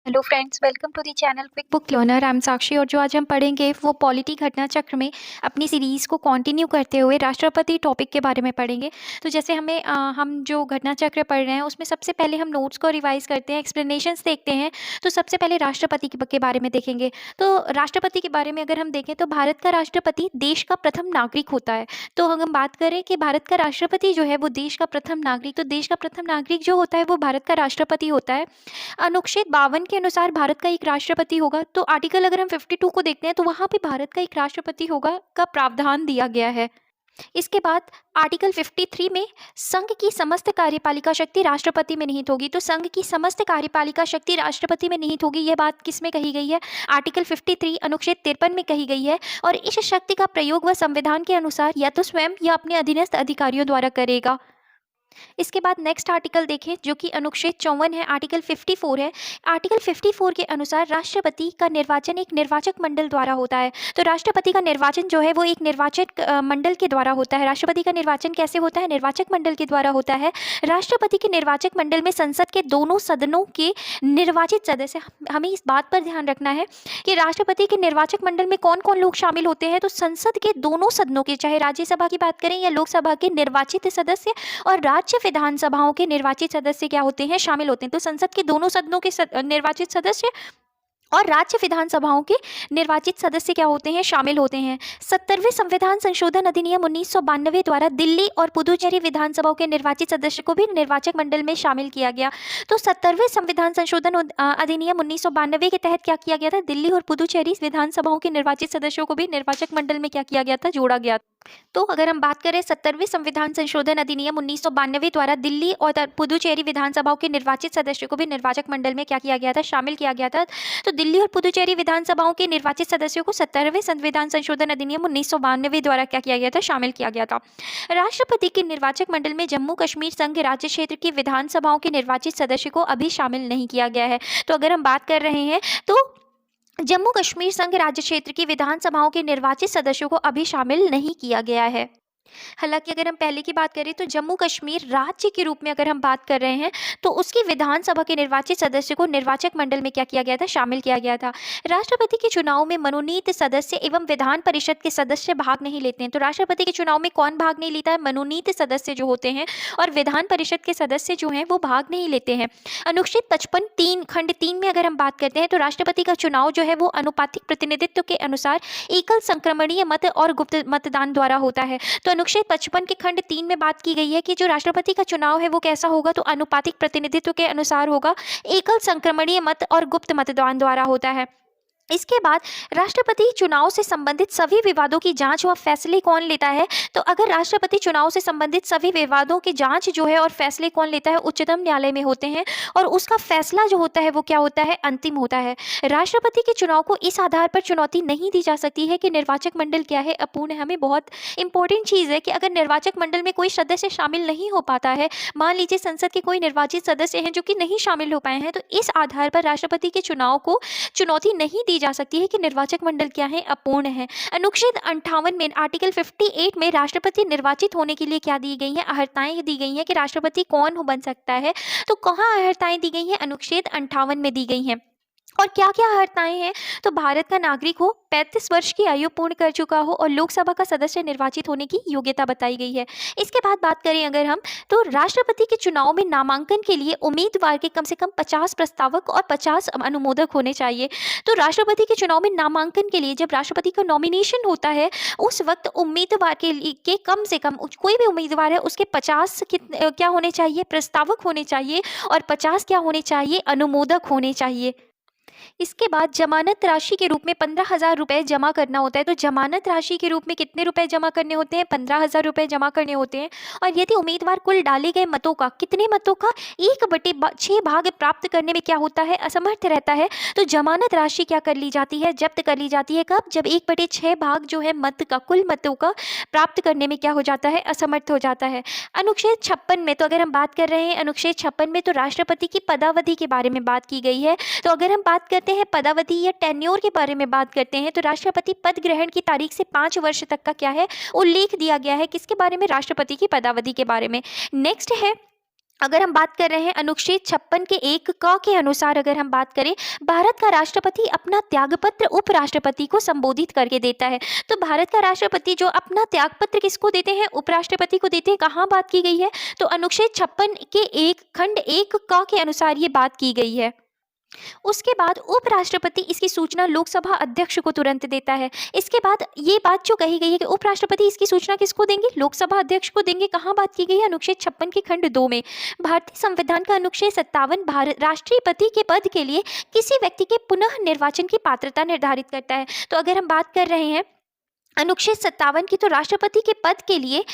Hello friends, welcome to the channel Quick Book Learner. I am Sakshi और जो आज हम पढ़ेंगे वो पॉलिटी घटना चक्र में अपनी सीरीज़ को कंटिन्यू करते हुए राष्ट्रपति टॉपिक के बारे में पढ़ेंगे। तो जैसे हम जो घटना चक्र पढ़ रहे हैं उसमें सबसे पहले हम नोट्स को रिवाइज करते हैं, एक्सप्लेनेशंस देखते हैं। तो सबसे पहले राष्ट्रपति के बारे में देखेंगे। तो राष्ट्रपति के बारे में अगर हम देखें तो भारत का राष्ट्रपति देश का प्रथम नागरिक होता है। तो अगर हम बात करें कि भारत का राष्ट्रपति जो है वो देश का प्रथम नागरिक, तो देश का प्रथम नागरिक जो होता है वो भारत का राष्ट्रपति होता है। अनुच्छेद 52 के अनुसार भारत का एक राष्ट्रपति होगा। तो आर्टिकल अगर हम 52 को देखते हैं तो वहाँ पे भारत का एक राष्ट्रपति होगा का प्रावधान दिया गया है। इसके बाद आर्टिकल 53 में संघ की समस्त कार्यपालिका शक्ति राष्ट्रपति में निहित होगी। तो संघ की समस्त कार्यपालिका शक्ति राष्ट्रपति में निहित होगी। यह बात किस में कही गई है? आर्टिकल 53 अनुच्छेद 53 में कही गई है। और इस शक्ति का प्रयोग वह संविधान के अनुसार या तो स्वयं या अपने अधीनस्थ अधिकारियों द्वारा करेगा। इसके बाद नेक्स्ट आर्टिकल देखें जो कि अनुच्छेद 54 है, आर्टिकल 54 है। आर्टिकल 54 के अनुसार राष्ट्रपति का निर्वाचन एक निर्वाचक मंडल द्वारा होता है। तो राष्ट्रपति का निर्वाचन जो है वो एक निर्वाचक मंडल के द्वारा होता है। राष्ट्रपति का निर्वाचन कैसे होता है? निर्वाचक मंडल के द्वारा होता है। राष्ट्रपति के निर्वाचक मंडल में संसद के दोनों सदनों के निर्वाचित सदस्य, हमें इस बात पर ध्यान रखना है कि राष्ट्रपति के निर्वाचक मंडल में कौन कौन लोग शामिल होते हैं। तो संसद के दोनों सदनों के, चाहे राज्यसभा की बात करें या लोकसभा के निर्वाचित सदस्य और राज्य विधानसभाओं के निर्वाचित सदस्य क्या होते हैं? शामिल होते हैं। तो संसद के दोनों सदनों के निर्वाचित सदस्य और राज्य विधानसभाओं के निर्वाचित सदस्य क्या होते हैं? शामिल होते हैं। 70वें संविधान संशोधन अधिनियम 1992 द्वारा दिल्ली और पुदुचेरी विधानसभाओं के निर्वाचित सदस्य को भी निर्वाचक मंडल में शामिल किया गया। तो 70वें संविधान संशोधन अधिनियम 1992 के तहत क्या किया गया था? दिल्ली और पुदुचेरी विधानसभाओं के निर्वाचित सदस्यों को भी निर्वाचक मंडल में क्या किया गया था? जोड़ा गया। तो अगर हम बात करें 70वें संविधान संशोधन अधिनियम 1992 द्वारा दिल्ली और पुदुचेरी विधानसभाओं के निर्वाचित सदस्यों को भी निर्वाचक मंडल में क्या किया गया था? शामिल किया गया था। तो दिल्ली और पुदुचेरी विधानसभाओं के निर्वाचित सदस्यों को 70वें संविधान संशोधन अधिनियम 1992 द्वारा क्या किया गया था? शामिल किया गया था। राष्ट्रपति के निर्वाचक मंडल में जम्मू कश्मीर संघ राज्य क्षेत्र की विधानसभाओं के निर्वाचित सदस्य को अभी शामिल नहीं किया गया है। तो अगर हम बात कर रहे हैं तो जम्मू कश्मीर संघ राज्य क्षेत्र की विधानसभाओं के निर्वाचित सदस्यों को अभी शामिल नहीं किया गया है। हालांकि अगर हम पहले की बात करें तो जम्मू कश्मीर राज्य के रूप में अगर हम बात कर रहे हैं तो उसकी विधानसभा के निर्वाचित सदस्य को निर्वाचक मंडल में क्या किया गया था? शामिल किया गया था। राष्ट्रपति के चुनाव में मनोनीत सदस्य एवं विधान परिषद के सदस्य भाग नहीं लेते हैं। तो राष्ट्रपति के चुनाव में कौन भाग नहीं लेता है? मनोनीत सदस्य जो होते हैं, और विधान परिषद के सदस्य जो हैं वो भाग नहीं लेते हैं। अनुच्छेद 55 खंड 3 में अगर हम बात करते हैं तो राष्ट्रपति का चुनाव जो है वो अनुपातिक प्रतिनिधित्व के अनुसार एकल संक्रमणीय मत और गुप्त मतदान द्वारा होता है। तो अनुच्छेद 55 के खंड 3 में बात की गई है कि जो राष्ट्रपति का चुनाव है वो कैसा होगा? तो अनुपातिक प्रतिनिधित्व के अनुसार होगा, एकल संक्रमणीय मत और गुप्त मतदान द्वारा होता है। इसके बाद राष्ट्रपति चुनाव से संबंधित सभी विवादों की जांच व फैसले कौन लेता है? तो अगर राष्ट्रपति चुनाव से संबंधित सभी विवादों की जांच जो है और फैसले कौन लेता है? उच्चतम न्यायालय में होते हैं, और उसका फैसला जो होता है वो क्या होता है? अंतिम होता है। राष्ट्रपति के चुनाव को इस आधार पर चुनौती नहीं दी जा सकती है कि निर्वाचक मंडल क्या है? अपूर्ण है। हमें बहुत इंपॉर्टेंट चीज़ है कि अगर निर्वाचक मंडल में कोई सदस्य शामिल नहीं हो पाता है, मान लीजिए संसद के कोई निर्वाचित सदस्य हैं जो कि नहीं शामिल हो पाए हैं, तो इस आधार पर राष्ट्रपति के चुनाव को चुनौती नहीं दी जा सकती है कि निर्वाचक मंडल क्या है? अपूर्ण है। अनुच्छेद 58 में आर्टिकल 58 में राष्ट्रपति निर्वाचित होने के लिए क्या दी गई है? अर्हताएं दी गई हैं कि राष्ट्रपति कौन बन सकता है। तो कहाँ अर्हताएं दी गई हैं? अनुच्छेद 58 में दी गई हैं। और क्या क्या अर्हताएं हैं? तो भारत का नागरिक हो, 35 वर्ष की आयु पूर्ण कर चुका हो और लोकसभा का सदस्य निर्वाचित होने की योग्यता बताई गई है। इसके बाद बात करें अगर हम, तो राष्ट्रपति के चुनाव में नामांकन के लिए उम्मीदवार के कम से कम 50 प्रस्तावक और 50 अनुमोदक होने चाहिए। तो राष्ट्रपति के चुनाव में नामांकन के लिए जब राष्ट्रपति का नॉमिनेशन होता है उस वक्त उम्मीदवार के कम से कम, कोई भी उम्मीदवार है उसके 50 क्या होने चाहिए? प्रस्तावक होने चाहिए, और 50 क्या होने चाहिए? अनुमोदक होने चाहिए। इसके बाद जमानत राशि के रूप में 15,000 रुपये जमा करना होता है। तो जमानत राशि के रूप में कितने रुपए जमा करने होते हैं? 15,000 रुपये जमा करने होते हैं। और यदि उम्मीदवार कुल डाले गए मतों का, कितने मतों का? 1/6 भाग प्राप्त करने में क्या होता है? असमर्थ रहता है, तो जमानत राशि क्या कर ली जाती है? जब्त कर ली जाती है। कब? जब 1/6 भाग जो है मत का, कुल मतों का प्राप्त करने में क्या हो जाता है? असमर्थ हो जाता है। अनुच्छेद 56 में, तो अगर हम बात कर रहे हैं अनुच्छेद 56 में, तो राष्ट्रपति की पदावधि के बारे में बात की गई है। तो अगर हम बात करते हैं पदावधि या टेन्योर के बारे में बात करते हैं, तो राष्ट्रपति पद ग्रहण की तारीख से 5 वर्ष तक का क्या है? उल्लेख दिया गया है। किसके बारे में? राष्ट्रपति की पदावधि के बारे में। नेक्स्ट है अगर हम बात कर रहे हैं अनुच्छेद 56 के 1 क के अनुसार, अगर हम बात करें, भारत का राष्ट्रपति अपना त्यागपत्र उपराष्ट्रपति को संबोधित करके देता है। तो भारत का राष्ट्रपति जो अपना त्यागपत्र किसको देते हैं? उपराष्ट्रपति को देते हैं। कहाँ बात की गई है? तो अनुच्छेद 56 के 1 खंड 1 क के अनुसार ये बात की गई है। उसके बाद उपराष्ट्रपति इसकी सूचना लोकसभा अध्यक्ष को तुरंत देता है। इसके बाद ये बात जो कही गई है कि उपराष्ट्रपति इसकी सूचना किसको देंगे? लोकसभा अध्यक्ष को देंगे। कहाँ बात की गई है? अनुच्छेद 56 के खंड 2 में। भारतीय संविधान का अनुच्छेद 57 भारत राष्ट्रपति के पद के लिए किसी व्यक्ति के पुनः निर्वाचन की पात्रता निर्धारित करता है। तो अगर हम बात कर रहे हैं अनुच्छेद 57 की, तो राष्ट्रपति के पद के लिए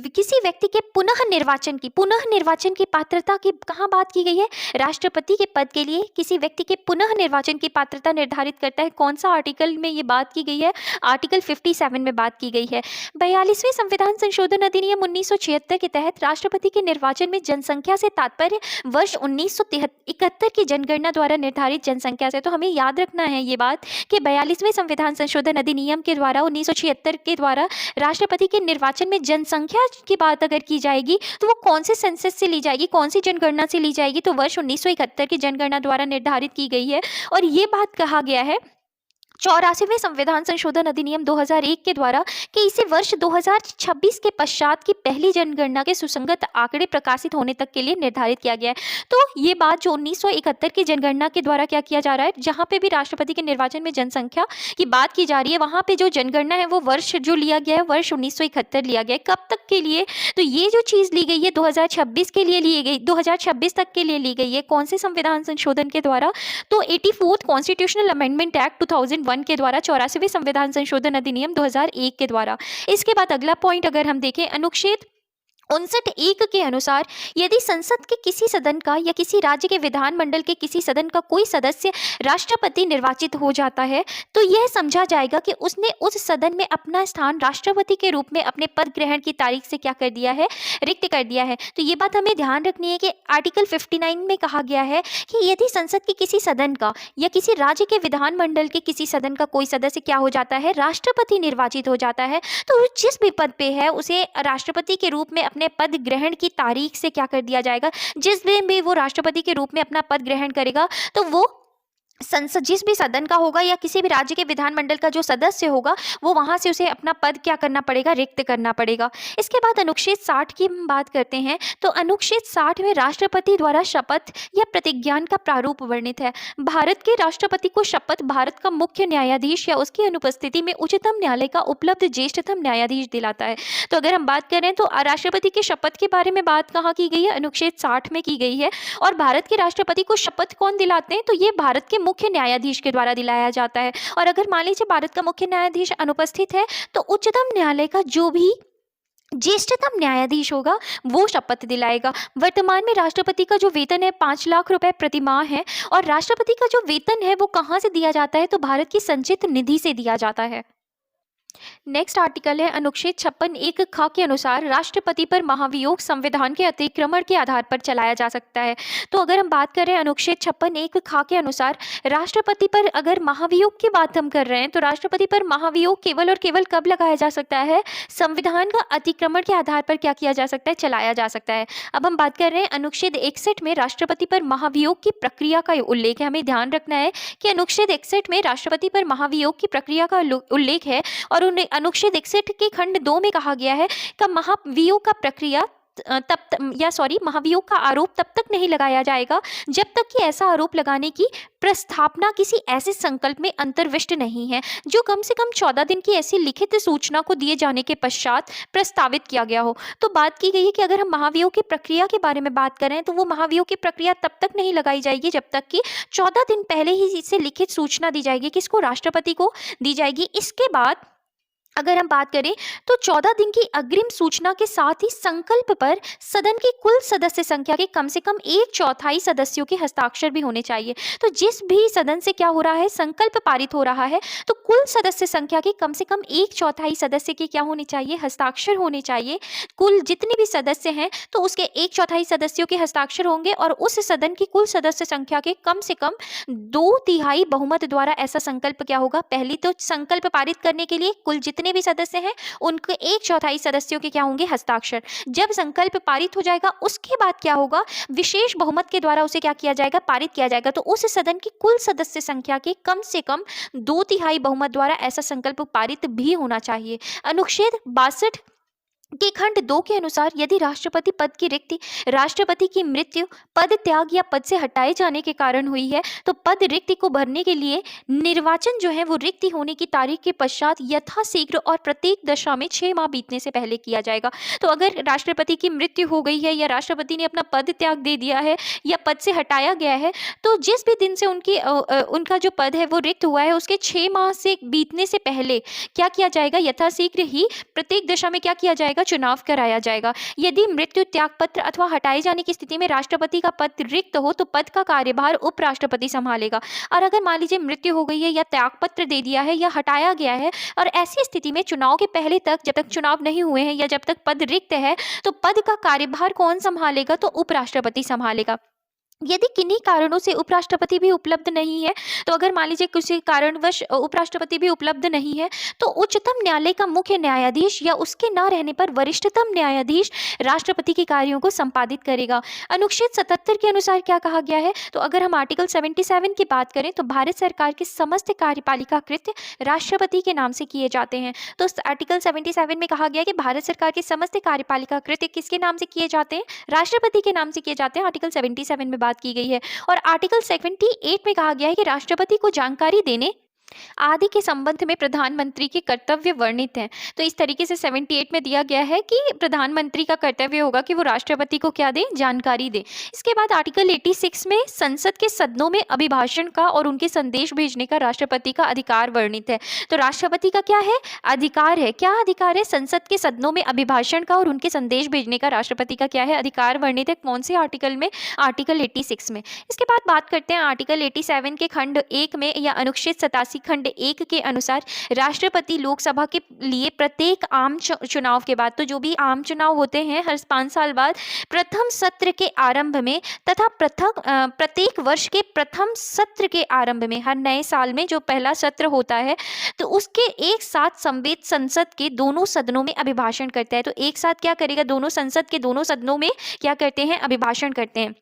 किसी व्यक्ति के पुनः निर्वाचन की पात्रता की कहाँ बात की गई है? राष्ट्रपति के पद के लिए किसी व्यक्ति के पुनः निर्वाचन की पात्रता निर्धारित करता है। कौन सा आर्टिकल में ये बात की गई है? आर्टिकल 57 में बात की गई है। 42वें संविधान संशोधन अधिनियम 1976 के तहत राष्ट्रपति के निर्वाचन में जनसंख्या से तात्पर्य वर्ष 1971 की जनगणना द्वारा निर्धारित जनसंख्या से। तो हमें याद रखना है ये बात कि 42वें संविधान संशोधन अधिनियम के द्वारा 1976 के द्वारा राष्ट्रपति के निर्वाचन में जनसंख्या की बात अगर की जाएगी तो वो कौन से सेंसस से ली जाएगी, कौन सी जनगणना से ली जाएगी? तो वर्ष 1971 की जनगणना द्वारा निर्धारित की गई है। और ये बात कहा गया है 84वें संविधान संशोधन अधिनियम 2001 के द्वारा कि इसे वर्ष 2026 के पश्चात की पहली जनगणना के सुसंगत आंकड़े प्रकाशित होने तक के लिए निर्धारित किया गया है। तो ये बात जो 1971 की जनगणना के द्वारा क्या किया जा रहा है, जहाँ पे भी राष्ट्रपति के निर्वाचन में जनसंख्या की बात की जा रही है, वहाँ पे जो जनगणना है वो वर्ष जो लिया गया है वर्ष 1971 लिया गया है। कब तक के लिए? तो ये जो चीज़ ली गई है 2026 के लिए ली गई, 2026 तक के लिए ली गई है। कौन से संविधान संशोधन के द्वारा? तो 84th कॉन्स्टिट्यूशनल अमेंडमेंट एक्ट 2001 के द्वारा, 84वें संविधान संशोधन अधिनियम 2001 के द्वारा। इसके बाद अगला पॉइंट अगर हम देखें, अनुच्छेद 59(1) के अनुसार यदि संसद के किसी सदन का या किसी राज्य के विधानमंडल के किसी सदन का कोई सदस्य राष्ट्रपति निर्वाचित हो जाता है तो यह समझा जाएगा कि उसने उस सदन में अपना स्थान राष्ट्रपति के रूप में अपने पद ग्रहण की तारीख से क्या कर दिया है? रिक्त कर दिया है। तो ये बात हमें ध्यान रखनी है कि आर्टिकल 59 में कहा गया है कि यदि संसद के किसी सदन का या किसी राज्य के विधानमंडल के किसी सदन का कोई सदस्य क्या हो जाता है? राष्ट्रपति निर्वाचित हो जाता है, तो जिस भी पद पे है उसे राष्ट्रपति के रूप में अपने पद ग्रहण की तारीख से क्या कर दिया जाएगा? जिस दिन भी वो राष्ट्रपति के रूप में अपना पद ग्रहण करेगा तो वो संसद जिस भी सदन का होगा या किसी भी राज्य के विधानमंडल का जो सदस्य होगा वो वहाँ से उसे अपना पद क्या करना पड़ेगा? रिक्त करना पड़ेगा। इसके बाद अनुच्छेद 60 की हम बात करते हैं। तो अनुच्छेद 60 में राष्ट्रपति द्वारा शपथ या प्रतिज्ञान का प्रारूप वर्णित है। भारत के राष्ट्रपति को शपथ भारत का मुख्य न्यायाधीश या उसकी अनुपस्थिति में उच्चतम न्यायालय का उपलब्ध ज्येष्ठतम न्यायाधीश दिलाता है। तो अगर हम बात करें तो राष्ट्रपति की शपथ के बारे में बात कहाँ की गई है? अनुच्छेद 60 में की गई है। और भारत के राष्ट्रपति को शपथ कौन दिलाते हैं? तो ये भारत के मुख्य न्यायाधीश के द्वारा दिलाया जाता है। और अगर मान लीजिए भारत का मुख्य न्यायाधीश अनुपस्थित है तो उच्चतम न्यायालय का जो भी ज्येष्ठतम न्यायाधीश होगा वो शपथ दिलाएगा। वर्तमान में राष्ट्रपति का जो वेतन है 5 लाख रुपए प्रति माह है। और राष्ट्रपति का जो वेतन है वो कहाँ से दिया जाता है? तो भारत की संचित निधि से दिया जाता है। नेक्स्ट आर्टिकल है अनुच्छेद 56(1) ख के अनुसार राष्ट्रपति पर महाभियोग संविधान के अतिक्रमण के आधार पर चलाया जा सकता है। तो अगर हम बात करें अनुच्छेद 56(1) ख के अनुसार राष्ट्रपति पर अगर महाभियोग की बात हम कर रहे हैं तो राष्ट्रपति पर महाभियोग केवल और केवल कब लगाया जा सकता है? संविधान का अतिक्रमण के आधार पर क्या किया जा सकता है? चलाया जा सकता है। अब हम बात कर रहे हैं अनुच्छेद 61 में राष्ट्रपति पर महाभियोग की प्रक्रिया का उल्लेख है। हमें ध्यान रखना है कि अनुच्छेद 61 में राष्ट्रपति पर महाभियोग की प्रक्रिया का उल्लेख है। और अनुच्छेद 61 के खंड 2 में कहा गया है कि महाभियोग का प्रक्रिया महाभियोग का आरोप तब तक नहीं लगाया जाएगा जब तक कि ऐसा आरोप लगाने की प्रस्थापना किसी ऐसे संकल्प में अंतर्विष्ट नहीं है जो कम से कम 14 दिन की ऐसी लिखित सूचना को दिए जाने के पश्चात प्रस्तावित किया गया हो। तो बात की गई है कि अगर हम महाभियोग की प्रक्रिया के बारे में बात करें तो वो महाभियोग की प्रक्रिया तब तक नहीं लगाई जाएगी जब तक कि 14 दिन पहले ही इसे लिखित सूचना दी जाएगी। किसको? राष्ट्रपति को दी जाएगी। इसके बाद अगर हम बात करें तो 14 दिन की अग्रिम सूचना के साथ ही संकल्प पर सदन की कुल सदस्य संख्या के कम से कम 1/4 सदस्यों के हस्ताक्षर भी होने चाहिए। तो जिस भी सदन से क्या हो रहा है? संकल्प पारित हो रहा है तो कुल सदस्य संख्या के कम से कम 1/4 सदस्य के क्या होने चाहिए? हस्ताक्षर होने चाहिए। कुल जितने भी सदस्य हैं तो उसके 1/4 सदस्यों के हस्ताक्षर होंगे और उस सदन की कुल सदस्य संख्या के कम से कम 2/3 बहुमत द्वारा ऐसा संकल्प क्या होगा? पहली तो संकल्प पारित करने के लिए कुल जितने जितने भी सदस्य हैं उनके 1/4 सदस्यों के क्या होंगे, हस्ताक्षर। जब संकल्प पारित हो जाएगा उसके बाद क्या होगा, विशेष बहुमत के द्वारा उसे क्या किया जाएगा, पारित किया जाएगा। तो उस सदन की कुल सदस्य संख्या के कम से कम 2/3 बहुमत द्वारा ऐसा संकल्प पारित भी होना चाहिए। अनुच्छेद 62 के खंड 2 के अनुसार यदि राष्ट्रपति पद की रिक्ति राष्ट्रपति की मृत्यु, पद त्याग या पद से हटाए जाने के कारण हुई है तो पद रिक्ति को भरने के लिए निर्वाचन जो है वो रिक्ति होने की तारीख के पश्चात यथाशीघ्र और प्रत्येक दशा में 6 माह बीतने से पहले किया जाएगा। तो अगर राष्ट्रपति की मृत्यु हो गई है या राष्ट्रपति ने अपना पद त्याग दे दिया है या पद से हटाया गया है, तो जिस भी दिन से उनका जो पद है वो रिक्त हुआ है उसके 6 माह से बीतने से पहले क्या किया जाएगा, यथाशीघ्र ही प्रत्येक दशा में क्या किया जाएगा, चुनाव कराया जाएगा। यदि मृत्यु, त्यागपत्र अथवा हटाए जाने की स्थिति में राष्ट्रपति का पद रिक्त हो तो पद का कार्यभार उपराष्ट्रपति संभालेगा। और अगर मान लीजिए मृत्यु हो गई है या त्यागपत्र दे दिया है या हटाया गया है और ऐसी स्थिति में चुनाव के पहले तक, जब तक चुनाव नहीं हुए हैं या जब तक पद रिक्त है, तो पद का कार्यभार कौन संभालेगा, तो उपराष्ट्रपति संभालेगा। यदि किन्हीं कारणों से उपराष्ट्रपति भी उपलब्ध नहीं है, तो अगर मान लीजिए किसी कारणवश उपराष्ट्रपति भी उपलब्ध नहीं है तो उच्चतम न्यायालय का मुख्य न्यायाधीश या उसके न रहने पर वरिष्ठतम न्यायाधीश राष्ट्रपति के कार्यों को संपादित करेगा। अनुच्छेद 77 के अनुसार क्या कहा गया है, तो अगर हम आर्टिकल 77 की बात करें तो भारत सरकार के समस्त कार्यपालिका कृत्य राष्ट्रपति के नाम से किए जाते हैं। तो आर्टिकल 77 में कहा गया कि भारत सरकार के समस्त कार्यपालिका कृत्य किसके नाम से किए जाते हैं, राष्ट्रपति के नाम से किए जाते हैं। आर्टिकल 77 में बात की गई है। और आर्टिकल 78 में कहा गया है कि राष्ट्रपति को जानकारी देने आदि के संबंध में प्रधानमंत्री के कर्तव्य वर्णित हैं। तो इस तरीके से 78 में दिया गया है कि प्रधानमंत्री का कर्तव्य होगा कि वो राष्ट्रपति को क्या दे, जानकारी दे। इसके बाद आर्टिकल 86 में संसद के सदनों में अभिभाषण का और उनके संदेश भेजने का राष्ट्रपति का अधिकार वर्णित है। तो राष्ट्रपति का क्या है, अधिकार है। क्या अधिकार है, संसद के सदनों में अभिभाषण का और उनके संदेश भेजने का राष्ट्रपति का क्या है, अधिकार वर्णित है। कौन से आर्टिकल में, आर्टिकल 86 में। इसके बाद बात करते हैं आर्टिकल 87 के खंड 1 में या अनुच्छेद 87 खंड 1 के अनुसार राष्ट्रपति लोकसभा के लिए प्रत्येक आम चुनाव के बाद, तो जो भी आम चुनाव होते हैं हर 5 साल बाद, प्रथम सत्र के आरंभ में तथा प्रत्येक वर्ष के प्रथम सत्र के आरंभ में, हर नए साल में जो पहला सत्र होता है तो उसके एक साथ संवेद संसद के दोनों सदनों में अभिभाषण करता है। तो एक साथ क्या करेगा, दोनों संसद के दोनों सदनों में क्या करते हैं, अभिभाषण करते हैं।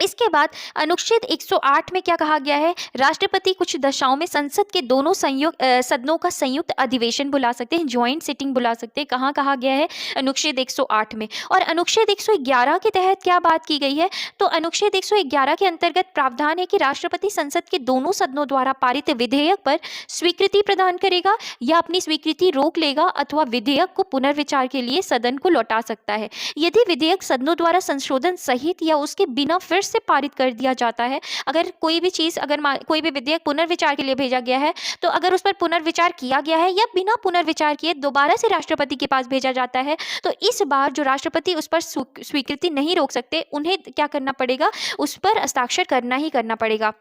इसके बाद अनुच्छेद 108 में क्या कहा गया है, राष्ट्रपति कुछ दशाओं में संसद के दोनों सदनों का संयुक्त अधिवेशन बुला सकते हैं, ज्वाइंट सिटिंग बुला सकते हैं। कहाँ कहा गया है, अनुच्छेद 108 में। और अनुच्छेद 111 के तहत क्या बात की गई है, तो अनुच्छेद 111 के अंतर्गत प्रावधान है कि राष्ट्रपति संसद के दोनों सदनों द्वारा पारित विधेयक पर स्वीकृति प्रदान करेगा या अपनी स्वीकृति रोक लेगा अथवा विधेयक को पुनर्विचार के लिए सदन को लौटा सकता है। यदि विधेयक सदनों द्वारा संशोधन सहित या उसके बिना फिर से पारित कर दिया जाता है, अगर कोई भी चीज, अगर कोई भी विधेयक पुनर्विचार के लिए भेजा गया है तो अगर उस पर पुनर्विचार किया गया है या बिना पुनर्विचार किए दोबारा से राष्ट्रपति के पास भेजा जाता है तो इस बार जो राष्ट्रपति उस पर स्वीकृति नहीं रोक सकते, उन्हें क्या करना पड़ेगा, उस पर हस्ताक्षर करना ही करना पड़ेगा।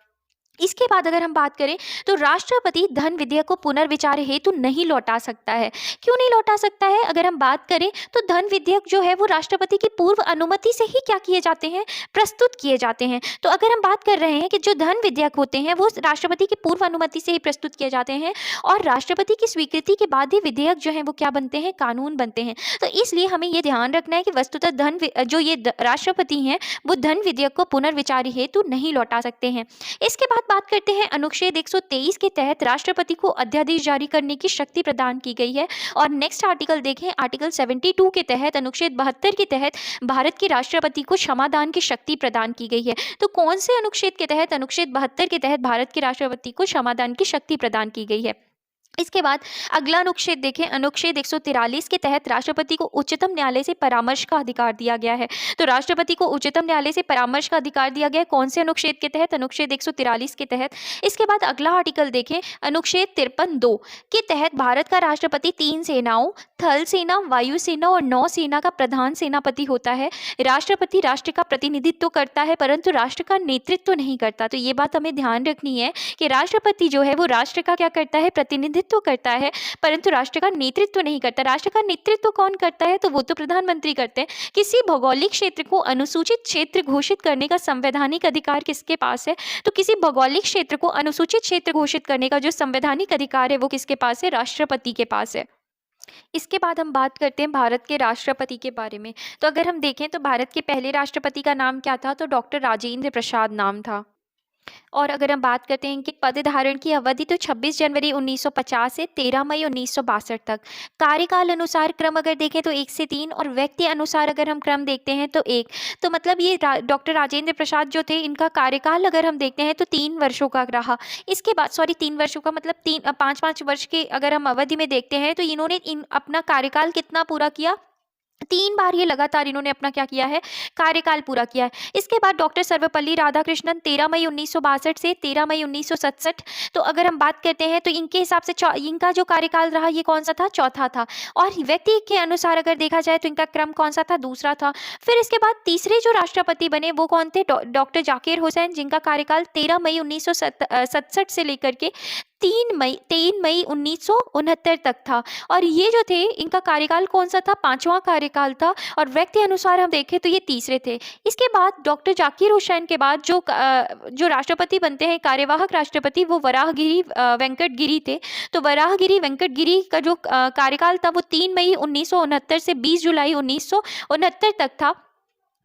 इसके बाद अगर हम बात करें तो राष्ट्रपति धन विधेयक को पुनर्विचार हेतु नहीं लौटा सकता है। क्यों नहीं लौटा सकता है, अगर हम बात करें तो धन विधेयक जो है वो राष्ट्रपति की पूर्व अनुमति से ही क्या किए जाते हैं, प्रस्तुत किए जाते हैं। तो अगर हम बात कर रहे हैं कि जो धन विधेयक होते हैं वो राष्ट्रपति की पूर्व अनुमति से ही प्रस्तुत किए जाते हैं और राष्ट्रपति की स्वीकृति के बाद ही विधेयक जो है वो क्या बनते हैं, कानून बनते हैं। तो इसलिए हमें ये ध्यान रखना है कि वस्तुतः जो ये राष्ट्रपति हैं वो धन विधेयक को पुनर्विचार हेतु नहीं लौटा सकते हैं। इसके बाद बात करते हैं अनुच्छेद 123 के तहत राष्ट्रपति को अध्यादेश जारी करने की शक्ति प्रदान की गई है। और नेक्स्ट आर्टिकल देखें, आर्टिकल 72 के तहत, अनुच्छेद 72 के तहत भारत के राष्ट्रपति को क्षमादान की शक्ति प्रदान की गई है। तो कौन से अनुच्छेद के तहत, अनुच्छेद 72 के तहत भारत के राष्ट्रपति को क्षमादान की शक्ति प्रदान की गई है। इसके बाद अगला अनुच्छेद देखें, अनुच्छेद 143 के तहत राष्ट्रपति को उच्चतम न्यायालय से परामर्श का अधिकार दिया गया है। तो राष्ट्रपति को उच्चतम न्यायालय से परामर्श का अधिकार दिया गया है, कौन से अनुच्छेद के तहत, अनुच्छेद 143 के तहत। इसके बाद अगला आर्टिकल देखें, अनुच्छेद 53(2) के तहत भारत का राष्ट्रपति 3 सेनाओं, थल सेना, वायुसेना और नौसेना का प्रधान सेनापति होता है। राष्ट्रपति राष्ट्र का प्रतिनिधित्व करता है परंतु राष्ट्र का नेतृत्व नहीं करता। तो ये बात हमें ध्यान रखनी है कि राष्ट्रपति जो है वो राष्ट्र का क्या करता है, प्रतिनिधित्व करता है परंतु राष्ट्र का नेतृत्व नहीं करता। राष्ट्र का नेतृत्व कौन करता है, तो वो तो प्रधानमंत्री करते हैं। किसी भौगोलिक क्षेत्र को अनुसूचित क्षेत्र घोषित करने का संवैधानिक अधिकार किसके पास है, तो किसी भौगोलिक क्षेत्र को अनुसूचित क्षेत्र घोषित करने का जो संवैधानिक अधिकार है वो किसके पास है, राष्ट्रपति के पास है। इसके बाद हम बात करते हैं भारत के राष्ट्रपति के बारे में। तो अगर हम देखें तो भारत के पहले राष्ट्रपति का नाम क्या था, तो डॉक्टर राजेंद्र प्रसाद नाम था। और अगर हम बात करते हैं कि पद धारण की अवधि, तो 26 जनवरी 1950 से 13 मई 1962 तक। कार्यकाल अनुसार क्रम अगर देखें तो 1 से 3, और व्यक्ति अनुसार अगर हम क्रम देखते हैं तो 1। तो मतलब ये डॉक्टर राजेंद्र प्रसाद जो थे, इनका कार्यकाल अगर हम देखते हैं तो 3 वर्षों का रहा। इसके बाद 3 वर्षों का मतलब 5-5 वर्ष के अगर हम अवधि में देखते हैं तो इन्होंने अपना कार्यकाल कितना पूरा किया, 3 बार ये लगातार इन्होंने अपना क्या किया है, कार्यकाल पूरा किया है। इसके बाद डॉक्टर सर्वपल्ली राधाकृष्णन 13 मई 1962 से 13 मई 1967। तो अगर हम बात करते हैं तो इनके हिसाब से इनका जो कार्यकाल रहा ये कौन सा था, चौथा था। और व्यक्ति के अनुसार अगर देखा जाए तो इनका क्रम कौन सा था, दूसरा था। फिर इसके बाद तीसरे जो राष्ट्रपति बने वो कौन थे, डॉक्टर जाकिर हुसैन, जिनका कार्यकाल 13 मई 1967 से लेकर के 3 मई 1969 तक था। और ये जो थे, इनका कार्यकाल कौन सा था, 5वां कार्यकाल था। और व्यक्ति अनुसार हम देखें तो ये तीसरे थे। इसके बाद डॉक्टर जाकिर हुसैन के बाद जो राष्ट्रपति बनते हैं, कार्यवाहक राष्ट्रपति, वो वराहगिरी वेंकट गिरी थे। तो वराहगिरी वेंकट गिरी का जो कार्यकाल था वो 3 मई 1969 से 20 जुलाई 1969 तक था।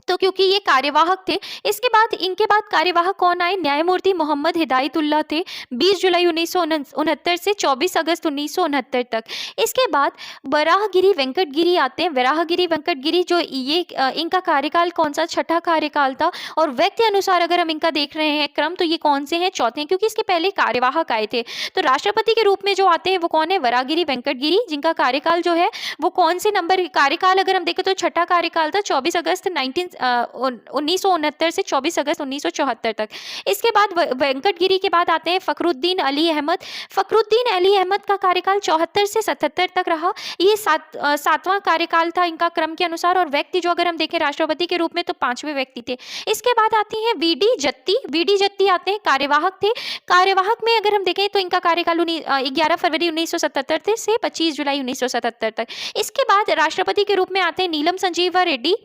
तो क्योंकि ये कार्यवाहक थे। इसके बाद इनके बाद कार्यवाहक कौन आए, न्यायमूर्ति मोहम्मद हिदायतुल्लाह थे, 20 जुलाई 1969 से 24 अगस्त 1969 तक। इसके बाद वराहगिरी वेंकट गिरी आते हैं। वराहगिरी वेंकट गिरी जो ये इनका कार्यकाल कौन सा, छठा कार्यकाल था। और व्यक्ति अनुसार अगर हम इनका देख रहे हैं क्रम, तो ये कौन से हैं, चौथे हैं, क्योंकि इसके पहले कार्यवाहक आए थे। तो राष्ट्रपति के रूप में जो आते हैं वो कौन है, वराहगिरी वेंकट गिरी, जिनका कार्यकाल जो है वो कौन से नंबर कार्यकाल अगर हम देखें तो छठा कार्यकाल था, 24 अगस्त 1969 से 24 अगस्त 1974 तक। इसके बाद वेंकट गिरी के बाद आते हैं फखरुद्दीन अली अहमद। फखरुद्दीन अली अहमद का कार्यकाल 74 से 77 तक रहा। ये सातवां कार्यकाल था इनका क्रम के अनुसार। और व्यक्ति जो अगर हम देखें राष्ट्रपति के रूप में तो 5वें व्यक्ति थे। इसके बाद आती हैं वीडी जत्ती। वीडी जत्ती आते हैं, कार्यवाहक थे। कार्यवाहक में अगर हम देखें तो इनका कार्यकाल 11 फरवरी 1977 से 25 जुलाई 1977 तक। इसके बाद राष्ट्रपति के रूप में आते हैं नीलम संजीवा रेड्डी,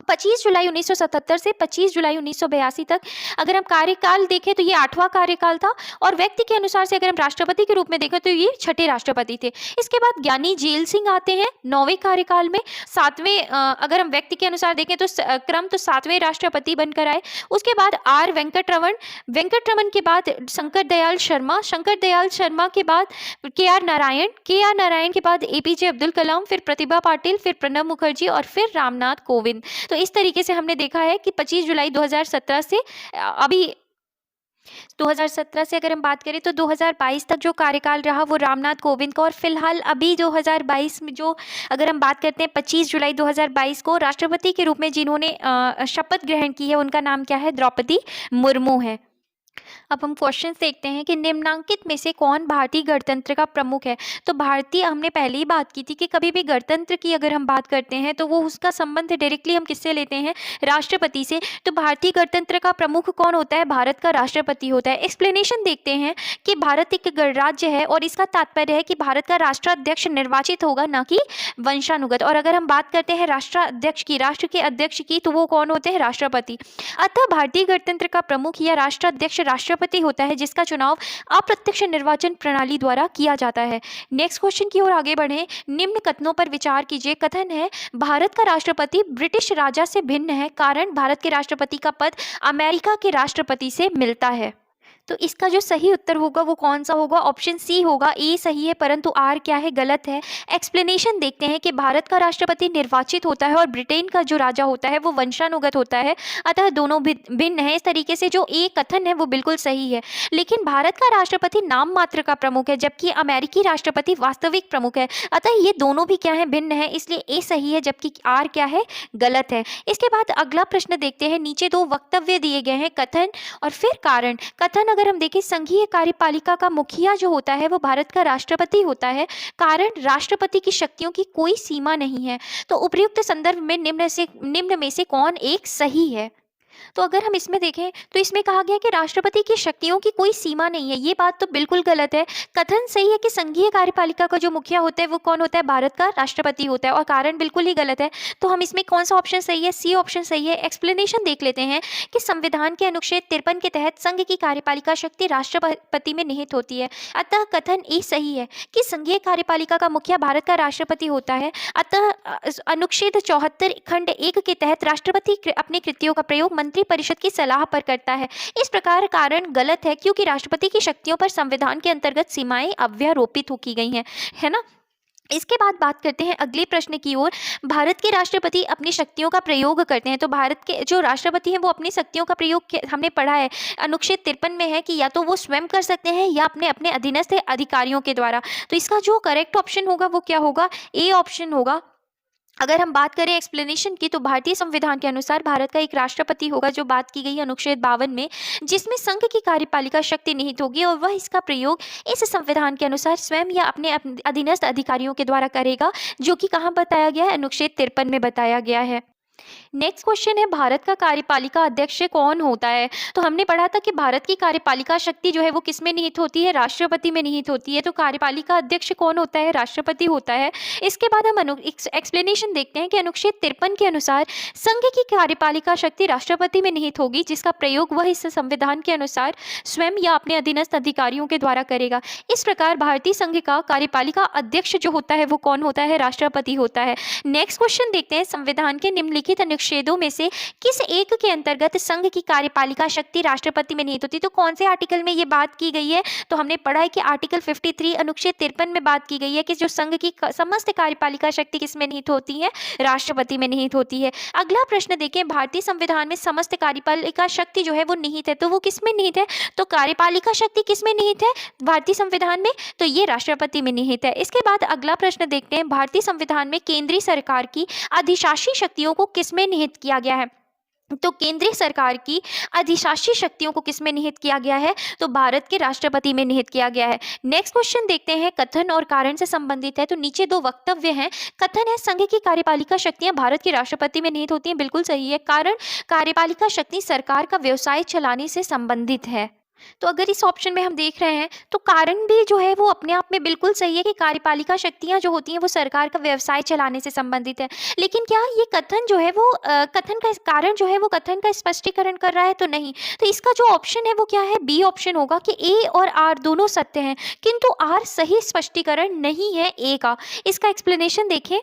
25 जुलाई 1977 से 25 जुलाई 1982 तक। अगर हम कार्यकाल देखें तो ये 8वां कार्यकाल था। और व्यक्ति के अनुसार से अगर हम राष्ट्रपति के रूप में देखें तो ये 6ठे राष्ट्रपति थे। इसके बाद ज्ञानी जेल सिंह आते हैं 9वें कार्यकाल में। 7वें अगर हम व्यक्ति के अनुसार देखें तो क्रम तो 7वें राष्ट्रपति बनकर आए। उसके बाद आर वेंकटरमन। वेंकटरमन के बाद शंकर दयाल शर्मा। शंकर दयाल शर्मा के बाद के आर नारायण। के आर नारायण के बाद एपीजे अब्दुल कलाम, फिर प्रतिभा पाटिल, फिर प्रणब मुखर्जी और फिर रामनाथ कोविंद। तो इस तरीके से हमने देखा है कि 25 जुलाई 2017 से अभी 2017 से अगर हम बात करें तो 2022 तक जो कार्यकाल रहा वो रामनाथ कोविंद का। और फिलहाल अभी 2022 में जो अगर हम बात करते हैं 25 जुलाई 2022 को राष्ट्रपति के रूप में जिन्होंने शपथ ग्रहण की है, उनका नाम क्या है, द्रौपदी मुर्मू है। अब हम क्वेश्चन देखते हैं कि निम्नांकित में से कौन भारतीय गणतंत्र का प्रमुख है। तो भारतीय, हमने पहले ही बात की थी कि कभी भी गणतंत्र की अगर हम बात करते हैं तो वो उसका संबंध डायरेक्टली हम किससे लेते हैं, राष्ट्रपति से। तो भारतीय गणतंत्र का प्रमुख कौन होता है, भारत का राष्ट्रपति होता है। एक्सप्लेनेशन देखते हैं कि भारत एक गणराज्य है और इसका तात्पर्य है कि भारत का राष्ट्राध्यक्ष निर्वाचित होगा, ना कि वंशानुगत। और अगर हम बात करते हैं राष्ट्राध्यक्ष की, राष्ट्र के अध्यक्ष की, तो वो कौन होते हैं, राष्ट्रपति। अतः भारतीय गणतंत्र का प्रमुख या राष्ट्राध्यक्ष राष्ट्रपति होता है, जिसका चुनाव अप्रत्यक्ष निर्वाचन प्रणाली द्वारा किया जाता है। नेक्स्ट क्वेश्चन की ओर आगे बढ़े। निम्न कथनों पर विचार कीजिए। कथन है, भारत का राष्ट्रपति ब्रिटिश राजा से भिन्न है, कारण भारत के राष्ट्रपति का पद अमेरिका के राष्ट्रपति से मिलता है। तो इसका जो सही उत्तर होगा वो कौन सा होगा, ऑप्शन सी होगा। ए सही है परंतु आर क्या है, गलत है। एक्सप्लेनेशन देखते हैं कि भारत का राष्ट्रपति निर्वाचित होता है और ब्रिटेन का जो राजा होता है वो वंशानुगत होता है, अतः दोनों भिन्न है। इस तरीके से जो ए कथन है वो बिल्कुल सही है। लेकिन भारत का राष्ट्रपति नाम मात्र का प्रमुख है, जबकि अमेरिकी राष्ट्रपति वास्तविक प्रमुख है, अतः ये दोनों भी क्या है, भिन्न है, इसलिए ए सही है, जबकि आर क्या है, गलत है। इसके बाद अगला प्रश्न देखते हैं। नीचे दो वक्तव्य दिए गए हैं, कथन और फिर कारण। कथन अगर हम देखें, संघीय कार्यपालिका का मुखिया जो होता है वो भारत का राष्ट्रपति होता है, कारण राष्ट्रपति की शक्तियों की कोई सीमा नहीं है। तो उपयुक्त संदर्भ में निम्न में से कौन एक सही है। तो अगर हम इसमें देखें तो इसमें कहा गया कि राष्ट्रपति की शक्तियों की कोई सीमा नहीं है। ये बात तो बिल्कुल गलत है। कथन सही है कि संघीय कार्यपालिका का जो मुखिया होता है वो कौन होता है? भारत का राष्ट्रपति होता है, और कारण बिल्कुल ही गलत है। तो हम इसमें कौन सा ऑप्शन सही है? सी ऑप्शन सही है। एक्सप्लेनेशन देख लेते हैं कि संविधान के अनुच्छेद 53 के तहत संघ की कार्यपालिका शक्ति राष्ट्रपति में निहित होती है। अतः कथन ए सही है कि संघीय कार्यपालिका का मुखिया भारत का राष्ट्रपति होता है। अतः अनुच्छेद 74 खंड 1 के तहत राष्ट्रपति अपनी कृतियों का प्रयोग मंत्रिपरिषद की सलाह पर करता है। इस प्रकार कारण गलत है, क्योंकि राष्ट्रपति की शक्तियों पर संविधान के अंतर्गत सीमाएं अव्यारोपित हो की गई हैं, है ना। इसके बाद बात करते हैं अगले प्रश्न की ओर। भारत के राष्ट्रपति अपनी शक्तियों का प्रयोग करते हैं। तो भारत के जो राष्ट्रपति हैं वो अपनी शक्तियों का प्रयोग हमने पढ़ा है अनुच्छेद 53 में है कि या तो वो स्वयं कर सकते हैं या अपने अपने अधीनस्थ अधिकारियों के द्वारा। तो इसका जो करेक्ट ऑप्शन होगा वो क्या होगा? ए ऑप्शन होगा। अगर हम बात करें एक्सप्लेनेशन की, तो भारतीय संविधान के अनुसार भारत का एक राष्ट्रपति होगा, जो बात की गई है अनुच्छेद 52 में, जिसमें संघ की कार्यपालिका शक्ति निहित होगी और वह इसका प्रयोग इस संविधान के अनुसार स्वयं या अपने अधीनस्थ अधिकारियों के द्वारा करेगा, जो कि कहाँ बताया गया है? अनुच्छेद 53 में बताया गया है। नेक्स्ट क्वेश्चन है, भारत का कार्यपालिका अध्यक्ष कौन होता है? तो हमने पढ़ा था कि भारत की कार्यपालिका शक्ति जो है वो किस में निहित होती है? राष्ट्रपति में निहित होती है। तो कार्यपालिका अध्यक्ष कौन होता है? राष्ट्रपति होता है। इसके बाद हम एक्सप्लेनेशन देखते हैं कि अनुच्छेद 53 के अनुसार संघ की कार्यपालिका शक्ति राष्ट्रपति में निहित होगी, जिसका प्रयोग वह इस संविधान के अनुसार स्वयं या अपने अधीनस्थ अधिकारियों के द्वारा करेगा। इस प्रकार भारतीय संघ का कार्यपालिका अध्यक्ष जो होता है वो कौन होता है? राष्ट्रपति होता है। नेक्स्ट क्वेश्चन देखते हैं, संविधान के निम्नलिखित अनुच्छेदों में से किस एक के अंतर्गत संघ की कार्यपालिका शक्ति राष्ट्रपति में निहित होती है? तो कौन से आर्टिकल में ये बात की गई है? तो हमने पढ़ा है कि आर्टिकल 53 अनुच्छेद 53 में बात की गई है कि जो संघ की समस्त कार्यपालिका शक्ति किस में निहित होती है? राष्ट्रपति में निहित होती है। अगला प्रश्न देखें, भारतीय संविधान में समस्त कार्यपालिका शक्ति जो है वो निहित है, तो वो किस में निहित है? तो कार्यपालिका शक्ति किस में निहित है भारतीय संविधान में? तो ये राष्ट्रपति में निहित है। इसके बाद अगला प्रश्न देखते हैं, भारतीय संविधान में केंद्रीय सरकार की अधिशासी शक्तियों को किस में निहित किया गया है? तो केंद्रीय सरकार की अधिशासी शक्तियों को किस में निहित किया गया है? तो भारत के राष्ट्रपति में निहित किया गया है। नेक्स्ट क्वेश्चन देखते हैं, कथन और कारण से संबंधित है। तो नीचे दो वक्तव्य हैं। कथन है, संघ की कार्यपालिका शक्तियां भारत के राष्ट्रपति में निहित होती हैं, बिल्कुल सही है। कारण, कार्यपालिका शक्ति सरकार का व्यवसाय चलाने से संबंधित है। तो अगर इस ऑप्शन में हम देख रहे हैं तो कारण भी जो है वो अपने आप में बिल्कुल सही है कि कार्यपालिका शक्तियां जो होती हैं वो सरकार का व्यवसाय चलाने से संबंधित है। लेकिन क्या ये कथन जो है वो कथन का कारण जो है वो कथन का स्पष्टीकरण कर रहा है? तो नहीं। तो इसका जो ऑप्शन है वो क्या है? बी ऑप्शन होगा कि ए और आर दोनों सत्य हैं, किंतु आर सही स्पष्टीकरण नहीं है ए का। इसका एक्सप्लेनेशन देखें,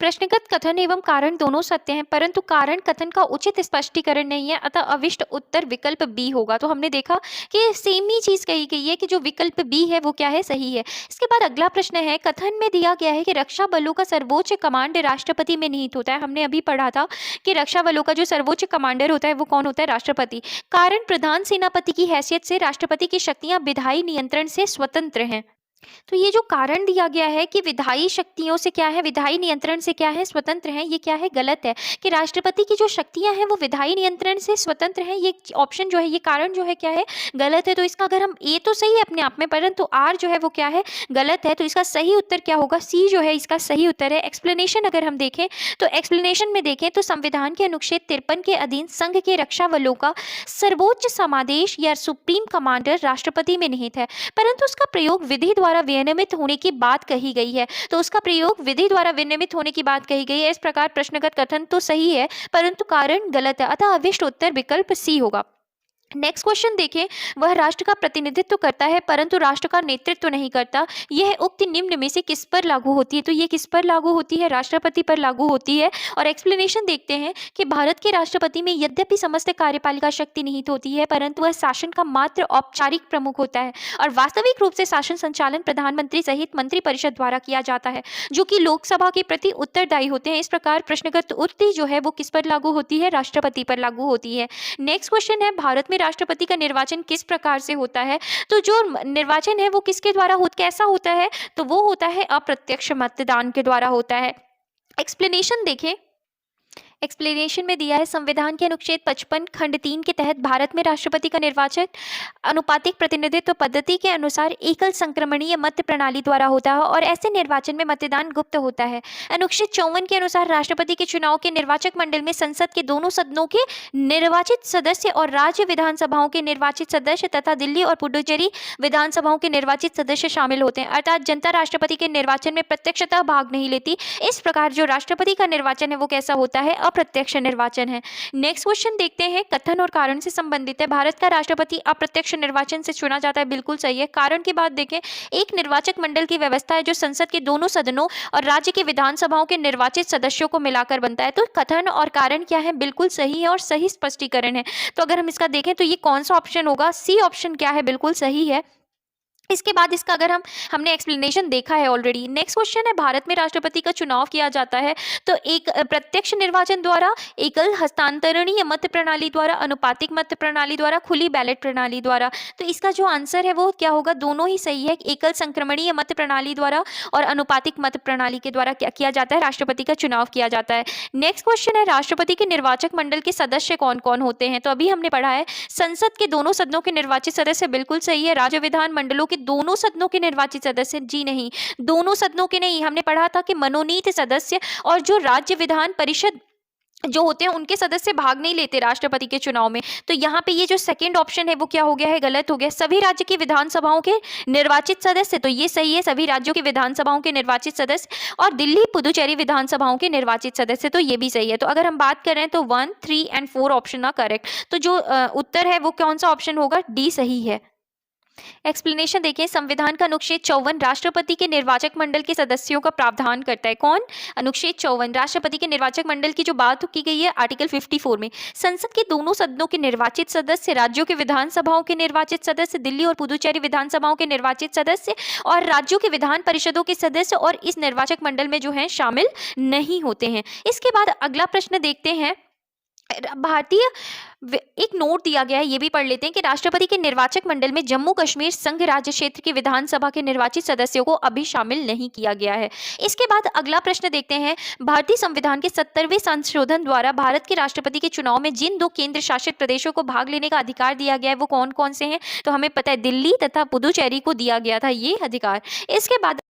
प्रश्नगत कथन एवं कारण दोनों सत्य हैं, परंतु कारण कथन का उचित स्पष्टीकरण नहीं है, अतः अविष्ट उत्तर विकल्प बी होगा। तो हमने देखा कि सेम ही चीज कही गई है कि जो विकल्प बी है वो क्या है? सही है। इसके बाद अगला प्रश्न है, कथन में दिया गया है कि रक्षा बलों का सर्वोच्च कमांड राष्ट्रपति में निहित होता है। हमने अभी पढ़ा था कि रक्षा बलों का जो सर्वोच्च कमांडर होता है वो कौन होता है? राष्ट्रपति। कारण, प्रधान सेनापति की हैसियत से राष्ट्रपति की शक्तियां विधायी नियंत्रण से स्वतंत्र हैं। तो ये जो कारण दिया गया है कि विधायी शक्तियों से क्या है? विधायी नियंत्रण से क्या है? स्वतंत्र हैं, ये क्या है? गलत है। कि राष्ट्रपति की जो शक्तियां हैं वो विधायी नियंत्रण से स्वतंत्र हैं, ये ऑप्शन जो है, ये कारण जो है क्या है? गलत है। तो इसका अगर हम ए तो सही है अपने आप में, परंतु आर जो है वो क्या है? गलत है। तो इसका सही उत्तर क्या होगा? सी जो है इसका सही उत्तर है। एक्सप्लेनेशन अगर हम देखें तो एक्सप्लेनेशन में देखें तो संविधान के अनुच्छेद 53 के अधीन संघ के रक्षा बलों का सर्वोच्च समादेश या सुप्रीम कमांडर राष्ट्रपति में निहित है, परंतु उसका प्रयोग विधि द्वारा विनियमित होने की बात कही गई है। तो उसका प्रयोग विधि द्वारा विनियमित होने की बात कही गई है। इस प्रकार प्रश्नगत कथन तो सही है, परंतु कारण गलत है, अतः अविष्ट उत्तर विकल्प सी होगा। नेक्स्ट क्वेश्चन देखें, वह राष्ट्र का प्रतिनिधित्व करता है परंतु राष्ट्र का नेतृत्व नहीं करता, यह उक्ति निम्न में से किस पर लागू होती है? तो ये किस पर लागू होती है? राष्ट्रपति पर लागू होती है। और एक्सप्लेनेशन देखते हैं कि भारत के राष्ट्रपति में यद्यपि समस्त कार्यपालिका शक्ति निहित होती है, परंतु वह शासन का मात्र औपचारिक प्रमुख होता है और वास्तविक रूप से शासन संचालन प्रधानमंत्री सहित मंत्रिपरिषद द्वारा किया जाता है, जो कि लोकसभा के प्रति उत्तरदायी होते हैं। इस प्रकार प्रश्नगत उत्तर जो है वो किस पर लागू होती है? राष्ट्रपति पर लागू होती है। नेक्स्ट क्वेश्चन है, भारत में राष्ट्रपति का निर्वाचन किस प्रकार से होता है? तो जो निर्वाचन है वो किसके द्वारा कैसा होता है? तो वो होता है अप्रत्यक्ष मतदान के द्वारा होता है। एक्सप्लेनेशन देखें, एक्सप्लेनेशन में दिया है, संविधान के अनुच्छेद 55 खंड 3 के तहत भारत में राष्ट्रपति का निर्वाचन अनुपातिक प्रतिनिधित्व पद्धति के अनुसार एकल संक्रमणीय मत प्रणाली द्वारा होता है और ऐसे निर्वाचन में मतदान गुप्त होता है। अनुच्छेद 54 के अनुसार राष्ट्रपति के चुनाव के निर्वाचक मंडल में संसद के दोनों सदनों के निर्वाचित सदस्य और राज्य विधानसभाओं के निर्वाचित सदस्य तथा दिल्ली और पुडुचेरी विधानसभाओं के निर्वाचित सदस्य शामिल होते हैं, अर्थात जनता राष्ट्रपति के निर्वाचन में प्रत्यक्षतः भाग नहीं लेती। इस प्रकार जो राष्ट्रपति का निर्वाचन है वो कैसा होता है? अप्रत्यक्ष निर्वाचन है। नेक्स्ट क्वेश्चन देखते हैं, कथन और कारण से संबंधित है। भारत का राष्ट्रपति अप्रत्यक्ष निर्वाचन से चुना जाता है, बिल्कुल सही है। कारण की बात देखें, एक निर्वाचक मंडल की व्यवस्था है जो संसद के दोनों सदनों और राज्य की विधानसभाओं के निर्वाचित सदस्यों को मिलाकर बनता है। तो कथन और कारण क्या है? बिल्कुल सही है और सही स्पष्टीकरण है। तो अगर हम इसका देखें तो ये कौन सा ऑप्शन होगा? सी ऑप्शन क्या है? बिल्कुल सही है। इसके बाद इसका अगर हमने एक्सप्लेनेशन देखा है ऑलरेडी। नेक्स्ट क्वेश्चन है, भारत में राष्ट्रपति का चुनाव किया जाता है तो एक प्रत्यक्ष निर्वाचन द्वारा, एकल हस्तांतरणीय मत प्रणाली द्वारा, अनुपातिक मत प्रणाली द्वारा, खुली बैलेट प्रणाली द्वारा। तो इसका जो आंसर है वो क्या होगा? दोनों ही सही है। एकल संक्रमणीय मत प्रणाली द्वारा और अनुपातिक मत प्रणाली के द्वारा क्या किया जाता है? राष्ट्रपति का चुनाव किया जाता है। नेक्स्ट क्वेश्चन है, राष्ट्रपति के निर्वाचक मंडल के सदस्य कौन कौन होते हैं? तो अभी हमने पढ़ा है संसद के दोनों सदनों के निर्वाचित सदस्य, बिल्कुल सही है। राज्य विधान मंडलों के दोनों सदनों के निर्वाचित सदस्य, जी नहीं, दोनों सदनों के नहीं। हमने पढ़ा था कि मनोनीत सदस्य और जो राज्य विधान परिषद जो होते हैं उनके सदस्य भाग नहीं लेते राष्ट्रपति के चुनाव में। तो यहाँ पे ये जो सेकंड ऑप्शन है वो क्या हो गया है? गलत हो गया। सभी राज्य की विधानसभाओं के निर्वाचित सदस्य, तो ये सही है, सभी राज्यों की विधानसभाओं के निर्वाचित सदस्य और दिल्ली पुदुचेरी विधानसभाओं के निर्वाचित सदस्य, तो ये भी सही है। तो अगर हम बात करें तो 1, 3 एंड 4 ऑप्शन आर करेक्ट। तो जो उत्तर है वो कौन सा ऑप्शन होगा? डी सही है। एक्सप्लेनेशन देखिए, संविधान का अनुच्छेद 54 राष्ट्रपति के निर्वाचक मंडल के सदस्यों का प्रावधान करता है। कौन? अनुच्छेद 54 राष्ट्रपति के निर्वाचक मंडल की जो बात की गई है आर्टिकल 54 में, संसद के दोनों सदनों के निर्वाचित सदस्य, राज्यों के विधानसभाओं के निर्वाचित सदस्य, दिल्ली और पुदुचेरी विधानसभाओं के निर्वाचित सदस्य और राज्यों के विधान परिषदों के सदस्य और इस निर्वाचक मंडल में जो है शामिल नहीं होते हैं। इसके बाद अगला प्रश्न देखते हैं, भारतीय एक नोट दिया गया है, ये भी पढ़ लेते हैं कि राष्ट्रपति के निर्वाचक मंडल में जम्मू कश्मीर संघ राज्य क्षेत्र की विधानसभा के निर्वाचित सदस्यों को अभी शामिल नहीं किया गया है। इसके बाद अगला प्रश्न देखते हैं, भारतीय संविधान के 70वें संशोधन द्वारा भारत के राष्ट्रपति के चुनाव में जिन दो केंद्र शासित प्रदेशों को भाग लेने का अधिकार दिया गया है वो कौन कौन से हैं? तो हमें पता है दिल्ली तथा पुदुचेरी को दिया गया था ये अधिकार। इसके बाद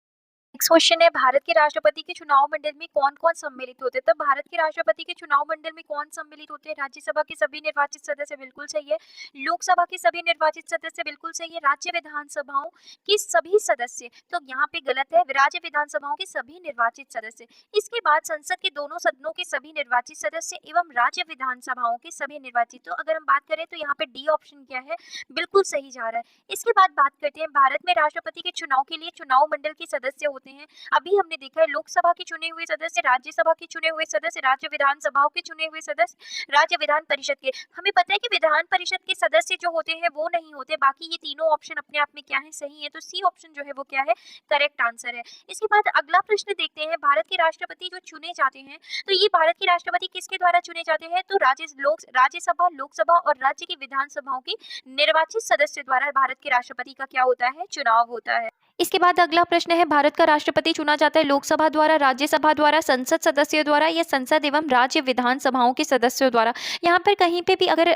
नेक्स्ट क्वेश्चन है, भारत के राष्ट्रपति के चुनाव मंडल में कौन कौन सम्मिलित होते हैं? तो भारत के राष्ट्रपति के चुनाव मंडल में कौन सम्मिलित होते हैं? राज्यसभा के सभी निर्वाचित सदस्य, बिल्कुल सही है। लोकसभा के सभी निर्वाचित सदस्य, बिल्कुल सही है। राज्य विधानसभाओं के सभी सदस्य, तो यहाँ पे गलत है, राज्य विधानसभाओं के सभी निर्वाचित सदस्य। इसके बाद संसद के दोनों सदनों के सभी निर्वाचित सदस्य एवं राज्य विधानसभाओं के सभी निर्वाचित। तो अगर हम बात करें तो यहाँ पे डी ऑप्शन क्या है? बिल्कुल सही जा रहा है। इसके बाद बात करते हैं, भारत में राष्ट्रपति के चुनाव के लिए चुनाव मंडल के सदस्य होते हैं। अभी हमने देखा है लोकसभा के चुने हुए सदस्य, राज्यसभा के चुने हुए सदस्य, राज्य विधानसभाओं के चुने हुए सदस्य, राज्य विधान परिषद के। हमें पता है कि विधान परिषद के सदस्य जो होते हैं वो नहीं होते, बाकी ये तीनों ऑप्शन अपने आप में क्या है? सही है। तो सी ऑप्शन जो है वो क्या है? करेक्ट आंसर है। इसके बाद अगला प्रश्न देखते हैं, भारत के राष्ट्रपति जो चुने जाते हैं, तो ये भारत के राष्ट्रपति किसके द्वारा चुने जाते हैं? तो राज्यसभा, लोकसभा और राज्य की विधानसभाओं के निर्वाचित सदस्य द्वारा भारत के राष्ट्रपति का क्या होता है? चुनाव होता है। इसके बाद अगला प्रश्न है, भारत का राष्ट्रपति चुना जाता है लोकसभा द्वारा, राज्यसभा द्वारा, संसद सदस्यों द्वारा या संसद एवं राज्य विधानसभाओं के सदस्यों द्वारा। यहाँ पर कहीं पे भी अगर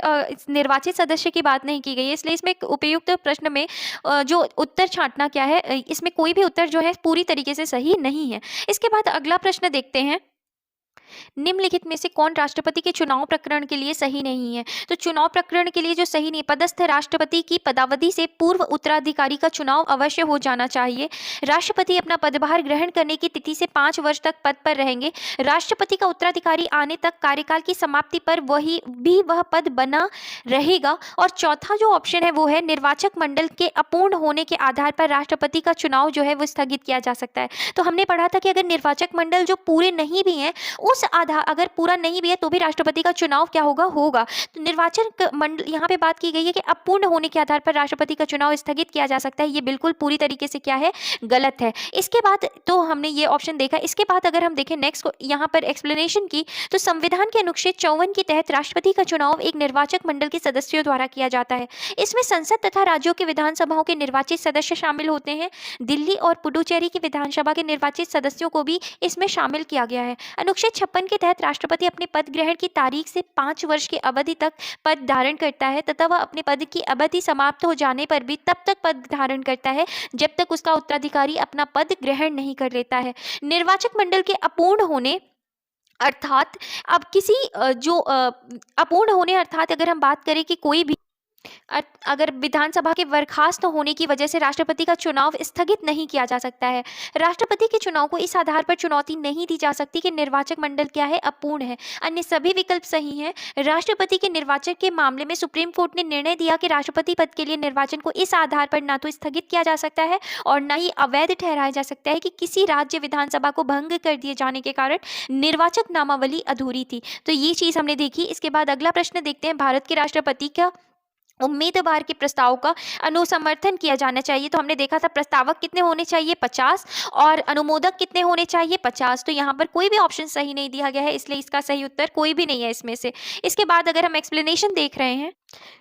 निर्वाचित सदस्य की बात नहीं की गई है, इसलिए इसमें एक उपयुक्त प्रश्न में जो उत्तर छांटना क्या है, इसमें कोई भी उत्तर जो है पूरी तरीके से सही नहीं है। इसके बाद अगला प्रश्न देखते हैं, निम्नलिखित में से कौन राष्ट्रपति के चुनाव प्रकरण के लिए सही नहीं है? तो चुनाव प्रकरण के लिए जो सही नहीं, पदस्थ राष्ट्रपति की पदावधि से पूर्व उत्तराधिकारी का चुनाव अवश्य हो जाना चाहिए। राष्ट्रपति अपना पदभार ग्रहण करने की तिथि से 5 वर्ष तक पद पर रहेंगे। राष्ट्रपति का उत्तराधिकारी आने तक कार्यकाल की समाप्ति पर वह पद बना रहेगा। और चौथा जो ऑप्शन है वो है, निर्वाचक मंडल के अपूर्ण होने के आधार पर राष्ट्रपति का चुनाव जो है वो स्थगित किया जा सकता है। तो हमने पढ़ा था कि अगर निर्वाचक मंडल जो पूरे नहीं भी हैं, उस आधार अगर पूरा नहीं भी है तो भी राष्ट्रपति का चुनाव क्या होगा। तो निर्वाचन मंडल यहाँ पे बात की गई है कि अपूर्ण होने के आधार पर राष्ट्रपति का चुनाव स्थगित किया जा सकता है, ये बिल्कुल पूरी तरीके से क्या है? गलत है। इसके बाद तो हमने ये ऑप्शन देखा। इसके बाद अगर हम देखें नेक्स्ट यहाँ पर एक्सप्लेनेशन की, तो संविधान के अनुच्छेद 54 के तहत राष्ट्रपति का चुनाव एक निर्वाचक मंडल के सदस्यों द्वारा किया जाता है। इसमें संसद तथा राज्यों के विधानसभाओं के निर्वाचित सदस्य शामिल होते हैं। दिल्ली और पुडुचेरी की विधानसभा के निर्वाचित सदस्यों को भी इसमें शामिल किया गया है। अनुच्छेद 1956 के तहत राष्ट्रपति अपने पद ग्रहण की तारीख से 5 वर्ष की अवधि तक पद धारण करता है तथा वह अपने पद की अवधि समाप्त हो जाने पर भी तब तक पद धारण करता है जब तक उसका उत्तराधिकारी अपना पद ग्रहण नहीं कर लेता है। निर्वाचक मंडल के अपूर्ण होने अर्थात अब किसी अपूर्ण होने अर्थात अगर हम बात करें कि कोई भी अगर विधानसभा के बर्खास्त होने की वजह से राष्ट्रपति का चुनाव स्थगित नहीं किया जा सकता है। राष्ट्रपति के चुनाव को इस आधार पर चुनौती नहीं दी जा सकती कि निर्वाचक मंडल क्या है, अपूर्ण है। अन्य सभी विकल्प सही हैं। राष्ट्रपति के निर्वाचन के मामले में सुप्रीम कोर्ट ने निर्णय दिया कि राष्ट्रपति पद के लिए निर्वाचन को इस आधार पर ना तो स्थगित किया जा सकता है और न ही अवैध ठहराया जा सकता है कि किसी राज्य विधानसभा को भंग कर दिए जाने के कारण निर्वाचक नामावली अधूरी थी। तो ये चीज़ हमने देखी। इसके बाद अगला प्रश्न देखते हैं, भारत के राष्ट्रपति का उम्मीदवार के प्रस्ताव का अनुसमर्थन किया जाना चाहिए। तो हमने देखा था प्रस्तावक कितने होने चाहिए, 50, और अनुमोदक कितने होने चाहिए, 50। तो यहाँ पर कोई भी ऑप्शन सही नहीं दिया गया है, इसलिए इसका सही उत्तर कोई भी नहीं है इसमें से। इसके बाद अगर हम एक्सप्लेनेशन देख रहे हैं,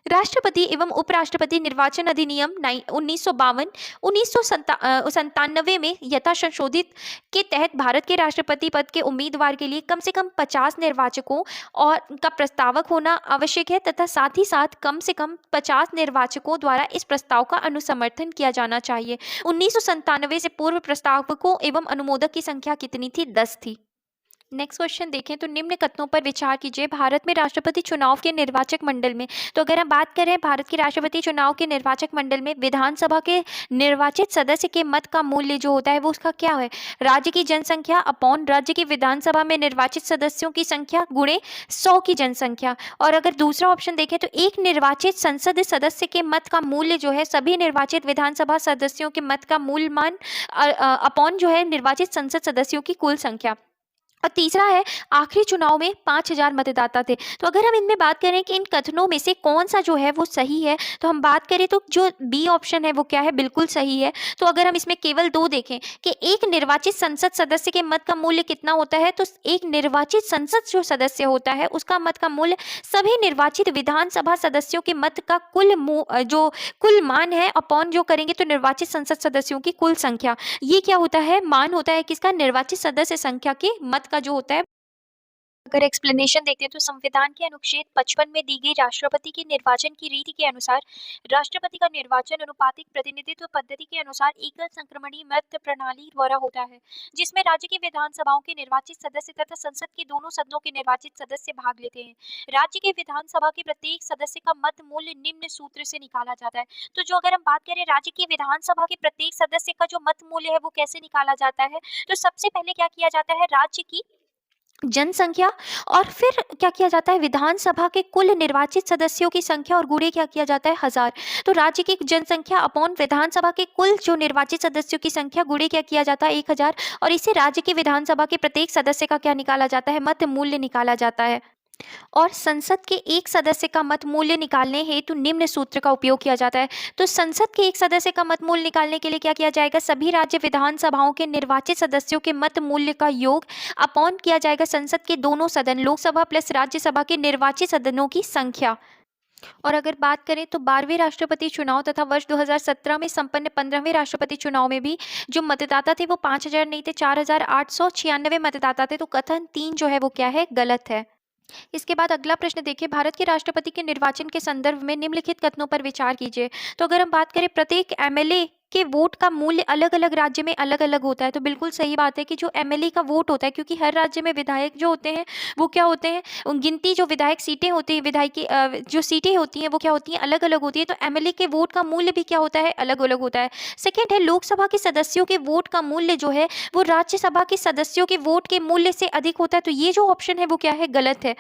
राष्ट्रपति एवं उपराष्ट्रपति निर्वाचन अधिनियम 1952 1997 में यथा संशोधित के तहत भारत के राष्ट्रपति पद के उम्मीदवार के लिए कम से कम 50 निर्वाचकों और का प्रस्तावक होना आवश्यक है तथा साथ ही साथ कम से कम 50 निर्वाचकों द्वारा इस प्रस्ताव का अनुसमर्थन किया जाना चाहिए। 1997 से पूर्व प्रस्तावकों एवं अनुमोदक की संख्या कितनी थी? 10 थी। नेक्स्ट क्वेश्चन देखें तो निम्न कथनों पर विचार कीजिए। भारत में राष्ट्रपति चुनाव के निर्वाचक मंडल में, तो अगर हम बात करें भारत के राष्ट्रपति चुनाव के निर्वाचक मंडल में विधानसभा के निर्वाचित सदस्य के मत का मूल्य जो होता है वो उसका क्या है? राज्य की जनसंख्या अपॉन राज्य की विधानसभा में निर्वाचित सदस्यों की संख्या गुणे 100 की जनसंख्या। और अगर दूसरा ऑप्शन देखें तो एक निर्वाचित संसद सदस्य के मत का मूल्य जो है सभी निर्वाचित विधानसभा सदस्यों के मत का मूल मान अपॉन जो है निर्वाचित संसद सदस्यों की कुल संख्या। और तीसरा है आखिरी चुनाव में 5000 मतदाता थे। तो अगर हम इनमें बात करें कि इन कथनों में से कौन सा जो है वो सही है, तो हम बात करें तो जो बी ऑप्शन है वो क्या है, बिल्कुल सही है। तो अगर हम इसमें केवल 2 देखें कि एक निर्वाचित संसद सदस्य के मत का मूल्य कितना होता है, तो एक निर्वाचित संसद जो सदस्य होता है उसका मत का मूल्य सभी निर्वाचित विधानसभा सदस्यों के मत का जो कुल मान है अपॉन जो करेंगे तो निर्वाचित संसद सदस्यों की कुल संख्या। ये क्या होता है, मान होता है किसका, निर्वाचित सदस्य संख्या के मत का जो होता है। अगर एक्सप्लेनेशन देखते हैं तो संविधान के अनुच्छेद 55 में दी गई राष्ट्रपति के निर्वाचन की रीति के अनुसार राष्ट्रपति का निर्वाचन अनुपातिक प्रतिनिधित्व पद्धति के अनुसार एकल संक्रमणीय मत प्रणाली द्वारा होता है, जिसमें राज्य की विधानसभाओं के निर्वाचित सदस्य तथा संसद के दोनों सदनों के निर्वाचित सदस्य भाग लेते हैं। राज्य के विधानसभा के प्रत्येक सदस्य का मत मूल्य निम्न सूत्र से निकाला जाता है। तो जो अगर हम बात करें राज्य की विधानसभा के प्रत्येक सदस्य का जो मत मूल्य है वो कैसे निकाला जाता है, तो सबसे पहले क्या किया जाता है, राज्य की जनसंख्या और फिर क्या किया जाता है, विधानसभा के कुल निर्वाचित सदस्यों की संख्या और गुणे क्या किया जाता है, 1000। तो राज्य की जनसंख्या अपॉन विधानसभा के कुल जो निर्वाचित सदस्यों की संख्या गुणे क्या किया जाता है, 1000, और इसे राज्य की विधानसभा के प्रत्येक सदस्य का क्या निकाला जाता है, मत मूल्य निकाला जाता है। और संसद के एक सदस्य का मत मूल्य निकालने हेतु निम्न सूत्र का उपयोग किया जाता है। तो संसद के एक सदस्य का मत मूल्य निकालने के लिए क्या किया जाएगा, सभी राज्य विधानसभाओं के निर्वाचित सदस्यों के मत मूल्य का योग अपॉन किया जाएगा संसद के दोनों सदन लोकसभा प्लस राज्यसभा के निर्वाचित सदनों की संख्या। और अगर बात करें तो 12वें राष्ट्रपति चुनाव तथा वर्ष 2017 में संपन्न 15वें राष्ट्रपति चुनाव में भी जो मतदाता थे वो 5000 नहीं थे, 4896 मतदाता थे। तो कथन 3 जो है वो क्या है, गलत है। इसके बाद अगला प्रश्न देखिए, भारत के राष्ट्रपति के निर्वाचन के संदर्भ में निम्नलिखित कथनों पर विचार कीजिए। तो अगर हम बात करें प्रत्येक एमएलए के वोट का मूल्य अलग अलग राज्य में अलग अलग होता है, तो बिल्कुल सही बात है कि जो एमएलए का वोट होता है, क्योंकि हर राज्य में विधायक जो होते हैं वो क्या होते हैं, गिनती जो विधायक सीटें होती हैं, विधायक की जो सीटें होती हैं वो क्या होती हैं, अलग अलग होती है। तो एमएलए के वोट का मूल्य भी क्या होता है, अलग अलग होता है। सेकेंड है लोकसभा के सदस्यों के वोट का मूल्य जो है वो राज्यसभा के सदस्यों के वोट के मूल्य से अधिक होता है। तो ये जो ऑप्शन है वो क्या है, गलत है।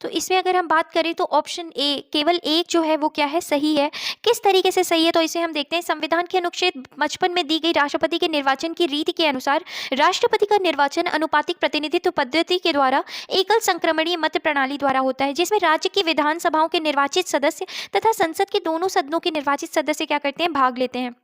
तो इसमें अगर हम बात करें तो ऑप्शन ए केवल एक जो है वो क्या है, सही है। किस तरीके से सही है, तो इसे हम देखते हैं। संविधान के अनुच्छेद 55 में दी गई राष्ट्रपति के निर्वाचन की रीति के अनुसार राष्ट्रपति का निर्वाचन अनुपातिक प्रतिनिधित्व पद्धति के द्वारा एकल संक्रमणीय मत प्रणाली द्वारा होता है, जिसमें राज्य की विधानसभाओं के निर्वाचित सदस्य तथा संसद के दोनों सदनों के निर्वाचित सदस्य क्या करते हैं, भाग लेते हैं।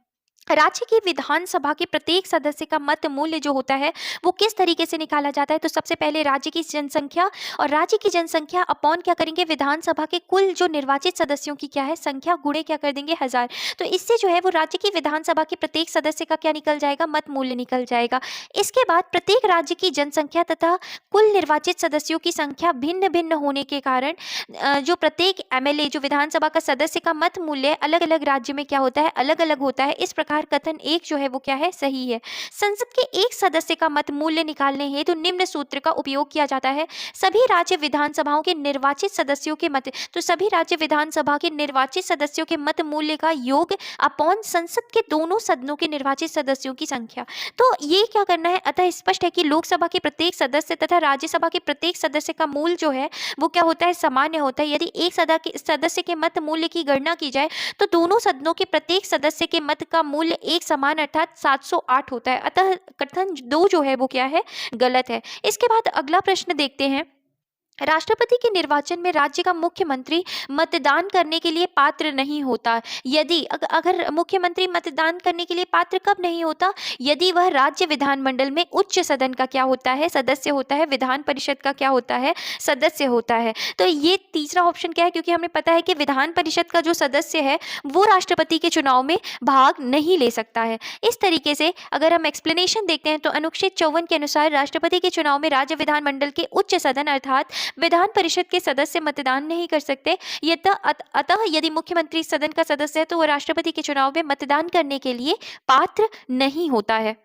राज्य की विधानसभा के प्रत्येक सदस्य का मत मूल्य जो होता है वो किस तरीके से निकाला जाता है? तो सबसे पहले राज्य की जनसंख्या, और राज्य की जनसंख्या अपॉन क्या करेंगे, विधानसभा के कुल जो निर्वाचित सदस्यों की क्या है संख्या, गुणे क्या कर देंगे 1000। तो इससे जो है वो राज्य की विधानसभा के प्रत्येक सदस्य का क्या निकल जाएगा, मत मूल्य निकल जाएगा। इसके बाद प्रत्येक राज्य की जनसंख्या तथा कुल निर्वाचित सदस्यों की संख्या भिन्न भिन्न होने के कारण जो प्रत्येक एमएलए जो विधानसभा का सदस्य का मत मूल्य अलग अलग राज्य में क्या होता है, अलग अलग होता है। इस प्रकार कथन एक जो है वो क्या है, सही है। संसद के एक सदस्य का मत मूल्य निकालने हेतु निम्न सूत्र का उपयोग किया जाता है। सभी राज्य विधानसभाओं के निर्वाचित सदस्यों के मत, तो सभी राज्य विधानसभा के निर्वाचित सदस्यों के मत मूल्य का योग अपॉन संसद के दोनों सदनों के निर्वाचित सदस्यों की संख्या। तो ये क्या करना है, अतः स्पष्ट है कि लोकसभा के प्रत्येक सदस्य तथा राज्यसभा के प्रत्येक सदस्य का मूल जो है वो क्या होता है, सामान्य होता है। यदि एक सदस्य के मत मूल्य की गणना की जाए तो दोनों सदनों के प्रत्येक सदस्य के मत का मूल्य एक समान अर्थात 708 होता है। अतः कथन 2 जो है वो क्या है, गलत है। इसके बाद अगला प्रश्न देखते हैं। राष्ट्रपति के निर्वाचन में राज्य का मुख्यमंत्री मतदान करने के लिए पात्र नहीं होता। यदि अगर मुख्यमंत्री मतदान करने के लिए पात्र कब नहीं होता, यदि वह राज्य विधानमंडल में उच्च सदन का क्या होता है, सदस्य होता है, विधान परिषद का क्या होता है, सदस्य होता है। तो ये तीसरा ऑप्शन क्या है, क्योंकि हमें पता है कि विधान परिषद का जो सदस्य है वो राष्ट्रपति के चुनाव में भाग नहीं ले सकता है। इस तरीके से अगर हम एक्सप्लेनेशन देखते हैं तो अनुच्छेद 54 के अनुसार राष्ट्रपति के चुनाव में राज्य विधानमंडल के उच्च सदन अर्थात विधान परिषद के सदस्य मतदान नहीं कर सकते। अतः यदि मुख्यमंत्री सदन का सदस्य है तो वह राष्ट्रपति के चुनाव में मतदान करने के लिए पात्र नहीं होता है।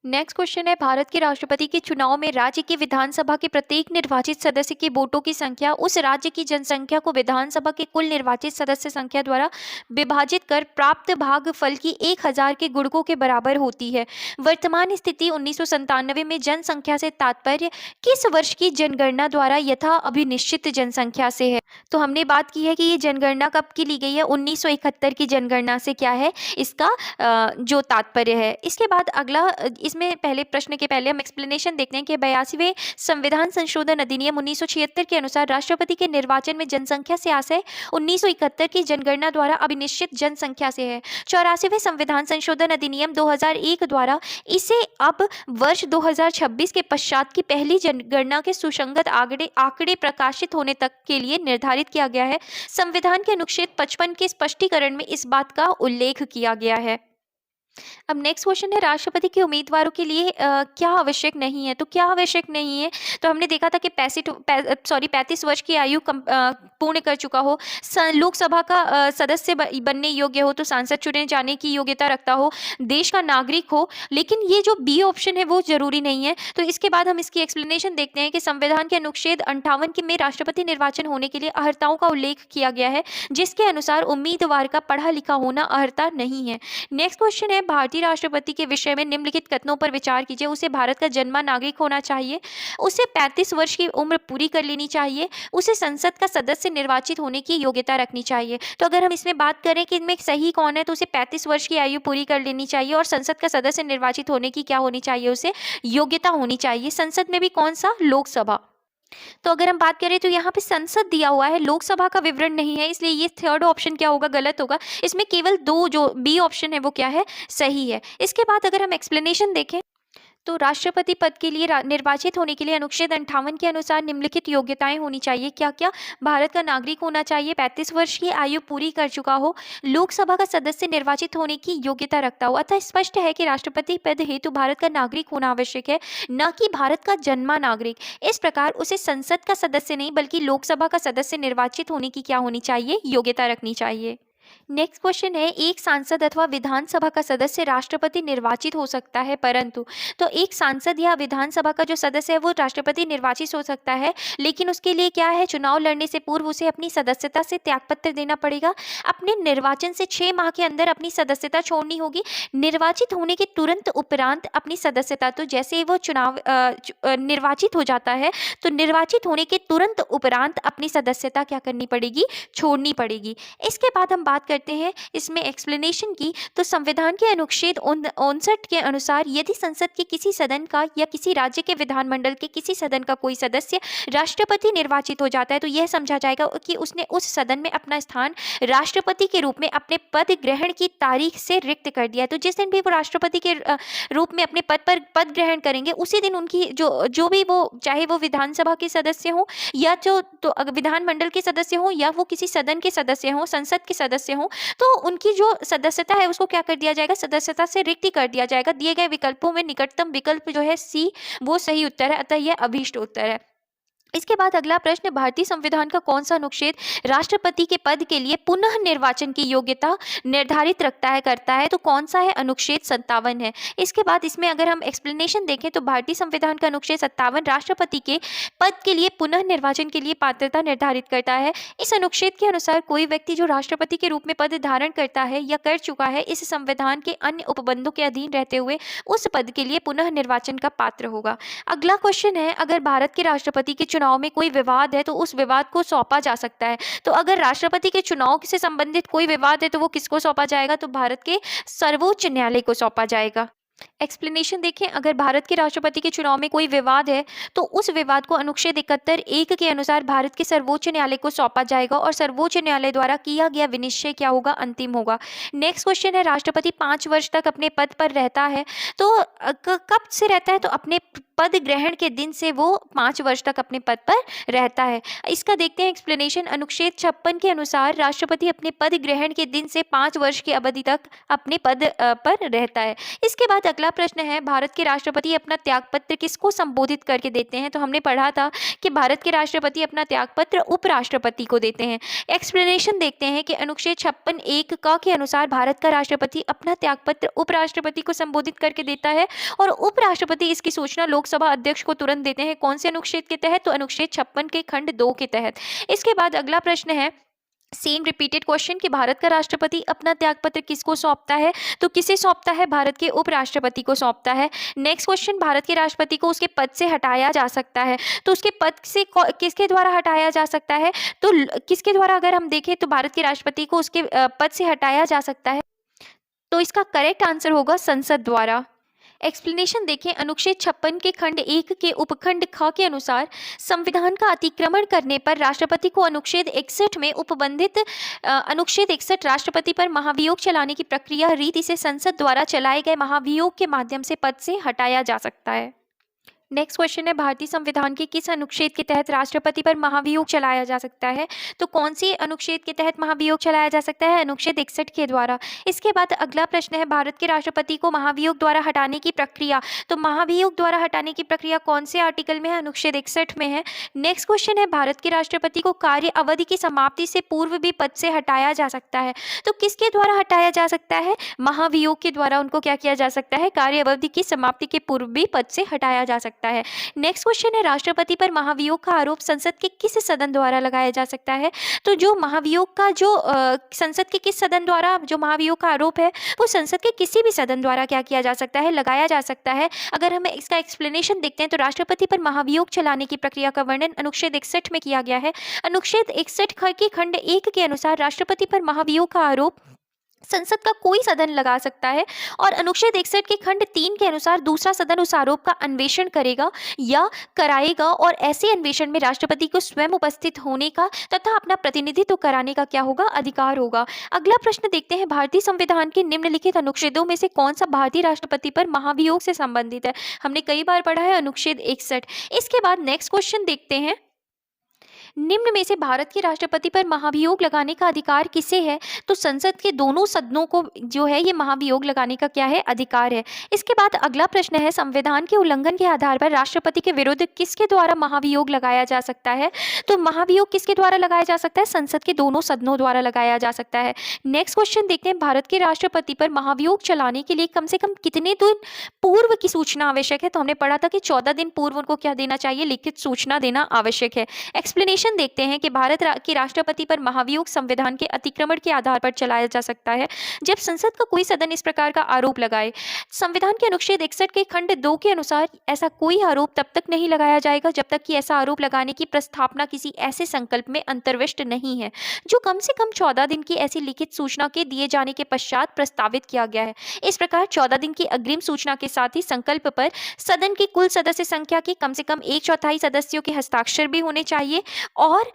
नेक्स्ट क्वेश्चन है, भारत के राष्ट्रपति के चुनाव में राज्य की विधानसभा के प्रत्येक निर्वाचित सदस्य के वोटों की संख्या उस राज्य की जनसंख्या को विधानसभा के कुल निर्वाचित सदस्य संख्या द्वारा विभाजित कर प्राप्त भागफल की 1000 के गुणकों के बराबर होती है। वर्तमान स्थिति 1997 में जनसंख्या से तात्पर्य किस वर्ष की जनगणना द्वारा यथा अभिनिश्चित जनसंख्या से है? तो हमने बात की है कि ये जनगणना कब की ली गई है, 1971 की जनगणना से क्या है इसका जो तात्पर्य है। इसके बाद अगला इसमें पहले प्रश्न के पहले हम एक्सप्लेनेशन देखते हैं कि 82वें संविधान संशोधन अधिनियम 1976 के अनुसार राष्ट्रपति के निर्वाचन में जनसंख्या से आशय 1971 की जनगणना द्वारा अभिनिश्चित जनसंख्या से है। 84वें संविधान संशोधन अधिनियम 2001 द्वारा इसे अब वर्ष 2026 के पश्चात की पहली जनगणना के सुसंगत आंकड़े प्रकाशित होने तक के लिए निर्धारित किया गया है। संविधान के अनुच्छेद 55 के स्पष्टीकरण में इस बात का उल्लेख किया गया है। अब नेक्स्ट क्वेश्चन है, राष्ट्रपति के उम्मीदवारों के लिए क्या आवश्यक नहीं है? तो क्या आवश्यक नहीं है, तो हमने देखा था कि 35 वर्ष की आयु पूर्ण कर चुका हो, लोकसभा का सदस्य बनने योग्य हो, तो सांसद चुने जाने की योग्यता रखता हो, देश का नागरिक हो। लेकिन ये जो बी ऑप्शन है वो जरूरी नहीं है। तो इसके बाद हम इसकी एक्सप्लेनेशन देखते हैं कि संविधान के अनुच्छेद 58 के में राष्ट्रपति निर्वाचन होने के लिए अर्हताओं का उल्लेख किया गया है, जिसके अनुसार उम्मीदवार का पढ़ा लिखा होना अर्हता नहीं है। नेक्स्ट क्वेश्चन है, भारतीय राष्ट्रपति के विषय में निम्नलिखित कथनों पर विचार कीजिए। उसे भारत का जन्मा नागरिक होना चाहिए, उसे 35 वर्ष की उम्र पूरी कर लेनी चाहिए, उसे संसद का सदस्य निर्वाचित होने की योग्यता रखनी चाहिए। तो अगर हम इसमें बात करें कि इनमें सही कौन है, तो उसे 35 वर्ष की आयु पूरी कर लेनी चाहिए और संसद का सदस्य निर्वाचित होने की क्या होनी चाहिए, उसे योग्यता होनी चाहिए। संसद में भी कौन सा, लोकसभा। तो अगर हम बात करें तो यहाँ पे संसद दिया हुआ है, लोकसभा का विवरण नहीं है, इसलिए ये थर्ड ऑप्शन क्या होगा, गलत होगा। इसमें केवल 2 जो बी ऑप्शन है वो क्या है, सही है। इसके बाद अगर हम एक्सप्लेनेशन देखें तो राष्ट्रपति पद के लिए निर्वाचित होने के लिए अनुच्छेद 58 के अनुसार निम्नलिखित योग्यताएं होनी चाहिए। क्या क्या, भारत का नागरिक होना चाहिए, 35 वर्ष की आयु पूरी कर चुका हो, लोकसभा का सदस्य निर्वाचित होने की योग्यता रखता हो। अतः स्पष्ट है कि राष्ट्रपति पद हेतु भारत का नागरिक होना आवश्यक है, न कि भारत का जन्मा नागरिक। इस प्रकार उसे संसद का सदस्य नहीं बल्कि लोकसभा का सदस्य निर्वाचित होने की क्या होनी चाहिए, योग्यता रखनी चाहिए। नेक्स्ट क्वेश्चन है, एक सांसद अथवा विधानसभा का सदस्य राष्ट्रपति निर्वाचित हो सकता है, परंतु तो एक सांसद या विधानसभा का जो सदस्य है वो राष्ट्रपति निर्वाचित हो सकता है, लेकिन उसके लिए क्या है, चुनाव लड़ने से पूर्व उसे अपनी सदस्यता से त्यागपत्र देना पड़ेगा। अपने निर्वाचन से 6 माह के अंदर अपनी सदस्यता छोड़नी होगी। निर्वाचित होने के तुरंत उपरांत अपनी सदस्यता, तो जैसे ही वो निर्वाचित हो जाता है तो निर्वाचित होने के तुरंत उपरांत अपनी सदस्यता क्या करनी पड़ेगी, छोड़नी पड़ेगी। इसके बाद हम बात बात करते हैं इसमें एक्सप्लेनेशन की, तो संविधान के अनुच्छेद 59 के अनुसार यदि संसद के किसी सदन का या किसी राज्य के विधानमंडल के किसी सदन का कोई सदस्य राष्ट्रपति निर्वाचित हो जाता है तो यह समझा जाएगा कि उसने उस सदन में अपना स्थान राष्ट्रपति के रूप में अपने पद ग्रहण की तारीख से रिक्त कर दिया है। तो जिस दिन भी वो राष्ट्रपति के रूप में अपने पद ग्रहण करेंगे उसी दिन उनकी जो भी वो, चाहे वो विधानसभा के सदस्य हो या तो विधानमंडल के सदस्य हो या वो किसी सदन के सदस्य हो, संसद के सदस्य हो, तो उनकी जो सदस्यता है उसको क्या कर दिया जाएगा, सदस्यता से रिक्त कर दिया जाएगा। दिए गए विकल्पों में निकटतम विकल्प जो है सी वो सही उत्तर है, अतः यह अभीष्ट उत्तर है। इसके बाद अगला प्रश्न, भारतीय संविधान का कौन सा अनुच्छेद राष्ट्रपति के पद के लिए पुनः निर्वाचन की योग्यता निर्धारित करता है, तो कौन सा है, अनुच्छेद 57 है। इसके बाद इसमें अगर हम एक्सप्लेनेशन देखें तो भारतीय संविधान का अनुच्छेद 57 राष्ट्रपति के पद के लिए पुनः निर्वाचन के लिए पात्रता निर्धारित करता है। इस अनुच्छेद के अनुसार कोई व्यक्ति जो राष्ट्रपति के रूप में पद धारण करता है या कर चुका है इस संविधान के अन्य उपबंधों के अधीन रहते हुए उस पद के लिए पुनः निर्वाचन का पात्र होगा। अगला क्वेश्चन है, अगर भारत के राष्ट्रपति के चुनाव में कोई विवाद है तो उस विवाद को सौंपा जा सकता है। तो अगर राष्ट्रपति के चुनाव से संबंधित कोई विवाद है तो वो किसको सौंपा जाएगा, तो भारत के सर्वोच्च न्यायालय को सौंपा जाएगा। एक्सप्लेनेशन देखें, अगर भारत के राष्ट्रपति के चुनाव में कोई विवाद है तो उस विवाद को अनुच्छेद 71(1) के अनुसार भारत के सर्वोच्च न्यायालय को सौंपा जाएगा और सर्वोच्च न्यायालय द्वारा किया गया विनिश्चय क्या होगा, अंतिम होगा। नेक्स्ट क्वेश्चन है, राष्ट्रपति 5 वर्ष तक अपने पद पर रहता है, तो कब से रहता है, तो अपने पद ग्रहण के दिन से वो 5 वर्ष तक अपने पद पर रहता है। इसका देखते हैं एक्सप्लेनेशन, अनुच्छेद 56 के अनुसार राष्ट्रपति अपने पद ग्रहण के दिन से 5 वर्ष की अवधि तक अपने पद पर रहता है। इसके बाद अगला प्रश्न है, भारत के राष्ट्रपति अपना त्यागपत्र किसको संबोधित करके देते हैं, तो हमने पढ़ा था कि भारत के राष्ट्रपति अपना त्यागपत्र उपराष्ट्रपति को देते हैं। एक्सप्लेनेशन देखते हैं कि अनुच्छेद 56(1) क के अनुसार भारत का राष्ट्रपति अपना त्यागपत्र उपराष्ट्रपति को संबोधित करके देता है और उपराष्ट्रपति इसकी सूचना लोकसभा अध्यक्ष को तुरंत देते हैं। कौन से अनुच्छेद के तहत, तो अनुच्छेद 56 के खंड 2 के तहत। इसके बाद अगला प्रश्न है, सेम रिपीटेड क्वेश्चन कि भारत का राष्ट्रपति अपना त्यागपत्र किसको सौंपता है, तो किसे सौंपता है, भारत के उपराष्ट्रपति को सौंपता है। नेक्स्ट क्वेश्चन, भारत के राष्ट्रपति को उसके पद से हटाया जा सकता है, तो उसके पद से किसके द्वारा हटाया जा सकता है, तो किसके द्वारा, अगर हम देखें तो भारत के राष्ट्रपति को उसके पद से हटाया जा सकता है, तो इसका करेक्ट आंसर होगा संसद द्वारा। एक्सप्लेनेशन देखें, अनुच्छेद 56 के खंड 1 के उपखंड ख के अनुसार संविधान का अतिक्रमण करने पर राष्ट्रपति को अनुच्छेद 61 में उपबंधित अनुच्छेद 61 राष्ट्रपति पर महाभियोग चलाने की प्रक्रिया रीति से संसद द्वारा चलाए गए महाभियोग के माध्यम से पद से हटाया जा सकता है। नेक्स्ट क्वेश्चन है, भारतीय संविधान के किस अनुच्छेद के तहत राष्ट्रपति पर महाभियोग चलाया जा सकता है, तो कौन सी अनुच्छेद के तहत महाभियोग चलाया जा सकता है, अनुच्छेद 61 के द्वारा। इसके बाद अगला प्रश्न है, भारत के राष्ट्रपति को महाभियोग द्वारा हटाने की प्रक्रिया, तो महाभियोग द्वारा हटाने की प्रक्रिया कौन से आर्टिकल में है, अनुच्छेद 61 में है। नेक्स्ट क्वेश्चन है, भारत के राष्ट्रपति को कार्य अवधि की समाप्ति से पूर्व भी पद से हटाया जा सकता है, तो किसके द्वारा हटाया जा सकता है, महाभियोग के द्वारा उनको क्या किया जा सकता है, कार्य अवधि की समाप्ति के पूर्व भी पद से हटाया जा सकता है। नेक्स्ट क्वेश्चन है, राष्ट्रपति पर महाभियोग का आरोप संसद के किस सदन द्वारा लगाया जा सकता है, तो जो महाभियोग का जो संसद के किस सदन द्वारा जो महाभियोग का आरोप है वो संसद के किसी भी सदन द्वारा क्या किया जा सकता है, लगाया जा सकता है। अगर हमें इसका एक्सप्लेनेशन देखते हैं तो राष्ट्रपति पर महाभियोग चलाने की प्रक्रिया का वर्णन अनुच्छेद 61 में किया गया है। अनुच्छेद 61 के खंड 1 के अनुसार राष्ट्रपति पर महाभियोग का आरोप संसद का कोई सदन लगा सकता है और अनुच्छेद 61 के खंड 3 के अनुसार दूसरा सदन उस आरोप का अन्वेषण करेगा या कराएगा और ऐसे अन्वेषण में राष्ट्रपति को स्वयं उपस्थित होने का तथा अपना प्रतिनिधित्व कराने का क्या होगा, अधिकार होगा। अगला प्रश्न देखते हैं, भारतीय संविधान के निम्नलिखित अनुच्छेदों में से कौन सा भारतीय राष्ट्रपति पर महाभियोग से संबंधित है, हमने कई बार पढ़ा है अनुच्छेद 61। इसके बाद नेक्स्ट क्वेश्चन देखते हैं, निम्न में से भारत के राष्ट्रपति पर महाभियोग लगाने का अधिकार किसे है, तो संसद के दोनों सदनों को जो है ये महाभियोग लगाने का क्या है, अधिकार है। इसके बाद अगला प्रश्न है, संविधान के उल्लंघन के आधार पर राष्ट्रपति के विरुद्ध किसके द्वारा महाभियोग लगाया जा सकता है, तो महाभियोग किसके द्वारा लगाया जा सकता है, संसद के दोनों सदनों द्वारा लगाया जा सकता है। नेक्स्ट क्वेश्चन देखते हैं, भारत के राष्ट्रपति पर महाभियोग चलाने के लिए कम से कम कितने दिन पूर्व की सूचना आवश्यक है, तो हमने पढ़ा था कि 14 दिन पूर्व उनको क्या देना चाहिए, लिखित सूचना देना आवश्यक है। एक्सप्लेनेशन एक्सप्लेनेशन देखते हैं कि के राष्ट्रपति पर महाभियोग संविधान के अतिक्रमण के आधार पर चलाया जा सकता है जब संसद का कोई सदन इस प्रकार का आरोप लगाए। संविधान के अनुच्छेद 61 के खंड 2 के अनुसार ऐसा कोई आरोप तब तक नहीं लगाया जाएगा जब तक कि ऐसा आरोप लगाने की प्रस्तावना किसी ऐसे संकल्प में अंतर्विष्ट नहीं है जो कम से कम 14 दिन की ऐसी लिखित सूचना के दिए जाने के पश्चात प्रस्तावित किया गया है। इस प्रकार 14 दिन की अग्रिम सूचना के साथ ही संकल्प पर सदन की कुल सदस्य संख्या के कम से कम 1/4 सदस्यों के हस्ताक्षर भी होने चाहिए और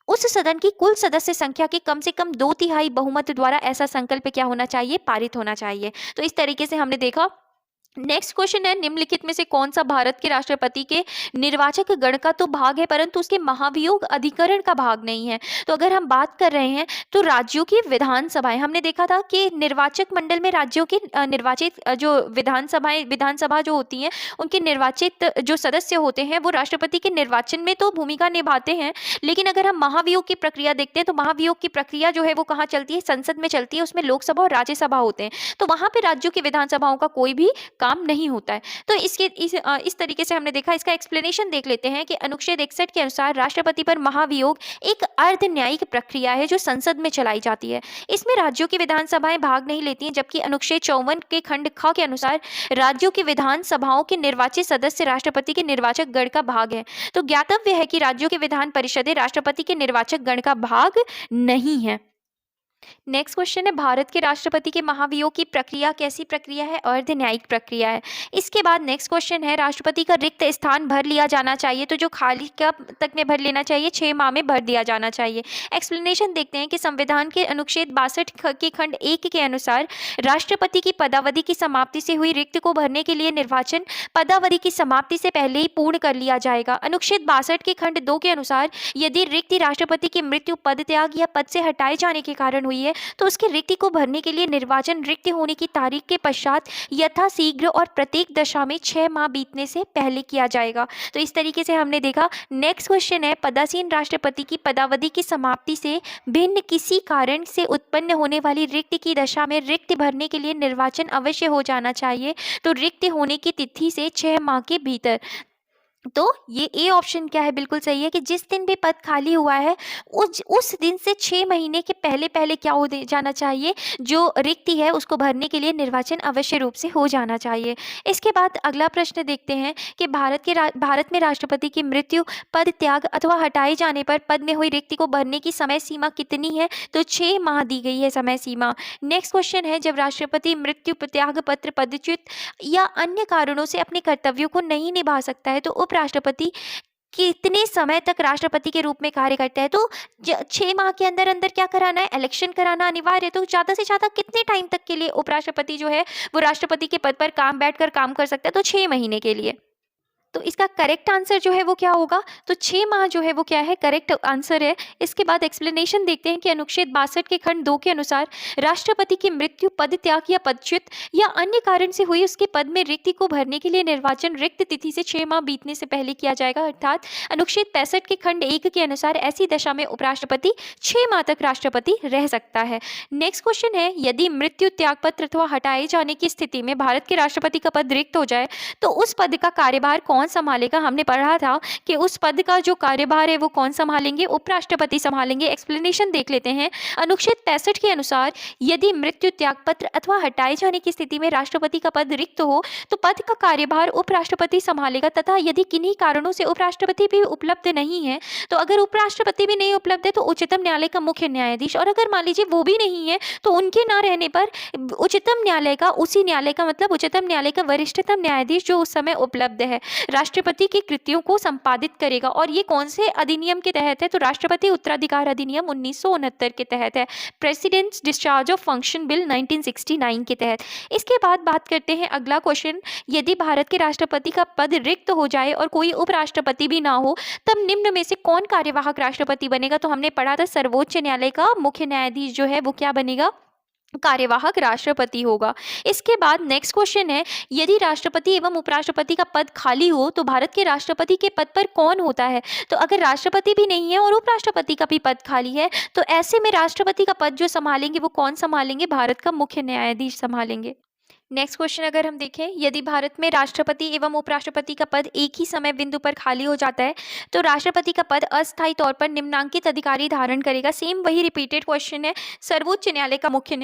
उस सदन की कुल सदस्य संख्या के कम से कम 2/3 बहुमत द्वारा ऐसा संकल्प क्या होना चाहिए, पारित होना चाहिए। तो इस तरीके से हमने देखा। नेक्स्ट क्वेश्चन है, निम्नलिखित में से कौन सा भारत के राष्ट्रपति के निर्वाचक गण का तो भाग है परंतु उसके महाभियोग अधिकरण का भाग नहीं है। तो अगर हम बात कर रहे हैं तो राज्यों की विधानसभाएं, हमने देखा था कि निर्वाचक मंडल में राज्यों के निर्वाचित जो विधानसभा जो होती हैं उनके निर्वाचित जो सदस्य होते हैं वो राष्ट्रपति के निर्वाचन में तो भूमिका निभाते हैं, लेकिन अगर हम महाभियोग की प्रक्रिया देखते हैं तो महाभियोग की प्रक्रिया जो है वो कहाँ चलती है, संसद में चलती है। उसमें लोकसभा और राज्यसभा होते हैं, तो वहां पर राज्यों की विधानसभाओं का कोई भी काम नहीं होता है। तो इस तरीके से हमने देखा। इसका एक्सप्लेनेशन देख लेते हैं कि अनुच्छेद 61 के अनुसार राष्ट्रपति पर महाभियोग एक अर्ध न्यायिक प्रक्रिया है जो संसद में चलाई जाती है। इसमें राज्यों की विधानसभाएं भाग नहीं लेती हैं, जबकि अनुच्छेद 54 के खंड ख के अनुसार राज्यों की विधानसभाओं के निर्वाचित सदस्य राष्ट्रपति के निर्वाचक गण का भाग है। तो ज्ञातव्य है कि राज्यों की विधान परिषदें राष्ट्रपति के निर्वाचक गण का भाग नहीं है। नेक्स्ट क्वेश्चन है, भारत के राष्ट्रपति के महाभियोग की प्रक्रिया कैसी प्रक्रिया है, अर्ध न्यायिक प्रक्रिया है। इसके बाद नेक्स्ट क्वेश्चन है, राष्ट्रपति का रिक्त स्थान भर लिया जाना चाहिए, तो जो खाली कब तक में भर लेना चाहिए, 6 माह में भर दिया जाना चाहिए। एक्सप्लेनेशन देखते हैं कि संविधान के अनुच्छेद 62 के खंड 1 के अनुसार राष्ट्रपति की पदावधि की समाप्ति से हुई रिक्त को भरने के लिए निर्वाचन पदावधि की समाप्ति से पहले ही पूर्ण कर लिया जाएगा। अनुच्छेद 62 के खंड 2 के अनुसार यदि रिक्ति राष्ट्रपति की मृत्यु, पद त्याग या पद से हटाए जाने के कारण हुई है तो उसकी रिक्ति को भरने के लिए निर्वाचन रिक्त होने की तारीख के पश्चात यथाशीघ्र और प्रत्येक दशा में 6 माह बीतने से पहले किया जाएगा। तो इस तरीके से हमने देखा। नेक्स्ट क्वेश्चन है, पदासीन राष्ट्रपति की पदावधि की समाप्ति से भिन्न किसी कारण से उत्पन्न होने वाली रिक्ति की दशा में रिक्त भरने के लिए निर्वाचन अवश्य हो जाना चाहिए, तो रिक्त होने की तिथि से 6 माह के भीतर। तो ये ए ऑप्शन क्या है, बिल्कुल सही है कि जिस दिन भी पद खाली हुआ है उस दिन से 6 महीने के पहले क्या हो जाना चाहिए, जो रिक्ति है उसको भरने के लिए निर्वाचन अवश्य रूप से हो जाना चाहिए। इसके बाद अगला प्रश्न देखते हैं कि भारत में राष्ट्रपति की मृत्यु, पद त्याग अथवा हटाए जाने पर पद में हुई रिक्ति को भरने की समय सीमा कितनी है, तो 6 माह दी गई है समय सीमा। नेक्स्ट क्वेश्चन है, जब राष्ट्रपति मृत्यु, त्याग पत्र, पदच्युत या अन्य कारणों से अपने कर्तव्यों को नहीं निभा सकता है तो राष्ट्रपति कितने समय तक राष्ट्रपति के रूप में कार्य करता है, तो 6 माह के अंदर अंदर क्या कराना है, इलेक्शन कराना अनिवार्य है। तो ज़्यादा से ज़्यादा कितने टाइम तक के लिए उपराष्ट्रपति जो है वो राष्ट्रपति के पद पर बैठकर काम कर सकता है, तो 6 महीने के लिए। तो इसका करेक्ट आंसर जो है वो क्या होगा, तो 6 माह जो है वो क्या है, करेक्ट आंसर है। इसके बाद एक्सप्लेनेशन देखते हैं कि अनुच्छेद 62 के खंड 2 के अनुसार राष्ट्रपति की मृत्यु, पद त्याग या पदच्युत या अन्य कारण से हुई उसके पद में रिक्ति को भरने के लिए निर्वाचन रिक्त तिथि से 6 माह बीतने से पहले किया जाएगा। अर्थात अनुच्छेद 65 के खंड 1 के अनुसार ऐसी दशा में उपराष्ट्रपति 6 माह तक राष्ट्रपति रह सकता है। नेक्स्ट क्वेश्चन है, यदि मृत्यु, त्यागपत्र अथवा हटाए जाने की स्थिति में भारत के राष्ट्रपति का पद रिक्त हो जाए तो उस पद का कार्यभार कौन संभालेगा। हमने पढ़ा था कि उस पद का जो कार्यभार है वो कौन संभालेंगे, उपराष्ट्रपति संभालेंगे। एक्सप्लेनेशन देख लेते हैं। अनुच्छेद 65 के अनुसार यदि मृत्यु, त्यागपत्र अथवा हटाए जाने की स्थिति में राष्ट्रपति का पद रिक्त हो तो पद का कार्यभार उपराष्ट्रपति संभालेगा, तथा यदि किन्हीं कारणों से उपराष्ट्रपति भी उपलब्ध नहीं है, तो अगर उपराष्ट्रपति भी नहीं उपलब्ध है तो उच्चतम न्यायालय का मुख्य न्यायाधीश, और अगर मान लीजिए वो भी नहीं है तो उनके ना रहने पर उच्चतम न्यायालय का, उसी न्यायालय का मतलब उच्चतम न्यायालय का वरिष्ठतम न्यायाधीश जो उस समय उपलब्ध है राष्ट्रपति की कृतियों को संपादित करेगा। और ये कौन से अधिनियम के तहत है, तो राष्ट्रपति उत्तराधिकार अधिनियम 1969 के तहत है, presidents discharge of function bill 1969 के तहत। इसके बाद बात करते हैं अगला क्वेश्चन, यदि भारत के राष्ट्रपति का पद रिक्त हो जाए और कोई उपराष्ट्रपति भी ना हो तब निम्न में से कौन कार्यवाहक राष्ट्रपति बनेगा। तो हमने पढ़ा था सर्वोच्च न्यायालय का मुख्य न्यायाधीश जो है वो क्या बनेगा, कार्यवाहक राष्ट्रपति होगा। इसके बाद नेक्स्ट क्वेश्चन है, यदि राष्ट्रपति एवं उपराष्ट्रपति का पद खाली हो तो भारत के राष्ट्रपति के पद पर कौन होता है। तो अगर राष्ट्रपति भी नहीं है और उपराष्ट्रपति का भी पद खाली है तो ऐसे में राष्ट्रपति का पद जो संभालेंगे वो कौन संभालेंगे, भारत का मुख्य न्यायाधीश संभालेंगे। नेक्स्ट क्वेश्चन अगर हम देखें, यदि भारत में राष्ट्रपति एवं उपराष्ट्रपति का पद एक ही समय बिंदु पर खाली हो जाता है तो राष्ट्रपति का पद अस्थायी तौर पर निम्नांकित अधिकारी धारण करेगा। सेम वही रिपीटेड क्वेश्चन है। सर्वोच्च न्यायालय का मुख्य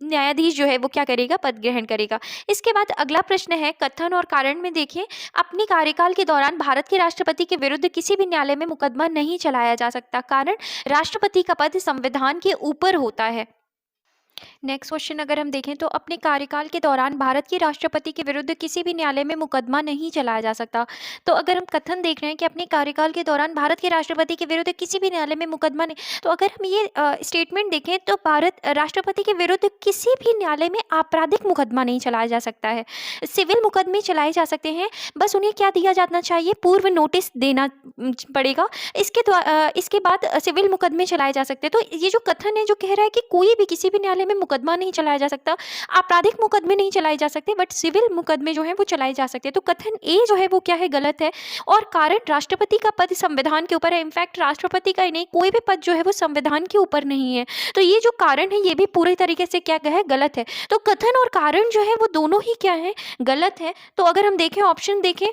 न्यायाधीश जो है वो क्या करेगा, पद ग्रहण करेगा। इसके बाद अगला प्रश्न है कथन और कारण में देखें, अपने कार्यकाल के दौरान भारत के राष्ट्रपति के विरुद्ध किसी भी न्यायालय में मुकदमा नहीं चलाया जा सकता। कारण, राष्ट्रपति का पद संविधान के ऊपर होता है। नेक्स्ट क्वेश्चन अगर हम देखें तो अपने कार्यकाल के दौरान भारत के राष्ट्रपति के विरुद्ध किसी भी न्यायालय में मुकदमा नहीं चलाया जा सकता। तो अगर हम कथन देख रहे हैं कि अपने कार्यकाल के दौरान भारत के राष्ट्रपति के विरुद्ध किसी भी न्यायालय में मुकदमा नहीं, तो अगर हम ये स्टेटमेंट देखें तो भारत राष्ट्रपति के विरुद्ध किसी भी न्यायालय में आपराधिक मुकदमा नहीं चलाया जा सकता है। सिविल मुकदमे चलाए जा सकते हैं, बस उन्हें क्या दिया जाना चाहिए, पूर्व नोटिस देना पड़ेगा। इसके बाद सिविल मुकदमे चलाए जा सकते हैं। तो ये जो कथन है जो कह रहा है कि कोई भी किसी भी न्यायालय में मुकदमा नहीं चलाया जा सकता, आपराधिक मुकदमे नहीं चलाए जा सकते, बट सिविल मुकदमे जो है वो चलाए जा सकते हैं। तो कथन ए जो है वो क्या है, गलत है। और कारण, राष्ट्रपति का पद संविधान के ऊपर है। इनफैक्ट राष्ट्रपति का ही नहीं, कोई भी पद जो है वो संविधान के ऊपर नहीं है। तो ये जो कारण है ये भी पूरी तरीके से क्या है, गलत है। तो कथन और कारण जो है वो दोनों ही क्या है, गलत है। तो अगर हम देखें, ऑप्शन देखें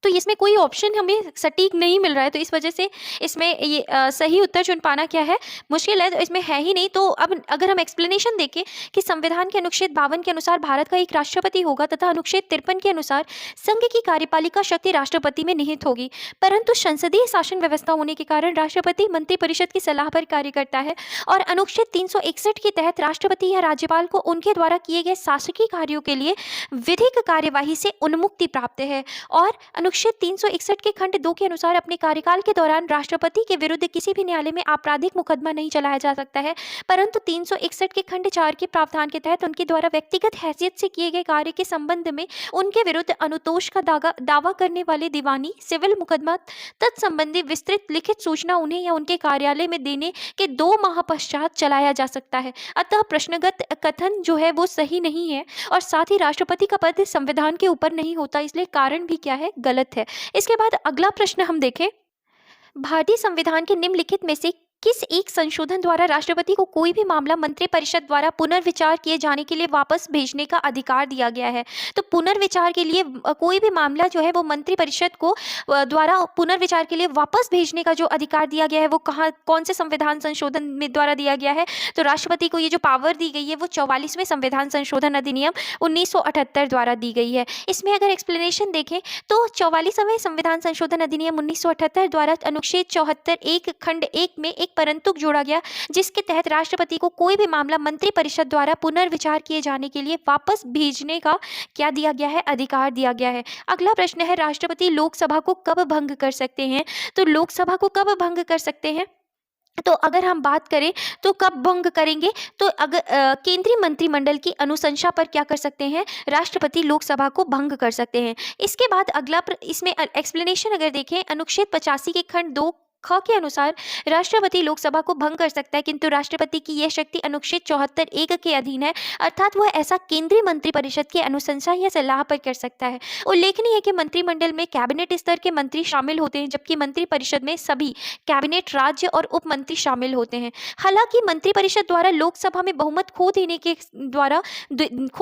तो इसमें कोई ऑप्शन हमें सटीक नहीं मिल रहा है, तो इस वजह से इसमें ये सही उत्तर चुन पाना क्या है, मुश्किल है। तो इसमें है ही नहीं। तो अब अगर हम एक्सप्लेनेशन देखें कि संविधान के अनुच्छेद 52 के अनुसार भारत का एक राष्ट्रपति होगा तथा अनुच्छेद 53 के अनुसार संघ की कार्यपालिका शक्ति राष्ट्रपति में निहित होगी, परंतु संसदीय शासन व्यवस्था होने के कारण राष्ट्रपति मंत्रिपरिषद की सलाह पर कार्य करता है और अनुच्छेद 361 के तहत राष्ट्रपति या राज्यपाल को उनके द्वारा किए गए शासकीय कार्यों के लिए विधिक कार्यवाही से उन्मुक्ति प्राप्त है। और अनुच्छेद 361 के खंड 2 के अनुसार अपने कार्यकाल के दौरान राष्ट्रपति के विरुद्ध किसी भी न्यायालय में आपराधिक मुकदमा नहीं चलाया जा सकता है, परंतु 361 के खंड 4 के प्रावधान के तहत उनके द्वारा व्यक्तिगत हैसियत से किए गए कार्य के संबंध में उनके विरुद्ध अनुतोष का दावा करने वाले दीवानी सिविल मुकदमा तत्संबंधी विस्तृत लिखित सूचना उन्हें या उनके कार्यालय में देने के 2 माह पश्चात चलाया जा सकता है। अतः प्रश्नगत कथन जो है वो सही नहीं है और साथ ही राष्ट्रपति का पद संविधान के ऊपर नहीं होता, इसलिए कारण भी क्या है, गलत है। इसके बाद अगला प्रश्न हम देखें, भारतीय संविधान के निम्नलिखित में से किस एक संशोधन द्वारा राष्ट्रपति को कोई भी मामला मंत्रिपरिषद द्वारा पुनर्विचार किए जाने के लिए वापस भेजने का अधिकार दिया गया है। तो पुनर्विचार के लिए कोई भी मामला जो है वो मंत्रिपरिषद को द्वारा पुनर्विचार के लिए वापस भेजने का जो अधिकार दिया गया है वो कौन से संविधान संशोधन में द्वारा दिया गया है। तो राष्ट्रपति को ये जो पावर दी गई है वो 44वें संविधान संशोधन अधिनियम 1978 द्वारा दी गई है। इसमें अगर एक्सप्लेनेशन देखें तो 44वें संविधान संशोधन अधिनियम 1978 द्वारा अनुच्छेद 74 एक खंड 1 में एक परंतु जोड़ा गया, जिसके तहत राष्ट्रपति को कोई भी मामला मंत्रिपरिषद द्वारा पुनर्विचार किए जाने के लिए वापस भेजने का क्या दिया गया है, अधिकार दिया गया है। अगला प्रश्न है, राष्ट्रपति लोकसभा को कब भंग कर सकते हैं। तो लोकसभा को कब भंग कर सकते हैं, तो अगर हम बात करें तो कब भंग करेंगे, तो अगर केंद्रीय मंत्रिमंडल की अनुशंसा पर क्या कर सकते हैं, राष्ट्रपति लोकसभा को भंग कर सकते हैं। इसके बाद अगला इसमें एक्सप्लेनेशन अगर देखें, अनुच्छेद 85 के खंड 2 ख के अनुसार राष्ट्रपति लोकसभा को भंग कर सकता है, किंतु राष्ट्रपति की यह शक्ति अनुच्छेद 74 एक के अधीन है, अर्थात वह ऐसा केंद्रीय मंत्रिपरिषद की अनुशंसा या सलाह पर कर सकता है। उल्लेखनीय है कि मंत्रिमंडल में कैबिनेट स्तर के मंत्री शामिल होते हैं, जबकि मंत्रिपरिषद में सभी कैबिनेट, राज्य और उप मंत्री शामिल होते हैं। हालांकि मंत्रिपरिषद द्वारा लोकसभा में बहुमत खो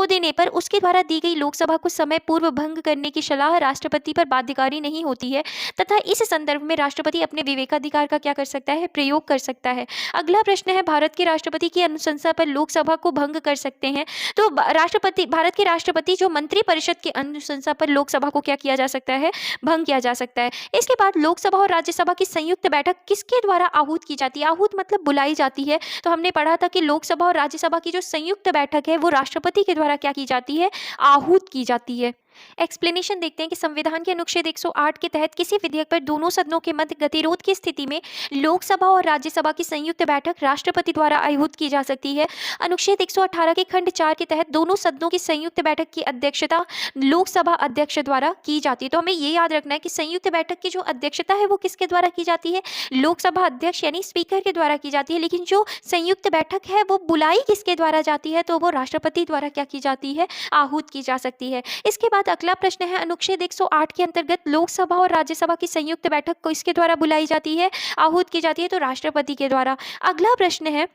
देने पर उसके द्वारा दी गई लोकसभा को समय पूर्व भंग करने की सलाह राष्ट्रपति पर बाध्यकारी नहीं होती है, तथा इस संदर्भ में राष्ट्रपति अपने अधिकार का क्या कर सकता है, प्रयोग कर सकता है। अगला प्रश्न है, भारत के राष्ट्रपति की अनुशंसा पर लोकसभा को भंग कर सकते हैं। तो भारत के राष्ट्रपति जो मंत्रिपरिषद की अनुशंसा पर लोकसभा को क्या किया जा सकता है, भंग किया जा सकता है। इसके बाद लोकसभा और राज्यसभा की संयुक्त बैठक किसके द्वारा आहूत की जाती है, आहूत मतलब बुलाई जाती है। तो हमने पढ़ा था कि लोकसभा और राज्यसभा की जो संयुक्त बैठक है वो राष्ट्रपति के द्वारा क्या की जाती है, आहूत की जाती है। एक्सप्लेनेशन देखते हैं कि संविधान के अनुच्छेद 108 के तहत किसी विधेयक पर दोनों सदनों के मध्य गतिरोध की स्थिति में लोकसभा और राज्यसभा की संयुक्त बैठक राष्ट्रपति द्वारा आहूत की जा सकती है। अनुच्छेद 118 के खंड 4 के तहत दोनों सदनों की संयुक्त बैठक की अध्यक्षता लोकसभा अध्यक्ष द्वारा की जाती है। तो हमें ये याद रखना है कि संयुक्त बैठक की जो अध्यक्षता है वो किसके द्वारा की जाती है, लोकसभा अध्यक्ष यानी स्पीकर के द्वारा की जाती है, लेकिन जो संयुक्त बैठक है वो बुलाई किसके द्वारा जाती है, तो वो राष्ट्रपति द्वारा क्या की जाती है, आहूत की जा सकती है। इसके बाद अगला प्रश्न है, अनुच्छेद 108 के अंतर्गत लोकसभा और राज्यसभा की संयुक्त बैठक को इसके द्वारा बुलाई जाती है, आहूत की जाती है, तो राष्ट्रपति के द्वारा। अगला प्रश्न है,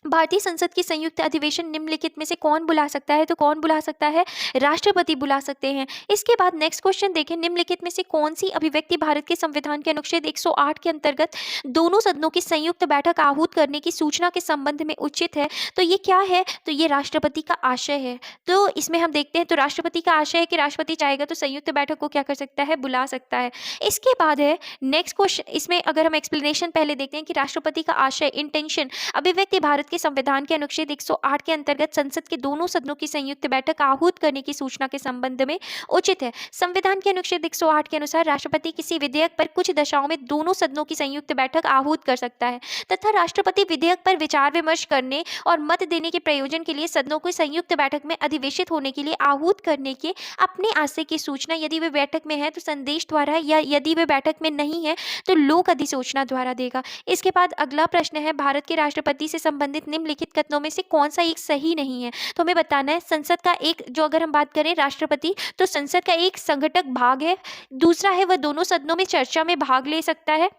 भारतीय संसद की संयुक्त अधिवेशन निम्नलिखित में से कौन बुला सकता है? तो कौन बुला सकता है? राष्ट्रपति बुला सकते हैं। इसके बाद नेक्स्ट क्वेश्चन देखें, निम्नलिखित में से कौन सी अभिव्यक्ति भारत के संविधान के अनुच्छेद 108 के अंतर्गत दोनों सदनों की संयुक्त बैठक आहूत करने की सूचना के संबंध में उचित है? तो ये क्या है? तो ये राष्ट्रपति का आशय है। तो इसमें हम देखते हैं, तो राष्ट्रपति का आशय है कि राष्ट्रपति चाहेगा तो संयुक्त बैठक को क्या कर सकता है? बुला सकता है। इसके बाद है नेक्स्ट क्वेश्चन, इसमें अगर हम एक्सप्लेनेशन पहले देखते हैं कि राष्ट्रपति का आशय, इंटेंशन, अभिव्यक्ति भारत के संविधान के अनुच्छेद 108 के अंतर्गत संसद के दोनों सदनों की संयुक्त बैठक आहूत करने की सूचना के संबंध में उचित है। संविधान के अनुच्छेद 108 के अनुसार राष्ट्रपति किसी विधेयक पर कुछ दशाओं में दोनों सदनों की संयुक्त बैठक आहूत कर सकता है तथा राष्ट्रपति विधेयक पर विचार विमर्श करने और मत देने के प्रयोजन के लिए सदनों को संयुक्त बैठक में अधिवेशित होने के लिए आहूत करने के अपने आशय की सूचना यदि वे बैठक में है तो संदेश द्वारा, या यदि वे बैठक में नहीं है तो लोक अधिसूचना द्वारा देगा। इसके बाद अगला प्रश्न है, भारत के राष्ट्रपति से संबंधित निम्नलिखित कथनों में से कौन सा एक सही नहीं है? तो हमें बताना है, संसद का एक, जो अगर हम बात करें राष्ट्रपति, तो संसद का एक संघटक भाग है। दूसरा है वह दोनों सदनों में चर्चा में भाग ले सकता है।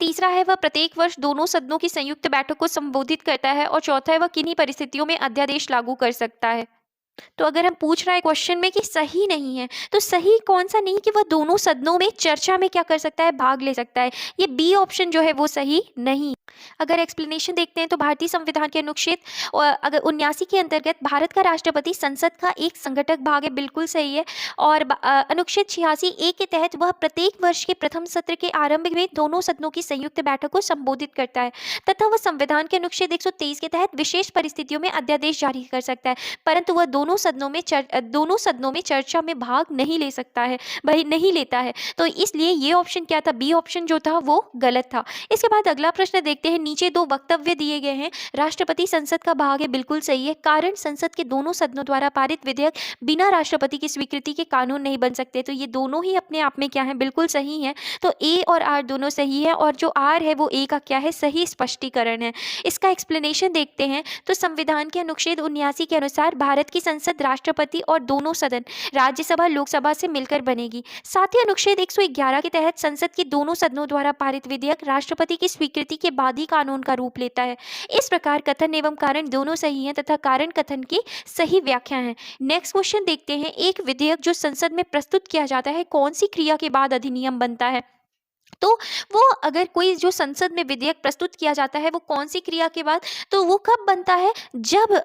तीसरा है वह प्रत्येक वर्ष दोनों सदनों की संयुक्त बैठक को संबोधित करता है। और चौथा है वह किन्हीं परिस्थितियों में अध्यादेश लागू कर सकता है। तो अगर हम पूछ रहा है क्वेश्चन में कि सही नहीं है, तो सही कौन सा नहीं कि वह दोनों सदनों में चर्चा में क्या कर सकता है? भाग ले सकता है। ये बी ऑप्शन जो है वो सही नहीं। अगर एक्सप्लेनेशन देखते हैं तो भारतीय संविधान के अनुच्छेद अगर 79 के अंतर्गत भारत का राष्ट्रपति संसद का एक संघटक भाग है, बिल्कुल सही है। और अनुच्छेद 86A के तहत वह प्रत्येक वर्ष के प्रथम सत्र के आरंभ में दोनों सदनों की संयुक्त बैठक को संबोधित करता है तथा वह संविधान के अनुच्छेद 123 के तहत विशेष परिस्थितियों में अध्यादेश जारी कर सकता है, परंतु वह दोनों सदनों में चर्चा में भाग नहीं ले सकता है, भाई नहीं लेता है। तो इसलिए ये ऑप्शन क्या था? बी ऑप्शन जो था वो गलत था। इसके बाद अगला प्रश्न देखते हैं, नीचे दो वक्तव्य दिए गए हैं, राष्ट्रपति संसद का भाग है, बिल्कुल सही है। कारण संसद के दोनों सदनों द्वारा पारित विधेयक बिना राष्ट्रपति की स्वीकृति के कानून नहीं बन सकते। तो ये दोनों ही अपने आप में क्या है? बिल्कुल सही है। तो ए और आर दोनों सही है, और जो आर है वो ए का क्या है? सही स्पष्टीकरण है। इसका एक्सप्लेनेशन देखते हैं, तो संविधान के अनुच्छेद 79 के अनुसार भारत की संसद राष्ट्रपति और दोनों सदन राज्यसभा लोकसभा से मिलकर बनेगी। साथ ही अनुच्छेद 111 के तहत संसद के दोनों सदनों द्वारा पारित विधेयक राष्ट्रपति की स्वीकृति के बाद ही कानून का रूप लेता है। इस प्रकार कथन एवं कारण दोनों सही हैं तथा कारण कथन की सही व्याख्या है। नेक्स्ट क्वेश्चन देखते हैं, एक विधेयक जो संसद में प्रस्तुत किया जाता है कौन सी क्रिया के बाद अधिनियम बनता है? तो वो अगर कोई जो संसद में विधेयक प्रस्तुत किया जाता है वो कौन सी क्रिया के बाद, तो वो कब बनता है? जब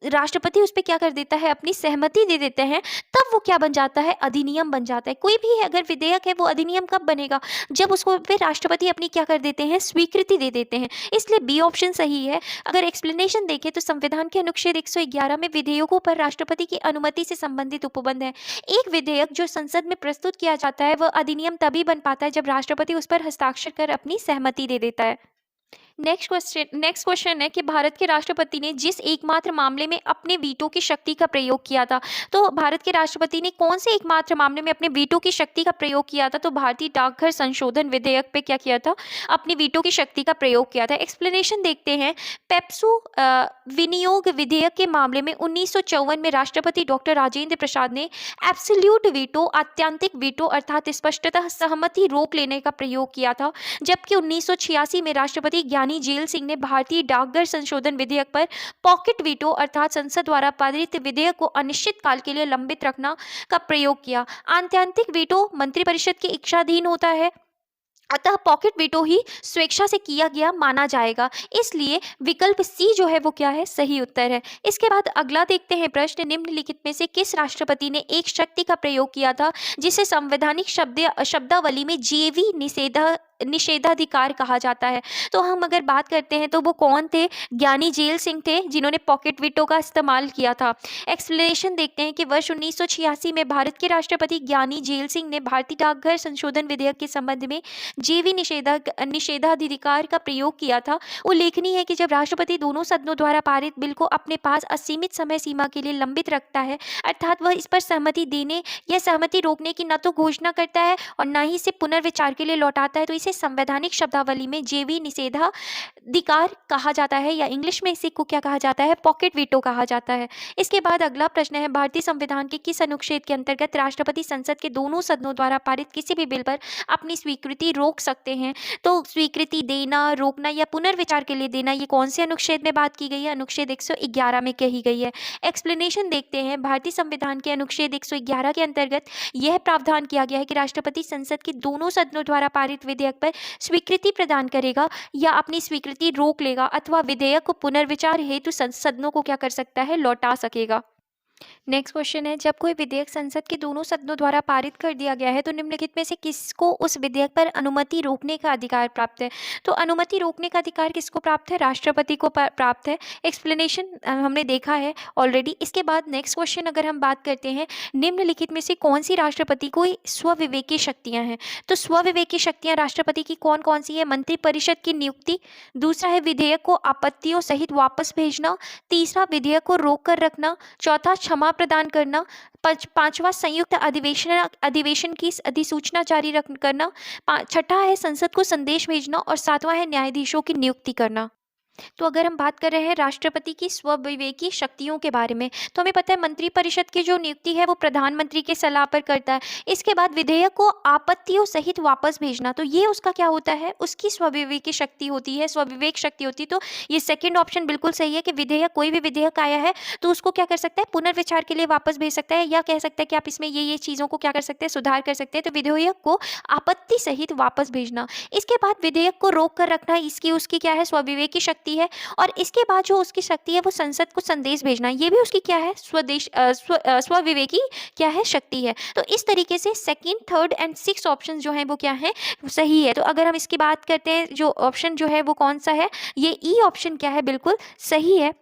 राष्ट्रपति उस पे क्या कर देता है? अपनी सहमति दे देते हैं, तब वो क्या बन जाता है? अधिनियम बन जाता है। कोई भी अगर विधेयक है वो अधिनियम कब बनेगा? जब उसको पे राष्ट्रपति अपनी क्या कर देते हैं? स्वीकृति दे देते हैं। इसलिए बी ऑप्शन सही है। अगर एक्सप्लेनेशन देखें तो संविधान के अनुच्छेद 111 में विधेयकों पर राष्ट्रपति की अनुमति से संबंधित उपबंध है। एक विधेयक जो संसद में प्रस्तुत किया जाता है वह अधिनियम तभी बन पाता है जब राष्ट्रपति उस पर हस्ताक्षर कर अपनी सहमति दे देता है। नेक्स्ट क्वेश्चन है कि भारत के राष्ट्रपति ने जिस एकमात्र मामले में अपने वीटो की शक्ति का प्रयोग किया था, तो भारत के राष्ट्रपति ने कौन से एकमात्र मामले में अपने वीटो की शक्ति का प्रयोग किया था? तो भारतीय डाकघर संशोधन विधेयक पे क्या किया था? अपनी वीटो की शक्ति का प्रयोग किया था। एक्सप्लेनेशन देखते हैं, पेप्सू विनियोग विधेयक के मामले में 1954 में राष्ट्रपति डॉक्टर राजेंद्र प्रसाद ने एब्सोल्यूट वीटो, आत्यंतिक वीटो अर्थात स्पष्टतः सहमति रोक लेने का प्रयोग किया था, जबकि 1986 में राष्ट्रपति ज्ञानी जेल सिंह ने भारतीय डाकघर संशोधन विधेयक पर पॉकेट वीटो अर्थात संसद द्वारा पारित विधेयक को अनिश्चित काल के लिए लंबित रखना का प्रयोग किया। आत्यंतिक वीटो मंत्रिपरिषद के इच्छाधीन होता है, अतः पॉकेट वीटो ही स्वेच्छा से किया गया माना जाएगा। इसलिए विकल्प सी जो है वो क्या है? सही उत्तर है। इसके बाद अगला देखते हैं प्रश्न, निम्नलिखित में से किस राष्ट्रपति ने एक शक्ति का प्रयोग किया था जिसे संवैधानिक शब्दावली में जीवी निषेधाधिकार कहा जाता है? तो हम अगर बात करते हैं तो वो कौन थे? ज्ञानी जेल सिंह थे, जिन्होंने पॉकेट वीटो का इस्तेमाल किया था। एक्सप्लेनेशन देखते हैं कि वर्ष 1986 में भारत के राष्ट्रपति ज्ञानी जेल सिंह ने भारतीय डाकघर संशोधन विधेयक के संबंध में जीवी निषेधाधिकार का प्रयोग किया था। उल्लेखनीय है कि जब राष्ट्रपति दोनों सदनों द्वारा पारित बिल को अपने पास असीमित समय सीमा के लिए लंबित रखता है, अर्थात वह इस पर सहमति देने या सहमति रोकने की न तो घोषणा करता है और न ही इसे पुनर्विचार के लिए लौटाता है, तो इसे इसे संवैधानिक शब्दावली में जेवी निषेधाधिकार कहा जाता है, या इंग्लिश में इसी को क्या कहा जाता है, पॉकेट वीटो कहा जाता है। इसके बाद अगला प्रश्न है, भारतीय संविधान के किस अनुच्छेद के अंतर्गत राष्ट्रपति संसद के दोनों सदनों द्वारा पारित किसी भी बिल पर अपनी स्वीकृति रोक सकते हैं? तो स्वीकृति देना, रोकना या पुनर्विचार के लिए देना, ये कौन से अनुच्छेद में बात की गई है? अनुच्छेद 111 में कही गई है। एक्सप्लेनेशन देखते हैं। भारतीय संविधान के अनुच्छेद 111 के अंतर्गत यह प्रावधान किया गया है कि राष्ट्रपति संसद के दोनों सदनों द्वारा पारित विधेयक पर स्वीकृति प्रदान करेगा या अपनी स्वीकृति रोक लेगा, अथवा विधेयक को पुनर्विचार हेतु सदनों को क्या कर सकता है, लौटा सकेगा। नेक्स्ट क्वेश्चन है, जब कोई विधेयक संसद के दोनों सदनों द्वारा पारित कर दिया गया है तो निम्नलिखित में से किसको उस विधेयक पर अनुमति रोकने का अधिकार प्राप्त है? तो अनुमति रोकने का अधिकार किसको प्राप्त है? राष्ट्रपति को प्राप्त है। एक्सप्लेनेशन हमने देखा है ऑलरेडी। इसके बाद नेक्स्ट क्वेश्चन अगर हम बात करते हैं, निम्नलिखित में से कौन सी राष्ट्रपति को स्वविवेकी शक्तियाँ हैं? तो स्वविवेकी शक्तियाँ राष्ट्रपति की कौन कौन सी है? मंत्रिपरिषद की नियुक्ति, दूसरा है विधेयक को आपत्तियों सहित वापस भेजना, तीसरा विधेयक को रोक कर रखना, चौथा क्षमा प्रदान करना, पांचवा संयुक्त अधिवेशन की अधिसूचना जारी करना, छठा है संसद को संदेश भेजना और सातवां है न्यायाधीशों की नियुक्ति करना। तो अगर हम बात कर रहे हैं राष्ट्रपति की स्वविवेकी शक्तियों के बारे में, तो हमें पता है मंत्रिपरिषद की जो नियुक्ति है वो प्रधानमंत्री के सलाह पर करता है। इसके बाद विधेयक को आपत्तियों सहित वापस भेजना, तो ये उसका क्या होता है, उसकी स्वविवेकी शक्ति होती है, स्वविवेक शक्ति होती है। तो ये सेकेंड ऑप्शन बिल्कुल सही है कि विधेयक, कोई भी विधेयक आया है तो उसको क्या कर सकता है, पुनर्विचार के लिए वापस भेज सकता है, या कह सकता है कि आप इसमें ये चीज़ों को क्या कर सकते हैं, सुधार कर सकते हैं। तो विधेयक को आपत्ति सहित वापस भेजना। इसके बाद विधेयक को रोक कर रखना, इसकी उसकी क्या है, स्वविवेकी शक्ति है। और इसके बाद जो उसकी शक्ति है वो संसद को संदेश भेजना, ये भी उसकी क्या है, स्वविवेकी क्या है, शक्ति है। तो इस तरीके से second, third and six option जो है वो क्या है, सही है। तो अगर हम इसकी बात करते हैं, जो ऑप्शन जो है वो कौन सा है, ये ई ऑप्शन क्या है, बिल्कुल सही है।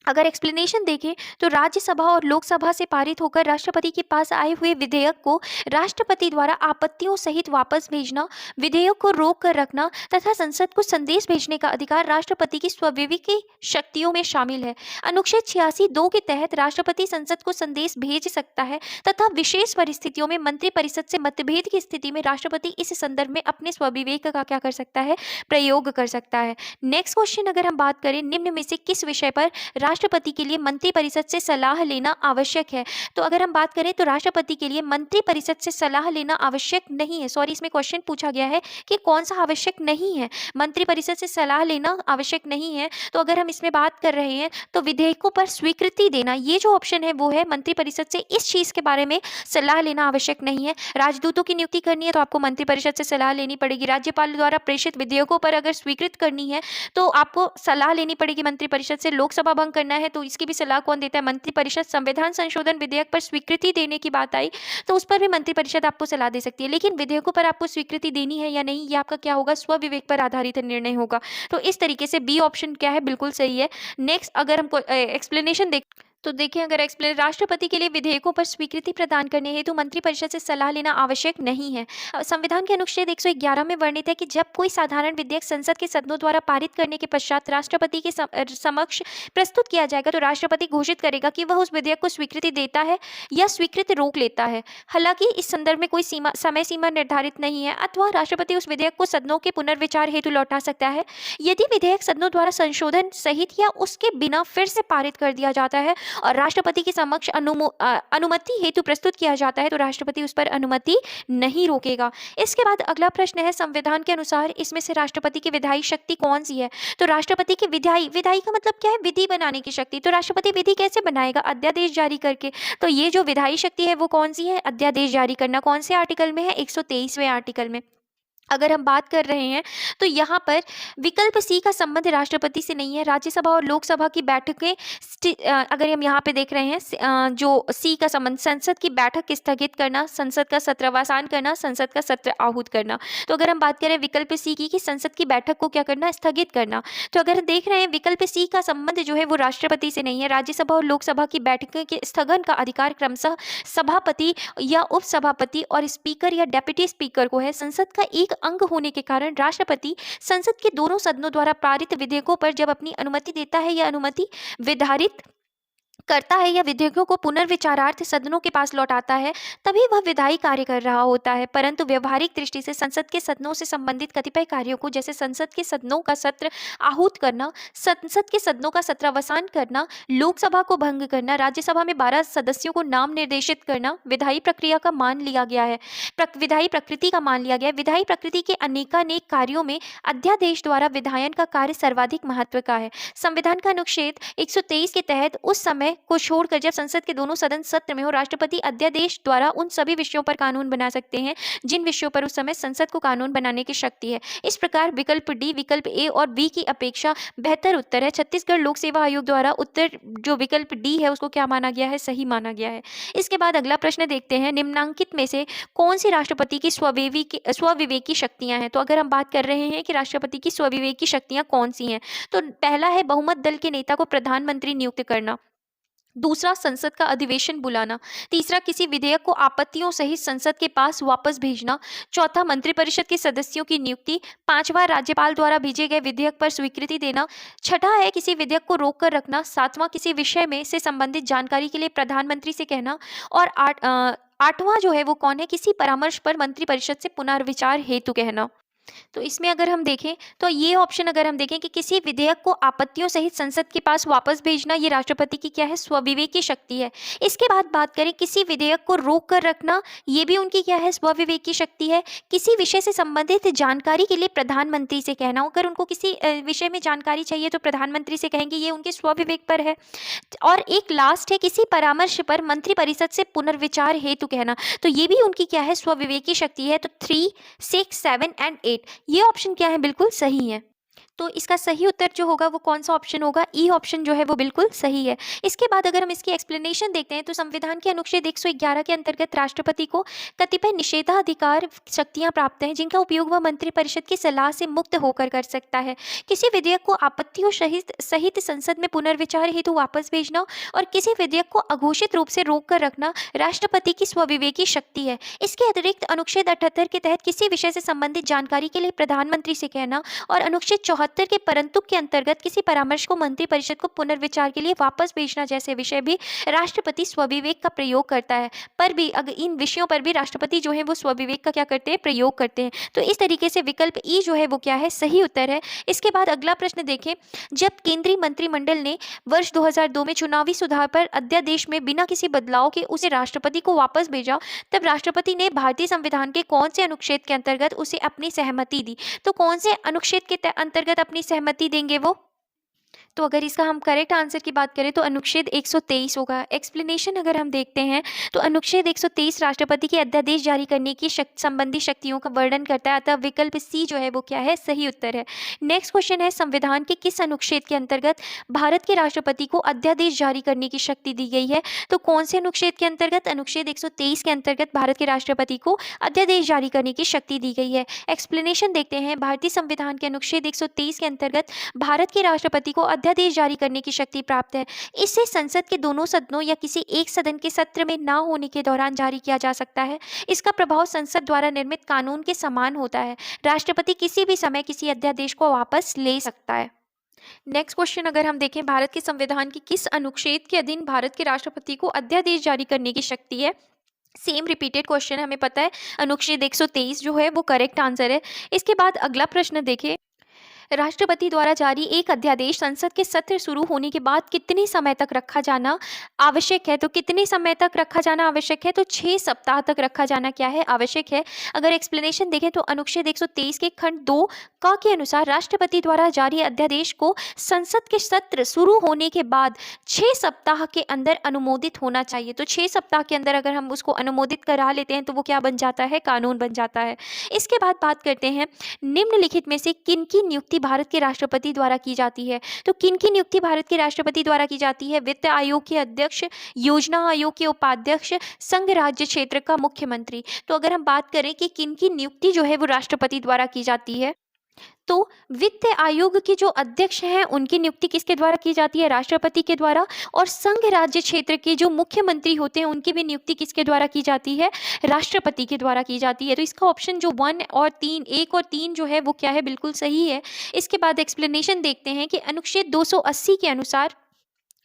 अगर एक्सप्लेनेशन देखें तो राज्यसभा और लोकसभा से पारित होकर राष्ट्रपति के पास आए हुए विधेयक को राष्ट्रपति द्वारा आपत्तियों सहित वापस भेजना, विधेयक को रोक कर रखना तथा संसद को संदेश भेजने का अधिकार राष्ट्रपति की स्वविवेकी शक्तियों में शामिल है। अनुच्छेद 86(2) के तहत राष्ट्रपति संसद को संदेश भेज सकता है तथा विशेष परिस्थितियों में मंत्रिपरिषद से मतभेद की स्थिति में राष्ट्रपति इस संदर्भ में अपने स्वविवेक का क्या कर सकता है, प्रयोग कर सकता है। नेक्स्ट क्वेश्चन अगर हम बात करें, निम्न में से किस विषय पर राष्ट्रपति के लिए मंत्रिपरिषद से सलाह लेना आवश्यक है? तो अगर हम बात करें तो राष्ट्रपति के लिए मंत्रिपरिषद से सलाह लेना आवश्यक नहीं है। सॉरी, इसमें क्वेश्चन पूछा गया है कि कौन सा आवश्यक नहीं है, मंत्रिपरिषद से सलाह लेना आवश्यक नहीं है। तो अगर हम इसमें बात कर रहे हैं तो विधेयकों पर स्वीकृति देना, ये जो ऑप्शन है वो है, मंत्रिपरिषद से इस चीज़ के बारे में सलाह लेना आवश्यक नहीं है। राजदूतों की नियुक्ति करनी है तो आपको मंत्रिपरिषद से सलाह लेनी पड़ेगी। राज्यपाल द्वारा प्रेषित विधेयकों पर अगर स्वीकृत करनी है तो आपको सलाह लेनी पड़ेगी मंत्रिपरिषद से। लोकसभा भंग करना है तो इसकी भी सलाह कौन देता है, मंत्रिपरिषद। संविधान संशोधन विधेयक पर स्वीकृति देने की बात आई तो उस पर भी मंत्रिपरिषद आपको सलाह दे सकती है, लेकिन विधेयकों पर आपको स्वीकृति देनी है या नहीं, ये आपका क्या होगा, स्वविवेक पर आधारित निर्णय होगा। तो इस तरीके से बी ऑप्शन क्या है, बिल्कुल सही है। नेक्स्ट अगर हमको एक्सप्लेनेशन देख तो देखिए, अगर राष्ट्रपति के लिए विधेयकों पर स्वीकृति प्रदान करने हेतु मंत्रिपरिषद से सलाह लेना आवश्यक नहीं है। संविधान के अनुच्छेद 111 में वर्णित है कि जब कोई साधारण विधेयक संसद के सदनों द्वारा पारित करने के पश्चात राष्ट्रपति के समक्ष प्रस्तुत किया जाएगा तो राष्ट्रपति घोषित करेगा कि वह उस विधेयक को स्वीकृति देता है या स्वीकृति रोक लेता है। हालांकि इस संदर्भ में कोई समय सीमा निर्धारित नहीं है, अथवा राष्ट्रपति उस विधेयक को सदनों के पुनर्विचार हेतु लौटा सकता है। यदि विधेयक सदनों द्वारा संशोधन सहित या उसके बिना फिर से पारित कर दिया जाता है और राष्ट्रपति के समक्ष अनुमति हेतु प्रस्तुत किया जाता है तो राष्ट्रपति उस पर अनुमति नहीं रोकेगा। इसके बाद अगला प्रश्न है, संविधान के अनुसार इसमें से राष्ट्रपति की विधायी शक्ति कौन सी है? तो राष्ट्रपति की विधायी का मतलब क्या है, विधि बनाने की शक्ति। तो राष्ट्रपति विधि कैसे बनाएगा, अध्यादेश जारी करके। तो ये जो विधायी शक्ति है वो कौन सी है, अध्यादेश जारी करना। कौन से आर्टिकल में है, 123वें आर्टिकल में। अगर हम बात कर रहे हैं तो यहाँ पर विकल्प सी का संबंध राष्ट्रपति से नहीं है। राज्यसभा और लोकसभा की बैठकें, अगर हम यहाँ पे देख रहे हैं, जो सी का संबंध, संसद की बैठक स्थगित करना, संसद का सत्रावसान करना, संसद का सत्र आहूत करना। तो अगर हम बात करें विकल्प सी की कि संसद की बैठक को क्या करना, स्थगित करना, तो अगर देख रहे हैं विकल्प सी का संबंध जो है वो राष्ट्रपति से नहीं है। राज्यसभा और लोकसभा की बैठकों के स्थगन का अधिकार क्रमशः सभापति या उपसभापति और स्पीकर या डेप्यूटी स्पीकर को है। संसद का एक अंग होने के कारण राष्ट्रपति संसद के दोनों सदनों द्वारा पारित विधेयकों पर जब अपनी अनुमति देता है या अनुमति विधारित करता है या विधेयकों को पुनर्विचारार्थ सदनों के पास लौटाता है, तभी वह विधायी कार्य कर रहा होता है। परंतु व्यवहारिक दृष्टि से संसद के सदनों से संबंधित कतिपय कार्यों को, जैसे संसद के सदनों का सत्र आहूत करना, संसद के सदनों का सत्रावसान करना, लोकसभा को भंग करना, राज्यसभा में 12 सदस्यों को नाम निर्देशित करना, विधायी प्रक्रिया का मान लिया गया है, विधायी प्रकृति का मान लिया गया है। विधायी प्रकृति के अनेकानेक कार्यों में अध्यादेश द्वारा विधायन का कार्य सर्वाधिक महत्व का है। संविधान का अनुच्छेद 123 के तहत उस समय को छोड़कर जब संसद के दोनों सदन सत्र में हो, राष्ट्रपति अध्यादेश द्वारा उन सभी विषयों पर कानून बना सकते हैं जिन विषयों पर उस समय संसद को कानून बनाने की शक्ति है। इस प्रकार विकल्प डी विकल्प ए और बी की अपेक्षा बेहतर उत्तर है। छत्तीसगढ़ लोक सेवा आयोग द्वारा उत्तर जो विकल्प डी है उसको क्या माना गया है? सही माना गया है। इसके बाद अगला प्रश्न देखते हैं, निम्नांकित में से कौन सी राष्ट्रपति की स्वविवेकी शक्तियां हैं? तो अगर हम बात कर रहे हैं कि राष्ट्रपति की स्वविवेकी शक्तियां कौन सी हैं, तो पहला है बहुमत दल के नेता को प्रधानमंत्री नियुक्त करना, दूसरा संसद का अधिवेशन बुलाना, तीसरा किसी विधेयक को आपत्तियों सहित संसद के पास वापस भेजना, चौथा मंत्रिपरिषद के सदस्यों की नियुक्ति, पांचवा राज्यपाल द्वारा भेजे गए विधेयक पर स्वीकृति देना, छठा है किसी विधेयक को रोक कर रखना, सातवां किसी विषय में से संबंधित जानकारी के लिए प्रधानमंत्री से कहना, और आठवां जो है वो कौन है? किसी परामर्श पर मंत्रिपरिषद से पुनर्विचार हेतु कहना। तो इसमें अगर हम देखें तो ये ऑप्शन अगर हम देखें कि किसी विधेयक को आपत्तियों सहित संसद के पास वापस भेजना, ये राष्ट्रपति की क्या है? स्वविवेकी शक्ति है। इसके बाद बात करें किसी विधेयक को रोक कर रखना, ये भी उनकी क्या है? स्वविवेकी शक्ति है। किसी विषय से संबंधित जानकारी के लिए प्रधानमंत्री से कहना, अगर उनको किसी विषय में जानकारी चाहिए तो प्रधानमंत्री से कहेंगे, ये उनके स्वविवेक पर है। और एक लास्ट है किसी परामर्श पर मंत्रिपरिषद से पुनर्विचार हेतु कहना, तो ये भी उनकी क्या है? स्वविवेकी शक्ति है। तो 3, 6, 7 एंड 8 ये ऑप्शन क्या है? बिल्कुल सही है। तो इसका सही उत्तर जो होगा वो कौन सा ऑप्शन होगा? ई ऑप्शन जो है वो बिल्कुल सही है। इसके बाद अगर हम इसकी एक्सप्लेनेशन देखते हैं तो संविधान के अनुच्छेद 111 के अंतर्गत राष्ट्रपति को कतिपय निषेधाधिकार शक्तियां प्राप्त हैं जिनका उपयोग वह मंत्रिपरिषद की सलाह से मुक्त होकर कर सकता है। किसी विधेयक को आपत्तियों सहित संसद में पुनर्विचार हेतु वापस भेजना और किसी विधेयक को अघोषित रूप से रोक कर रखना राष्ट्रपति की स्वविवेकी शक्ति है। इसके अतिरिक्त अनुच्छेद 78 के तहत किसी विषय से संबंधित जानकारी के लिए प्रधानमंत्री से कहना और अनुच्छेद 74 के परंतु के अंतर्गत किसी परामर्श को मंत्रिपरिषद को पुनर्विचार के लिए वापस भेजना जैसे विषय भी राष्ट्रपति स्वविवेक का प्रयोग करता है। पर भी अगर इन विषयों पर भी राष्ट्रपति जो है वो स्वविवेक का क्या करते हैं? प्रयोग करते हैं। तो इस तरीके से विकल्प ई जो है वो क्या है? सही उत्तर है। इसके बाद अगला प्रश्न देखें, जब केंद्रीय मंत्रिमंडल ने वर्ष 2002 में चुनावी सुधार पर अध्यादेश में बिना किसी बदलाव के उसे राष्ट्रपति को वापस भेजा, तब राष्ट्रपति ने भारतीय संविधान के कौन से अनुच्छेद के अंतर्गत उसे अपनी सहमति दी? तो कौन से अनुच्छेद के अंतर्गत अपनी सहमति देंगे वो? तो अगर इसका हम करेक्ट आंसर की बात करें तो अनुच्छेद 123 होगा। एक्सप्लेनेशन अगर हम देखते हैं तो अनुच्छेद 123 राष्ट्रपति के अध्यादेश जारी करने की संबंधी शक्तियों का वर्णन करता है, अतः विकल्प सी जो है वो क्या है? सही उत्तर है। नेक्स्ट क्वेश्चन है, संविधान के किस अनुच्छेद के अंतर्गत भारत के राष्ट्रपति को अध्यादेश जारी करने की शक्ति दी गई है? तो कौन से अनुच्छेद के अंतर्गत? अनुच्छेद 123 के अंतर्गत भारत के राष्ट्रपति को अध्यादेश जारी करने की शक्ति दी गई है। एक्सप्लेनेशन देखते हैं, भारतीय संविधान के अनुच्छेद 123 के अंतर्गत भारत के राष्ट्रपति को अध्यादेश जारी करने की शक्ति प्राप्त है। इससे संसद के दोनों सदनों या किसी एक सदन के सत्र में ना होने के दौरान जारी किया जा सकता है। इसका प्रभाव संसद द्वारा निर्मित कानून के समान होता है। राष्ट्रपति किसी भी समय किसी अध्यादेश को वापस ले सकता है। नेक्स्ट क्वेश्चन अगर हम देखें, भारत के संविधान के किस अनुच्छेद के अधीन भारत के राष्ट्रपति को अध्यादेश जारी करने की शक्ति है? सेम रिपीटेड क्वेश्चन है, हमें पता है अनुच्छेद 123 जो है वो करेक्ट आंसर है। इसके बाद अगला प्रश्न देखें, राष्ट्रपति द्वारा जारी एक अध्यादेश संसद के सत्र शुरू होने के बाद कितने समय तक रखा जाना आवश्यक है? तो कितने समय तक रखा जाना आवश्यक है? तो 6 सप्ताह तक रखा जाना क्या है? आवश्यक है। अगर एक्सप्लेनेशन देखें तो अनुच्छेद 123 के खंड 2 क के अनुसार राष्ट्रपति द्वारा जारी अध्यादेश को संसद के सत्र शुरू होने के बाद 6 सप्ताह के अंदर अनुमोदित होना चाहिए। तो 6 सप्ताह के अंदर अगर हम उसको अनुमोदित करा लेते हैं तो वो क्या बन जाता है? कानून बन जाता है। इसके बाद बात करते हैं, निम्नलिखित में से किनकी नियुक्ति भारत के राष्ट्रपति द्वारा की जाती है? तो किनकी नियुक्ति भारत के राष्ट्रपति द्वारा की जाती है? वित्त आयोग के अध्यक्ष, योजना आयोग के उपाध्यक्ष, संघ राज्य क्षेत्र का मुख्यमंत्री। तो अगर हम बात करें कि किनकी नियुक्ति जो है वो राष्ट्रपति द्वारा की जाती है, तो वित्त आयोग के जो अध्यक्ष हैं उनकी नियुक्ति किसके द्वारा की जाती है? राष्ट्रपति के द्वारा। और संघ राज्य क्षेत्र के जो मुख्यमंत्री होते हैं उनकी भी नियुक्ति किसके द्वारा की जाती है? राष्ट्रपति के द्वारा की जाती है। तो इसका ऑप्शन जो 1 और 3 जो है वो क्या है? बिल्कुल सही है। इसके बाद एक्सप्लेनेशन देखते हैं कि अनुच्छेद 280 के अनुसार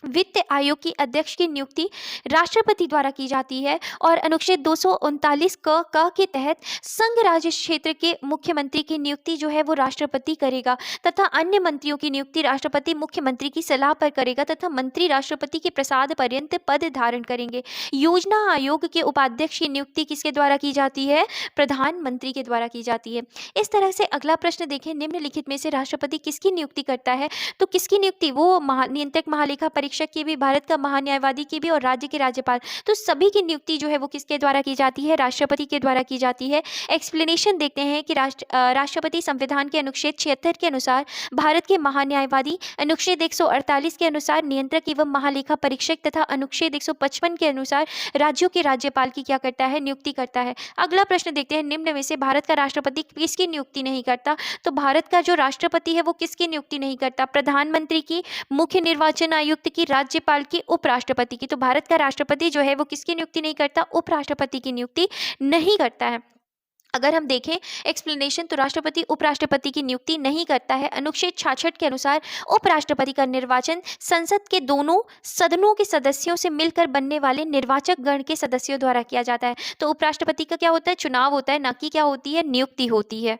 वित्त आयोग की अध्यक्ष की नियुक्ति राष्ट्रपति द्वारा की जाती है और अनुच्छेद 239 क के तहत संघ राज्य क्षेत्र के मुख्यमंत्री की नियुक्ति जो है वो राष्ट्रपति करेगा तथा अन्य मंत्रियों की नियुक्ति राष्ट्रपति मुख्यमंत्री की सलाह पर करेगा तथा मंत्री राष्ट्रपति के प्रसाद पर्यंत पद धारण करेंगे। योजना आयोग के उपाध्यक्ष की नियुक्ति किसके द्वारा की जाती है? प्रधानमंत्री के द्वारा की जाती है। इस तरह से अगला प्रश्न देखें, निम्नलिखित में से राष्ट्रपति किसकी नियुक्ति करता है? तो किसकी नियुक्ति? वो नियंत्रक महालेखा परीक्षक की भी, भारत का महान्यायवादी की भी और राज्य के राज्यपाल, तो सभी की नियुक्ति जो है वो किसके द्वारा की जाती है? राष्ट्रपति के द्वारा की जाती है। एक्सप्लेनेशन देखते हैं कि राष्ट्रपति संविधान के अनुच्छेद 76 के अनुसार भारत के महान्यायवादी, अनुच्छेद 148 के अनुसार नियंत्रक एवं महालेखा परीक्षक तथा अनुच्छेद 155 के अनुसार राज्यों के राज्यपाल की क्या करता है? नियुक्ति करता है। अगला प्रश्न देखते हैं, निम्न में से भारत का राष्ट्रपति किसकी नियुक्ति नहीं करता? तो भारत का जो राष्ट्रपति है वो किसकी नियुक्ति नहीं करता? प्रधानमंत्री की, मुख्य निर्वाचन आयुक्त की, राज्यपाल की, उपराष्ट्रपति की। तो भारत का राष्ट्रपति जो है वो किसकी नियुक्ति नहीं करता? उपराष्ट्रपति की नियुक्ति नहीं करता है। अगर हम देखें एक्सप्लेनेशन, तो राष्ट्रपति उपराष्ट्रपति की नियुक्ति नहीं करता है। अनुच्छेद 66 के अनुसार उपराष्ट्रपति का निर्वाचन संसद के दोनों सदनों के सदस्यों से मिलकर बनने वाले निर्वाचक गण के सदस्यों द्वारा किया जाता है। तो उपराष्ट्रपति का क्या होता है? चुनाव होता है, ना कि क्या होती है? नियुक्ति होती है।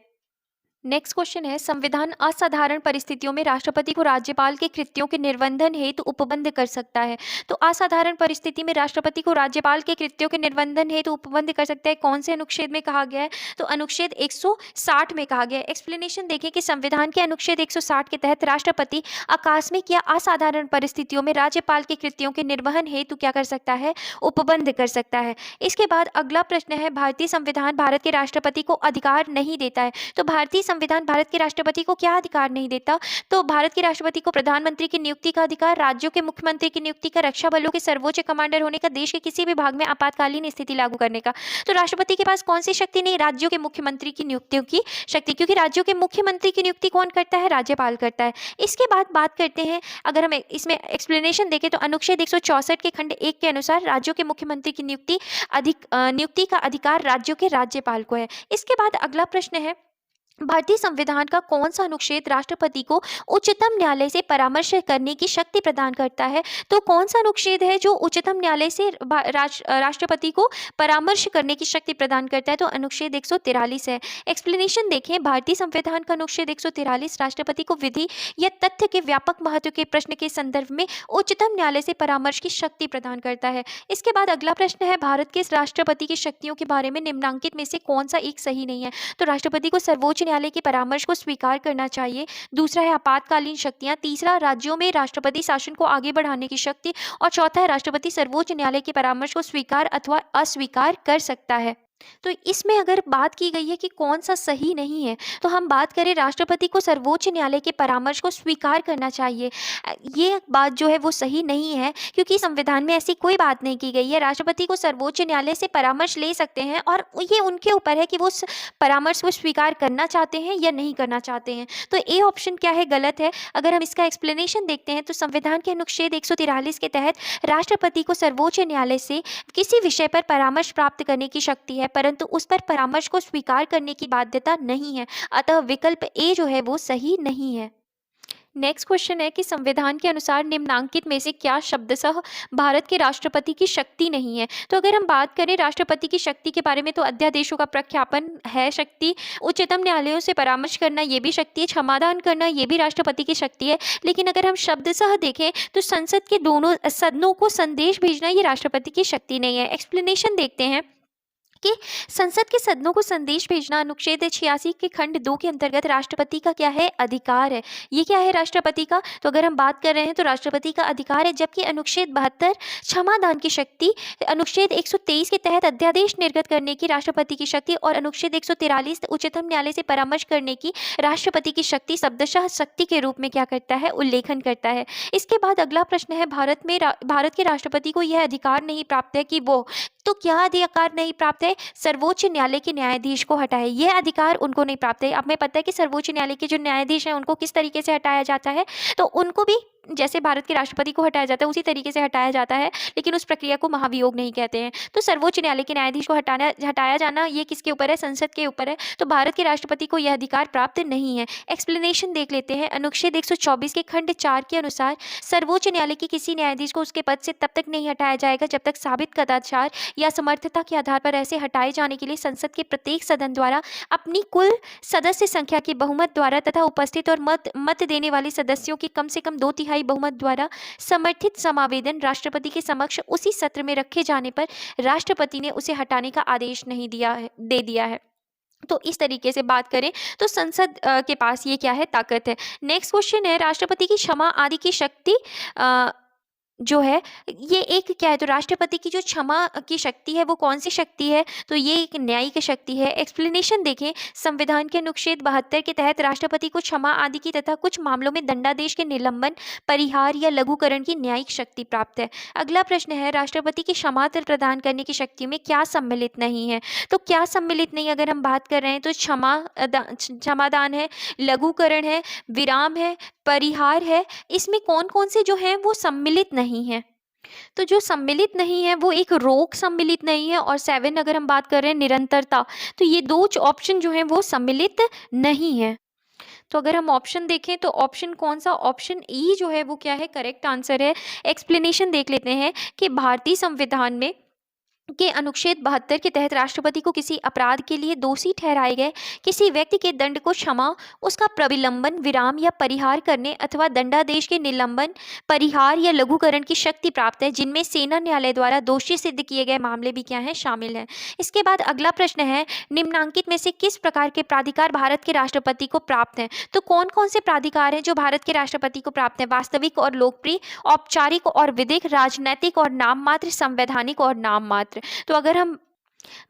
नेक्स्ट क्वेश्चन है, संविधान असाधारण परिस्थितियों में राष्ट्रपति को राज्यपाल के कृत्यों के निर्बंधन हेतु उपबंध कर सकता है। तो असाधारण परिस्थिति में राष्ट्रपति को राज्यपाल के कृत्यों के निर्बंधन हेतु उपबंध कर सकता है। कौन से अनुच्छेद में कहा गया है? तो अनुच्छेद 160 में कहा गया है। एक्सप्लेनेशन देखें कि संविधान के अनुच्छेद 160 के तहत राष्ट्रपति आकस्मिक या असाधारण परिस्थितियों में राज्यपाल के कृत्यों के निर्वहन हेतु क्या कर सकता है? उपबंध कर सकता है। इसके बाद अगला प्रश्न है, भारतीय संविधान भारत के राष्ट्रपति को अधिकार नहीं देता है। तो भारतीय संविधान भारत के राष्ट्रपति को क्या अधिकार नहीं देता? तो भारत के राष्ट्रपति को प्रधानमंत्री की नियुक्ति का अधिकार, राज्यों के मुख्यमंत्री की नियुक्ति का, रक्षा बलों के सर्वोच्च कमांडर होने का, देश के किसी भी भाग में आपातकालीन स्थिति लागू करने का। तो राष्ट्रपति के पास कौन सी शक्ति नहीं? राज्यों के मुख्यमंत्री की नियुक्तियों की शक्ति, क्योंकि राज्यों के मुख्यमंत्री की नियुक्ति कौन करता है? राज्यपाल करता है। इसके बाद बात करते हैं, अगर हम इसमें एक्सप्लेनेशन देखें तो अनुच्छेद 164 के खंड 1 के अनुसार राज्यों के मुख्यमंत्री की नियुक्ति का अधिकार राज्यों के राज्यपाल को है। इसके बाद अगला प्रश्न है, भारतीय संविधान का कौन सा अनुच्छेद राष्ट्रपति को उच्चतम न्यायालय से परामर्श करने की शक्ति प्रदान करता है? तो कौन सा अनुच्छेद है जो उच्चतम न्यायालय से राष्ट्रपति को परामर्श करने की शक्ति प्रदान करता है? तो अनुच्छेद 143 है। एक्सप्लेनेशन देखें, भारतीय संविधान का अनुच्छेद 143 राष्ट्रपति को विधि या तथ्य के व्यापक महत्व के प्रश्न के संदर्भ में उच्चतम न्यायालय से परामर्श की शक्ति प्रदान करता है। इसके बाद अगला प्रश्न है, भारत के राष्ट्रपति की शक्तियों के बारे में निम्नांकित में से कौन सा एक सही नहीं है? तो राष्ट्रपति को सर्वोच्च न्यायालय के परामर्श को स्वीकार करना चाहिए। दूसरा है आपातकालीन शक्तियां। तीसरा, राज्यों में राष्ट्रपति शासन को आगे बढ़ाने की शक्ति। और चौथा है, राष्ट्रपति सर्वोच्च न्यायालय के परामर्श को स्वीकार अथवा अस्वीकार कर सकता है। तो इसमें अगर बात की गई है कि कौन सा सही नहीं है, तो हम बात करें राष्ट्रपति को सर्वोच्च न्यायालय के परामर्श को स्वीकार करना चाहिए। ये बात जो है वो सही नहीं है, क्योंकि संविधान में ऐसी कोई बात नहीं की गई है। राष्ट्रपति को सर्वोच्च न्यायालय से परामर्श ले सकते हैं और ये उनके ऊपर है कि वो परामर्श को स्वीकार करना चाहते हैं या नहीं करना चाहते हैं। तो ए ऑप्शन क्या है? गलत है। अगर हम इसका एक्सप्लेनेशन देखते हैं तो संविधान के अनुच्छेद 143 के तहत राष्ट्रपति को सर्वोच्च न्यायालय से किसी विषय पर परामर्श प्राप्त करने की शक्ति है, परंतु उस पर परामर्श को स्वीकार करने की बाध्यता नहीं है। अतः विकल्प ए जो है वो सही नहीं है। नेक्स्ट क्वेश्चन है कि संविधान के अनुसार निम्नांकित में से क्या शब्दशः भारत के राष्ट्रपति की शक्ति नहीं है? तो अगर हम बात करें राष्ट्रपति की शक्ति के बारे में, तो अध्यादेशों का प्रख्यापन है शक्ति, उच्चतम न्यायालयों से परामर्श करना ये भी शक्ति है, क्षमादान करना ये भी राष्ट्रपति की शक्ति है। लेकिन अगर हम शब्दशः देखें तो संसद के दोनों सदनों को संदेश भेजना ये राष्ट्रपति की शक्ति नहीं है। एक्सप्लेनेशन देखते हैं कि संसद के सदनों को संदेश भेजना अनुच्छेद 86 के खंड 2 के अंतर्गत राष्ट्रपति का क्या है? अधिकार है। ये क्या है राष्ट्रपति का? तो अगर हम बात कर रहे हैं तो राष्ट्रपति का अधिकार है। जबकि अनुच्छेद 72 क्षमादान की शक्ति, अनुच्छेद 123 के तहत अध्यादेश निर्गत करने की राष्ट्रपति की शक्ति और अनुच्छेद 143 उच्चतम न्यायालय से परामर्श करने की राष्ट्रपति की शक्ति शब्दशः शक्ति के रूप में क्या करता है? उल्लेखन करता है। इसके बाद अगला प्रश्न है, भारत के राष्ट्रपति को यह अधिकार नहीं प्राप्त है कि वो, तो क्या अधिकार नहीं प्राप्त है? सर्वोच्च न्यायालय के न्यायाधीश को हटाए, यह अधिकार उनको नहीं प्राप्त है। अब हमें पता है कि सर्वोच्च न्यायालय के जो न्यायाधीश हैं उनको किस तरीके से हटाया जाता है, तो उनको भी जैसे भारत के राष्ट्रपति को हटाया जाता है उसी तरीके से हटाया जाता है, लेकिन उस प्रक्रिया को महाभियोग नहीं कहते हैं। तो सर्वोच्च न्यायालय के न्यायाधीश को हटाया जाना ये किसके ऊपर है? संसद के ऊपर है। तो भारत के राष्ट्रपति को यह अधिकार प्राप्त नहीं है। एक्सप्लेनेशन देख लेते हैं। अनुच्छेद 124 के खंड 4 के अनुसार सर्वोच्च न्यायालय के किसी न्यायाधीश को उसके पद से तब तक नहीं हटाया जाएगा जब तक साबित कदाचार या समर्थता के आधार पर ऐसे हटाए जाने के लिए संसद के प्रत्येक सदन द्वारा अपनी कुल सदस्य संख्या के बहुमत द्वारा तथा उपस्थित और मत देने वाले सदस्यों के कम से कम 2/3 बहुमत द्वारा समर्थित समावेदन राष्ट्रपति के समक्ष उसी सत्र में रखे जाने पर राष्ट्रपति ने उसे हटाने का आदेश नहीं दे दिया है। तो इस तरीके से बात करें तो संसद के पास ये क्या है? ताकत है। नेक्स्ट क्वेश्चन है, राष्ट्रपति की क्षमा आदि की शक्ति जो है ये एक क्या है? तो राष्ट्रपति की जो क्षमा की शक्ति है वो कौन सी शक्ति है? तो ये एक न्यायिक शक्ति है। एक्सप्लेनेशन देखें। संविधान के अनुच्छेद 72 के तहत राष्ट्रपति को क्षमा आदि की तथा कुछ मामलों में दंडादेश के निलंबन, परिहार या लघुकरण की न्यायिक शक्ति प्राप्त है। अगला प्रश्न है, राष्ट्रपति की क्षमा प्रदान करने की शक्ति में क्या सम्मिलित नहीं है? तो क्या सम्मिलित नहीं अगर हम बात कर रहे हैं तो क्षमादान है, लघुकरण है, विराम है, परिहार है। इसमें कौन कौन से जो हैं वो सम्मिलित नहीं है? तो जो सम्मिलित नहीं है वो एक रोक सम्मिलित नहीं है, और 7 अगर हम बात कर रहे हैं निरंतरता, तो ये 2 ऑप्शन जो हैं वो सम्मिलित नहीं है। तो अगर हम ऑप्शन देखें तो ऑप्शन कौन सा? ऑप्शन ई जो है वो क्या है? करेक्ट आंसर है। एक्सप्लेनेशन देख लेते हैं कि भारतीय संविधान में के अनुच्छेद 72 के तहत राष्ट्रपति को किसी अपराध के लिए दोषी ठहराए गए किसी व्यक्ति के दंड को क्षमा, उसका प्रविलंबन, विराम या परिहार करने अथवा दंडादेश के निलंबन, परिहार या लघुकरण की शक्ति प्राप्त है, जिनमें सेना न्यायालय द्वारा दोषी सिद्ध किए गए मामले भी क्या हैं? शामिल हैं। इसके बाद अगला प्रश्न है, निम्नांकित में से किस प्रकार के प्राधिकार भारत के राष्ट्रपति को प्राप्त हैं? तो कौन कौन से प्राधिकार हैं जो भारत के राष्ट्रपति को प्राप्त हैं? वास्तविक और लोकप्रिय, औपचारिक और विधिक, राजनैतिक और नाम मात्र, संवैधानिक और नाम मात्र। तो अगर हम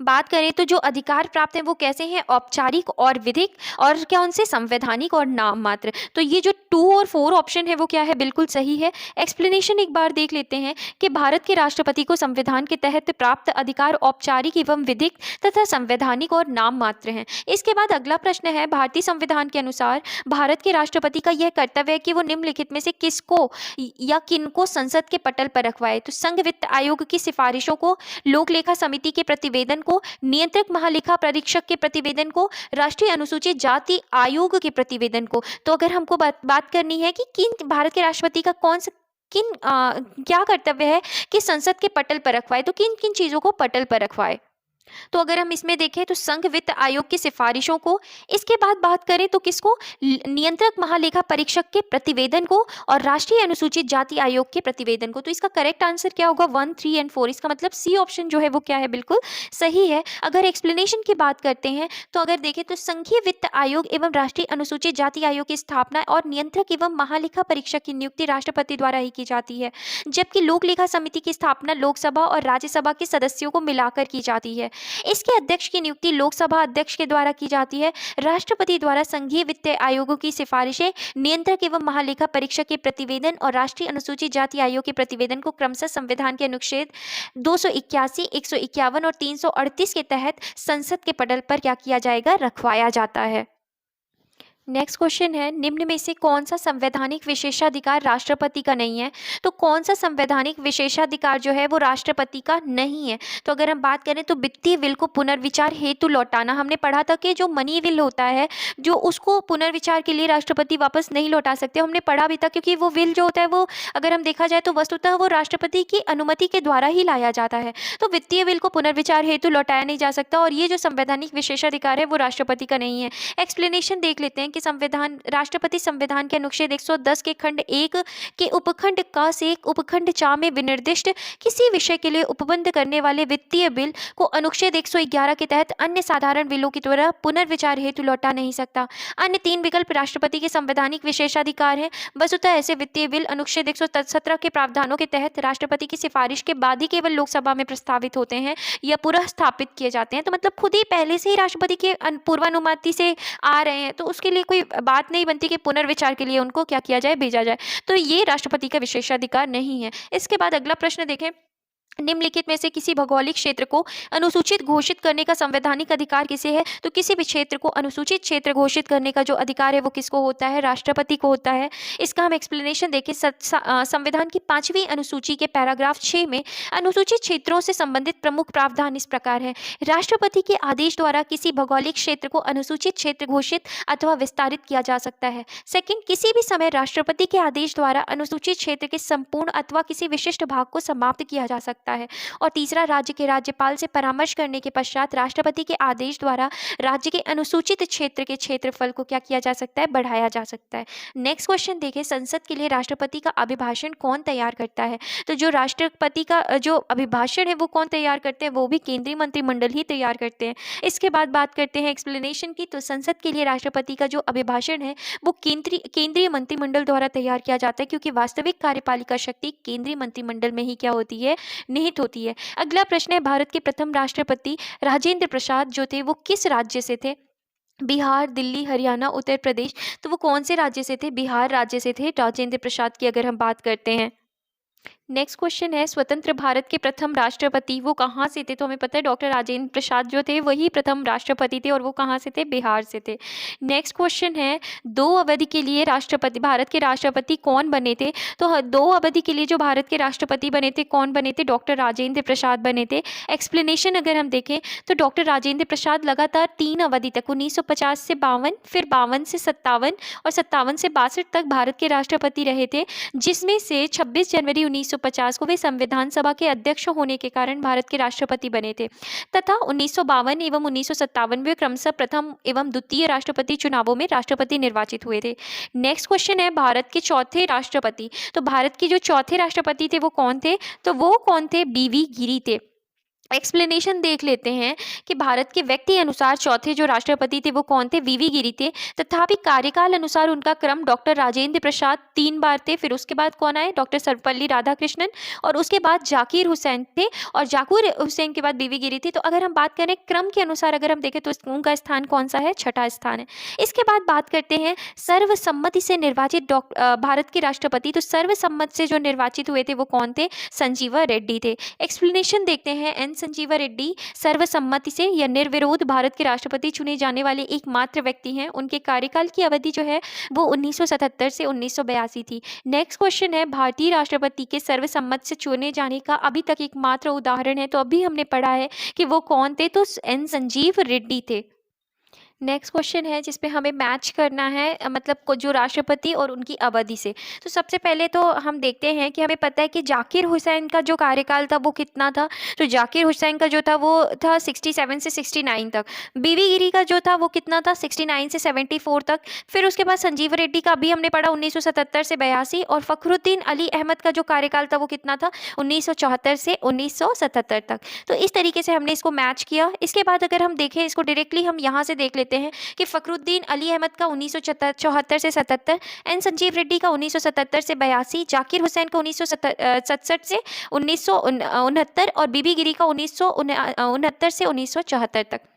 बात करें तो जो अधिकार प्राप्त हैं वो कैसे हैं? औपचारिक और विधिक, और क्या उनसे? संवैधानिक और नाम मात्र। तो ये जो 2 और 4 ऑप्शन है वो क्या है? बिल्कुल सही है। एक्सप्लेनेशन एक बार देख लेते हैं कि भारत के राष्ट्रपति को संविधान के तहत प्राप्त अधिकार औपचारिक एवं विधिक तथा संवैधानिक और नाम मात्र हैं। इसके बाद अगला प्रश्न है, भारतीय संविधान के अनुसार भारत के राष्ट्रपति का यह कर्तव्य है कि वो निम्नलिखित में से किसको या किनको संसद के पटल पर रखवाए? तो संघ वित्त आयोग की सिफारिशों को, लोक लेखा समिति के प्रतिवेदन को, नियंत्रक महालेखा परीक्षक के प्रतिवेदन को, राष्ट्रीय अनुसूचित जाति आयोग के प्रतिवेदन को। तो अगर हमको बात करनी है कि किन भारत के राष्ट्रपति का क्या कर्तव्य है कि संसद के पटल पर रखवाए, तो किन किन चीजों को पटल पर रखवाए? तो अगर हम इसमें देखें तो संघ वित्त आयोग की सिफारिशों को, इसके बाद बात करें तो किसको? नियंत्रक महालेखा परीक्षक के प्रतिवेदन को और राष्ट्रीय अनुसूचित जाति आयोग के प्रतिवेदन को। तो इसका करेक्ट आंसर क्या होगा? 1, 3 एंड 4। इसका मतलब सी ऑप्शन जो है वो क्या है? बिल्कुल सही है। अगर एक्सप्लेनेशन की बात करते हैं तो अगर देखें तो संघीय वित्त आयोग एवं राष्ट्रीय अनुसूचित जाति आयोग की स्थापना और नियंत्रक एवं महालेखा परीक्षक की नियुक्ति राष्ट्रपति द्वारा ही की जाती है, जबकि लोक लेखा समिति की स्थापना लोकसभा और राज्यसभा के सदस्यों को मिलाकर की जाती है। इसके अध्यक्ष की नियुक्ति लोकसभा अध्यक्ष के द्वारा की जाती है। राष्ट्रपति द्वारा संघीय वित्त आयोगों की सिफारिशें, नियंत्रक एवं महालेखा परीक्षक के प्रतिवेदन और राष्ट्रीय अनुसूचित जाति आयोग के प्रतिवेदन को क्रमशः संविधान के अनुच्छेद 281, 151 और 338 के तहत संसद के पटल पर क्या किया जाएगा? रखवाया जाता है। नेक्स्ट क्वेश्चन है, निम्न में से कौन सा संवैधानिक विशेषाधिकार राष्ट्रपति का नहीं है? तो कौन सा संवैधानिक विशेषाधिकार जो है वो राष्ट्रपति का नहीं है? तो अगर हम बात करें तो वित्तीय विल को पुनर्विचार हेतु लौटाना। हमने पढ़ा था कि जो मनी विल होता है जो उसको पुनर्विचार के लिए राष्ट्रपति वापस नहीं लौटा सकते। हमने पढ़ा भी था क्योंकि वो विल जो होता है वो अगर हम देखा जाए तो वस्तुतः वो राष्ट्रपति की अनुमति के द्वारा ही लाया जाता है। तो वित्तीय विल को पुनर्विचार हेतु लौटाया नहीं जा सकता, और ये जो संवैधानिक विशेषाधिकार है वो राष्ट्रपति का नहीं है। एक्सप्लेनेशन देख लेते हैं कि राष्ट्रपति संविधान के अनुच्छेद 110 के खंड 1 के उपखंड क से उपखंड 4 में विनिर्दिष्ट किसी विषय के लिए उपबंध करने वाले वित्तीय बिल को अनुच्छेद 111 के तहत अन्य साधारण बिलों की तरह पुनर्विचार हेतु लौटा नहीं सकता। अन्य 3 विकल्प राष्ट्रपति के संवैधानिक विशेषाधिकार हैं। वस्तुतः ऐसे वित्तीय बिल अनुच्छेद 117 के प्रावधानों के तहत राष्ट्रपति की सिफारिश के बाद ही केवल लोकसभा में प्रस्तावित होते हैं या पुनः स्थापित किए जाते हैं। तो मतलब खुद ही पहले से ही राष्ट्रपति के पूर्वानुमति से आ रहे हैं, तो उसके लिए कोई बात नहीं बनती कि पुनर्विचार के लिए उनको क्या किया जाए? भेजा जाए। तो ये राष्ट्रपति का विशेषाधिकार नहीं है। इसके बाद अगला प्रश्न देखें, निम्नलिखित में से किसी भौगोलिक क्षेत्र को अनुसूचित घोषित करने का संवैधानिक अधिकार किसे है? तो किसी भी क्षेत्र को अनुसूचित क्षेत्र घोषित करने का जो अधिकार है वो किसको होता है? राष्ट्रपति को होता है। इसका हम एक्सप्लेनेशन देखें। संविधान की 5वीं अनुसूची के पैराग्राफ 6 में अनुसूचित क्षेत्रों से संबंधित प्रमुख प्रावधान इस प्रकार है। राष्ट्रपति के आदेश द्वारा किसी भौगोलिक क्षेत्र को अनुसूचित क्षेत्र घोषित अथवा विस्तारित किया जा सकता है। सेकंड, किसी भी समय राष्ट्रपति के आदेश द्वारा अनुसूचित क्षेत्र के संपूर्ण अथवा किसी विशिष्ट भाग को समाप्त किया जा सकता है। और तीसरा, राज्य के राज्यपाल से परामर्श करने के पश्चात राष्ट्रपति के आदेश द्वारा राज्य के अनुसूचित क्षेत्र के क्षेत्रफल को क्या किया जा सकता है? बढ़ाया जा सकता है। नेक्स्ट क्वेश्चन देखें, संसद के लिए राष्ट्रपति का अभिभाषण कौन तैयार करता है? तो जो राष्ट्रपति का जो अभिभाषण है वो कौन तैयार करते हैं? वो भी केंद्रीय मंत्रिमंडल ही तैयार करते हैं। इसके बाद बात करते हैं एक्सप्लेनेशन की। तो संसद के लिए राष्ट्रपति का जो अभिभाषण है वो केंद्रीय मंत्रिमंडल द्वारा तैयार किया जाता है, क्योंकि वास्तविक कार्यपालिका शक्ति केंद्रीय मंत्रिमंडल में ही क्या होती है? निहित होती है। अगला प्रश्न है, भारत के प्रथम राष्ट्रपति राजेंद्र प्रसाद जो थे वो किस राज्य से थे? बिहार, दिल्ली, हरियाणा, उत्तर प्रदेश। तो वो कौन से राज्य से थे? बिहार राज्य से थे राजेंद्र प्रसाद की अगर हम बात करते हैं। नेक्स्ट क्वेश्चन है, स्वतंत्र भारत के प्रथम राष्ट्रपति वो कहाँ से थे? तो हमें पता है डॉक्टर राजेंद्र प्रसाद जो थे वही प्रथम राष्ट्रपति थे, और वो कहाँ से थे? बिहार से थे। नेक्स्ट क्वेश्चन है, 2 अवधि के लिए राष्ट्रपति भारत के राष्ट्रपति कौन बने थे? तो 2 अवधि के लिए जो भारत के राष्ट्रपति बने थे कौन बने थे? डॉक्टर राजेंद्र प्रसाद बने थे। एक्सप्लेनेशन अगर हम देखें तो डॉक्टर राजेंद्र प्रसाद लगातार 3 अवधि तक 1950 से 52, फिर 52 से 57 और 57 से 62 तक भारत के राष्ट्रपति रहे थे, जिसमें से 26 जनवरी 1950 को वे संविधान सभा के अध्यक्ष होने के कारण भारत के राष्ट्रपति बने थे, तथा 1952 एवं 1957 में क्रमशः प्रथम एवं द्वितीय राष्ट्रपति चुनावों में राष्ट्रपति निर्वाचित हुए थे। नेक्स्ट क्वेश्चन है, भारत के चौथे राष्ट्रपति। तो भारत के जो चौथे राष्ट्रपति थे वो कौन थे? तो वो कौन थे? बीवी गिरी थे। एक्सप्लेनेशन देख लेते हैं कि भारत के व्यक्ति अनुसार चौथे जो राष्ट्रपति थे वो कौन थे? वीवी गिरी थे। तथापि कार्यकाल अनुसार उनका क्रम डॉक्टर राजेंद्र प्रसाद 3 बार थे, फिर उसके बाद कौन आए? डॉक्टर सर्वपल्ली राधाकृष्णन, और उसके बाद जाकिर हुसैन थे, और जाकिर हुसैन के बाद बीवी गिरी थी। तो अगर हम बात करें क्रम के अनुसार अगर हम देखें तो उनका स्थान कौन सा है? छठा स्थान है। इसके बाद बात करते हैं सर्वसम्मति से निर्वाचित भारत के राष्ट्रपति। तो सर्वसम्मत से जो निर्वाचित हुए थे वो कौन थे? संजीवा रेड्डी थे। एक्सप्लेनेशन देखते हैं, एन संजीवा रेड्डी सर्वसम्मति से या निर्विरोध भारत के राष्ट्रपति चुने जाने वाले एकमात्र व्यक्ति हैं। उनके कार्यकाल की अवधि जो है वो 1977 से 1982 थी। नेक्स्ट क्वेश्चन है, भारतीय राष्ट्रपति के सर्वसम्मत से चुने जाने का अभी तक एकमात्र उदाहरण है, तो अभी हमने पढ़ा है कि वो कौन थे? तो एन संजीव रेड्डी थे। नेक्स्ट क्वेश्चन है जिसपे हमें मैच करना है, मतलब को जो राष्ट्रपति और उनकी अवधि से। तो सबसे पहले तो हम देखते हैं कि हमें पता है कि जाकिर हुसैन का जो कार्यकाल था वो कितना था? तो जाकिर हुसैन का जो था वो था 67 से 69 तक। बीवी गिरी का जो था वो कितना था? 69 से 74 तक। फिर उसके बाद संजीव रेड्डी का अभी हमने पढ़ा 1977 से 82, और फखरुद्दीन अली अहमद का जो कार्यकाल था वो कितना था? 1974 से 1977 तक। तो इस तरीके से हमने इसको मैच किया। इसके बाद अगर हम देखें इसको डायरेक्टली हम यहाँ से देख लेते हैं कि फखरुद्दीन अली अहमद का 1974 से 77, एन संजीव रेड्डी का 1977 से 82, जाकिर हुसैन का 1967 से 1969 और बीबी गिरी का 1969 से 1974 तक।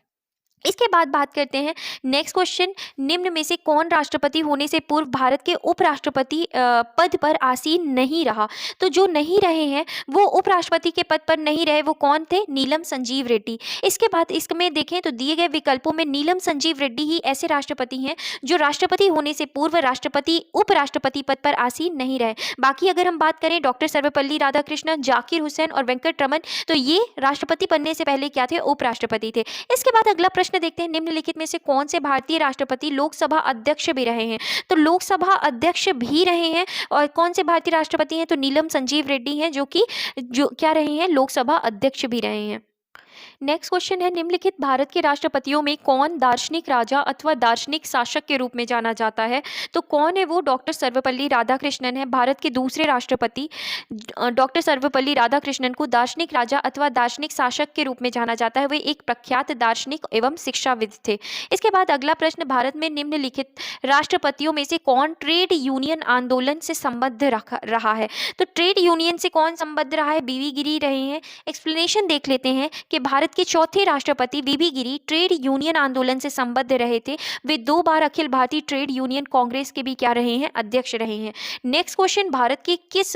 इसके बाद बात करते हैं नेक्स्ट क्वेश्चन, निम्न में से कौन राष्ट्रपति होने से पूर्व भारत के उपराष्ट्रपति पद पर आसीन नहीं रहा? तो जो नहीं रहे हैं वो उपराष्ट्रपति के पद पर नहीं रहे, वो कौन थे? नीलम संजीव रेड्डी। इसके बाद इसमें देखें तो दिए गए विकल्पों में नीलम संजीव रेड्डी ही ऐसे राष्ट्रपति हैं जो राष्ट्रपति होने से पूर्व राष्ट्रपति उपराष्ट्रपति पद पर आसीन नहीं रहे। बाकी अगर हम बात करें डॉक्टर सर्वपल्ली राधाकृष्णन, जाकिर हुसैन और वेंकट रमन, तो ये राष्ट्रपति बनने से पहले क्या थे? उपराष्ट्रपति थे। इसके बाद अगला प्रश्न देखते हैं, निम्नलिखित में से कौन से भारतीय राष्ट्रपति लोकसभा अध्यक्ष भी रहे हैं? तो लोकसभा अध्यक्ष भी रहे हैं, और कौन से भारतीय राष्ट्रपति हैं? तो नीलम संजीव रेड्डी हैं जो क्या रहे हैं? लोकसभा अध्यक्ष भी रहे हैं। नेक्स्ट क्वेश्चन है, निम्नलिखित भारत के राष्ट्रपतियों में कौन दार्शनिक राजा अथवा दार्शनिक शासक के रूप में जाना जाता है? तो कौन है वो? डॉक्टर सर्वपल्ली राधाकृष्णन है। भारत के दूसरे राष्ट्रपति डॉक्टर सर्वपल्ली राधाकृष्णन को दार्शनिक राजा अथवा दार्शनिक शासक के रूप में जाना जाता है। वे एक प्रख्यात दार्शनिक एवं शिक्षाविद थे। इसके बाद अगला प्रश्न, भारत में निम्नलिखित राष्ट्रपतियों में से कौन ट्रेड यूनियन आंदोलन से संबद्ध रहा है? तो ट्रेड यूनियन से कौन संबद्ध रहा है? बीवी गिरी रहे हैं। एक्सप्लेनेशन देख लेते हैं कि भारत के चौथे राष्ट्रपति वीवी गिरी ट्रेड यूनियन आंदोलन से संबद्ध रहे थे। वे 2 बार अखिल भारतीय ट्रेड यूनियन कांग्रेस के भी क्या रहे हैं, अध्यक्ष रहे हैं। नेक्स्ट क्वेश्चन, भारत के किस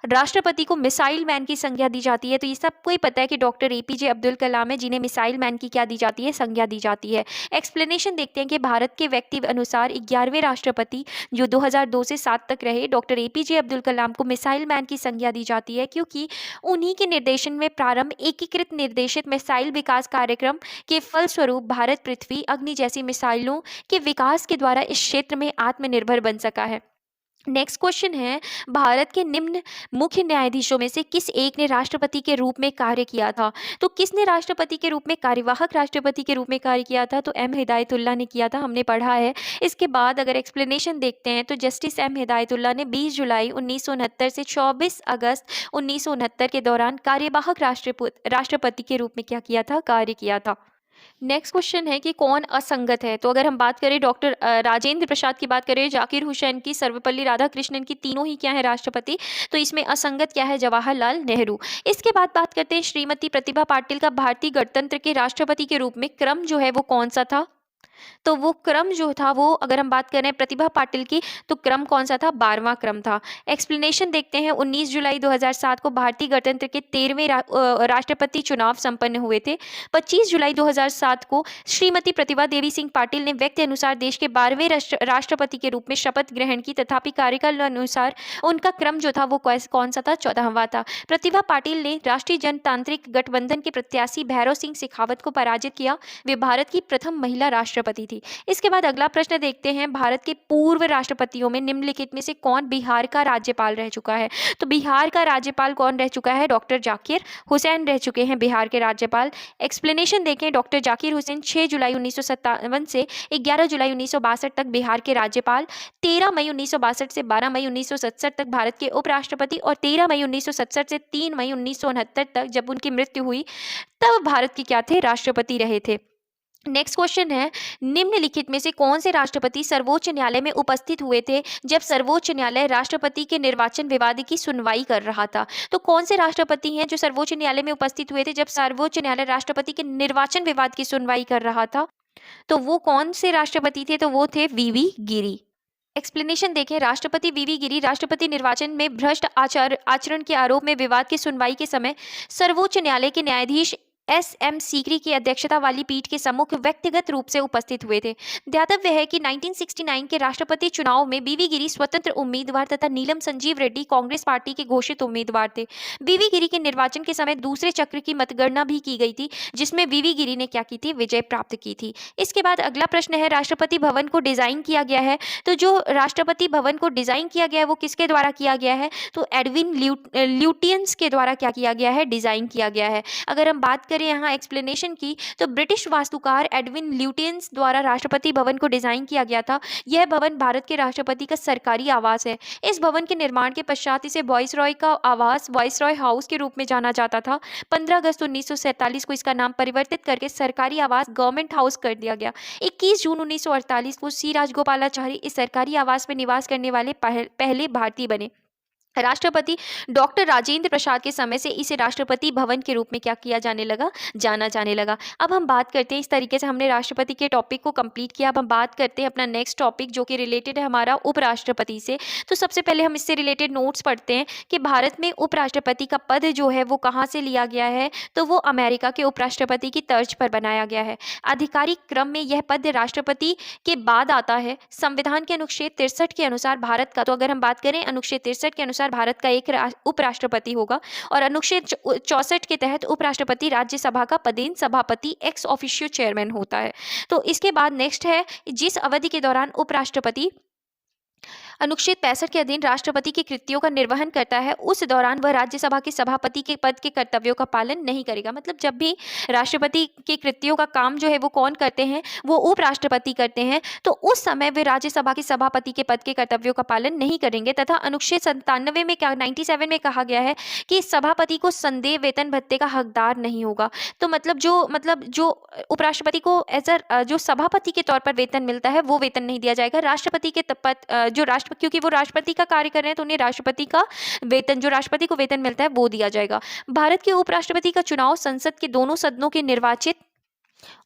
राष्ट्रपति को मिसाइल मैन की संज्ञा दी जाती है? तो ये सबको ही पता है कि डॉक्टर एपीजे अब्दुल कलाम है, जिन्हें मिसाइल मैन की क्या दी जाती है, संज्ञा दी जाती है। एक्सप्लेनेशन देखते हैं कि भारत के व्यक्ति अनुसार 11वें राष्ट्रपति जो 2002 से 7 तक रहे, डॉक्टर एपीजे अब्दुल कलाम को मिसाइल मैन की संज्ञा दी जाती है, क्योंकि उन्हीं के निर्देशन में प्रारंभ एकीकृत निर्देशित मिसाइल विकास कार्यक्रम के फलस्वरूप भारत पृथ्वी अग्नि जैसी मिसाइलों के विकास के द्वारा इस क्षेत्र में आत्मनिर्भर बन सका है। नेक्स्ट क्वेश्चन है, भारत के निम्न मुख्य न्यायाधीशों में से किस एक ने राष्ट्रपति के रूप में कार्य किया था? तो किसने राष्ट्रपति के रूप में, कार्यवाहक राष्ट्रपति के रूप में कार्य किया था? तो एम हिदायतुल्लाह ने किया था, हमने पढ़ा है। इसके बाद अगर एक्सप्लेनेशन देखते हैं तो जस्टिस एम हिदायतुल्लाह ने 20 जुलाई 1969 से 24 अगस्त 1969 के दौरान कार्यवाहक राष्ट्रपति के रूप में क्या किया था, कार्य किया था। नेक्स्ट क्वेश्चन है कि कौन असंगत है? तो अगर हम बात करें डॉक्टर राजेंद्र प्रसाद की बात करें, जाकिर हुसैन की, सर्वपल्ली राधाकृष्णन की, तीनों ही क्या है, राष्ट्रपति। तो इसमें असंगत क्या है, जवाहरलाल नेहरू। इसके बाद बात करते हैं श्रीमती प्रतिभा पाटिल का भारतीय गणतंत्र के राष्ट्रपति के रूप में क्रम जो है वो कौन सा था? तो वो क्रम जो था वो, अगर हम बात करें प्रतिभा पाटिल की, तो क्रम कौन सा था, 12वां क्रम था। एक्सप्लेनेशन देखते हैं, 19 जुलाई 2007 को भारतीय गणतंत्र के 13वें राष्ट्रपति चुनाव संपन्न हुए थे। 25 जुलाई 2007 को श्रीमती प्रतिभा देवी सिंह पाटिल ने व्यक्ति अनुसार देश के 12वें राष्ट्रपति के रूप में शपथ ग्रहण की, तथापि कार्यकाल अनुसार उनका क्रम जो था वो कौन सा था, 14वां था। प्रतिभा पाटिल ने राष्ट्रीय जनतांत्रिक गठबंधन के प्रत्याशी भैरव सिंह शेखावत को पराजित किया। वे भारत की प्रथम महिला राष्ट्रपति थी। इसके बाद अगला प्रश्न देखते हैं, भारत के पूर्व राष्ट्रपतियों में निम्नलिखित में से कौन बिहार का राज्यपाल रह चुका है? तो बिहार का राज्यपाल कौन रह चुका है? डॉक्टर जाकिर हुसैन रह चुके हैं बिहार के राज्यपाल। एक्सप्लेनेशन देखें, डॉक्टर जाकिर हुसैन 6 जुलाई 1957 से 11 जुलाई 1962 तक बिहार के राज्यपाल, 13 मई 1962 से 12 मई 1967 तक भारत के उपराष्ट्रपति और 13 मई 1967 से 3 मई 1969 तक जब उनकी मृत्यु हुई तब भारत के क्या थे, राष्ट्रपति रहे थे। नेक्स्ट क्वेश्चन है, निम्नलिखित में से कौन से राष्ट्रपति सर्वोच्च न्यायालय में उपस्थित हुए थे जब सर्वोच्च न्यायालय राष्ट्रपति के निर्वाचन विवाद की सुनवाई कर रहा था? तो कौन से राष्ट्रपति हैं जो सर्वोच्च न्यायालय में उपस्थित हुए थे जब सर्वोच्च न्यायालय राष्ट्रपति के निर्वाचन विवाद की सुनवाई कर रहा था? तो वो कौन से राष्ट्रपति थे? तो वो थे वीवी गिरी। एक्सप्लेनेशन देखें, राष्ट्रपति वीवी गिरी राष्ट्रपति निर्वाचन में भ्रष्ट आचरण के आरोप में विवाद की सुनवाई के समय सर्वोच्च न्यायालय के न्यायाधीश एस.एम. सीकरी की अध्यक्षता वाली पीठ के सम्मुख व्यक्तिगत रूप से उपस्थित हुए थे। ध्यातव्य है कि 1969 के राष्ट्रपति चुनाव में वीवी गिरी स्वतंत्र उम्मीदवार तथा नीलम संजीव रेड्डी कांग्रेस पार्टी के घोषित उम्मीदवार थे। वीवी गिरी के निर्वाचन के समय दूसरे चक्र की मतगणना भी की गई थी, जिसमें वीवी गिरी ने क्या की थी, विजय प्राप्त की थी। इसके बाद अगला प्रश्न है, राष्ट्रपति भवन को डिजाइन किया गया है। तो जो राष्ट्रपति भवन को डिजाइन किया गया है वो किसके द्वारा किया गया है? तो एडविन ल्यूटियंस के द्वारा क्या किया गया है, डिजाइन किया गया है। अगर हम बात करें यहाँ एक्सप्लेनेशन की, तो ब्रिटिश वास्तुकार एडविन ल्यूटियंस द्वारा राष्ट्रपति भवन को डिजाइन किया गया था। यह भवन भारत के राष्ट्रपति का सरकारी आवास है। इस भवन के निर्माण के पश्चात इसे वॉइसरॉय का आवास, वॉइसरॉय हाउस के रूप में जाना जाता था। 15 अगस्त 1947 को इसका नाम परिवर्तित करके सरकारी आवास गवर्नमेंट हाउस कर दिया गया। 21 जून 1948 को सी राजगोपालाचारी इस सरकारी आवास में निवास करने वाले पहले भारतीय बने। राष्ट्रपति डॉक्टर राजेंद्र प्रसाद के समय से इसे राष्ट्रपति भवन के रूप में क्या किया जाने लगा, जाना जाने लगा। अब हम बात करते हैं, इस तरीके से हमने राष्ट्रपति के टॉपिक को कंप्लीट किया। अब हम बात करते हैं अपना नेक्स्ट टॉपिक जो कि रिलेटेड है हमारा उपराष्ट्रपति से। तो सबसे पहले हम इससे रिलेटेड नोट्स पढ़ते हैं कि भारत में उपराष्ट्रपति का पद जो है वो कहाँ से लिया गया है, तो वो अमेरिका के उपराष्ट्रपति की तर्ज पर बनाया गया है। आधिकारिक क्रम में यह पद राष्ट्रपति के बाद आता है। संविधान के अनुच्छेद 63 के अनुसार भारत का, तो अगर हम बात करें अनुच्छेद 63 के अनुसार भारत का एक उपराष्ट्रपति होगा और अनुच्छेद 64 के तहत उपराष्ट्रपति राज्यसभा का पदेन सभापति एक्स ऑफिशियो चेयरमैन होता है। तो इसके बाद नेक्स्ट है, जिस अवधि के दौरान उपराष्ट्रपति अनुच्छेद 65 के अधीन राष्ट्रपति की कृत्यों का निर्वहन करता है, उस दौरान वह राज्यसभा के सभापति के पद के कर्तव्यों का पालन नहीं करेगा। मतलब जब भी राष्ट्रपति के कृत्यों का काम जो है वो कौन करते हैं, वो उपराष्ट्रपति करते हैं, तो उस समय वे राज्यसभा के सभापति के पद के कर्तव्यों का पालन नहीं करेंगे। तथा अनुच्छेद 97 में 97 में कहा गया है कि सभापति को संदेह वेतन भत्ते का हकदार नहीं होगा। तो मतलब जो उपराष्ट्रपति को एज जो सभापति के तौर पर वेतन मिलता है वो वेतन नहीं दिया जाएगा। राष्ट्रपति के जो राष्ट्रपति राष्ट्रपति, क्योंकि वो राष्ट्रपति का कार्य कर रहे हैं तो उन्हें राष्ट्रपति का वेतन, जो राष्ट्रपति को वेतन मिलता है वो दिया जाएगा। भारत के उपराष्ट्रपति का चुनाव संसद के दोनों सदनों के निर्वाचित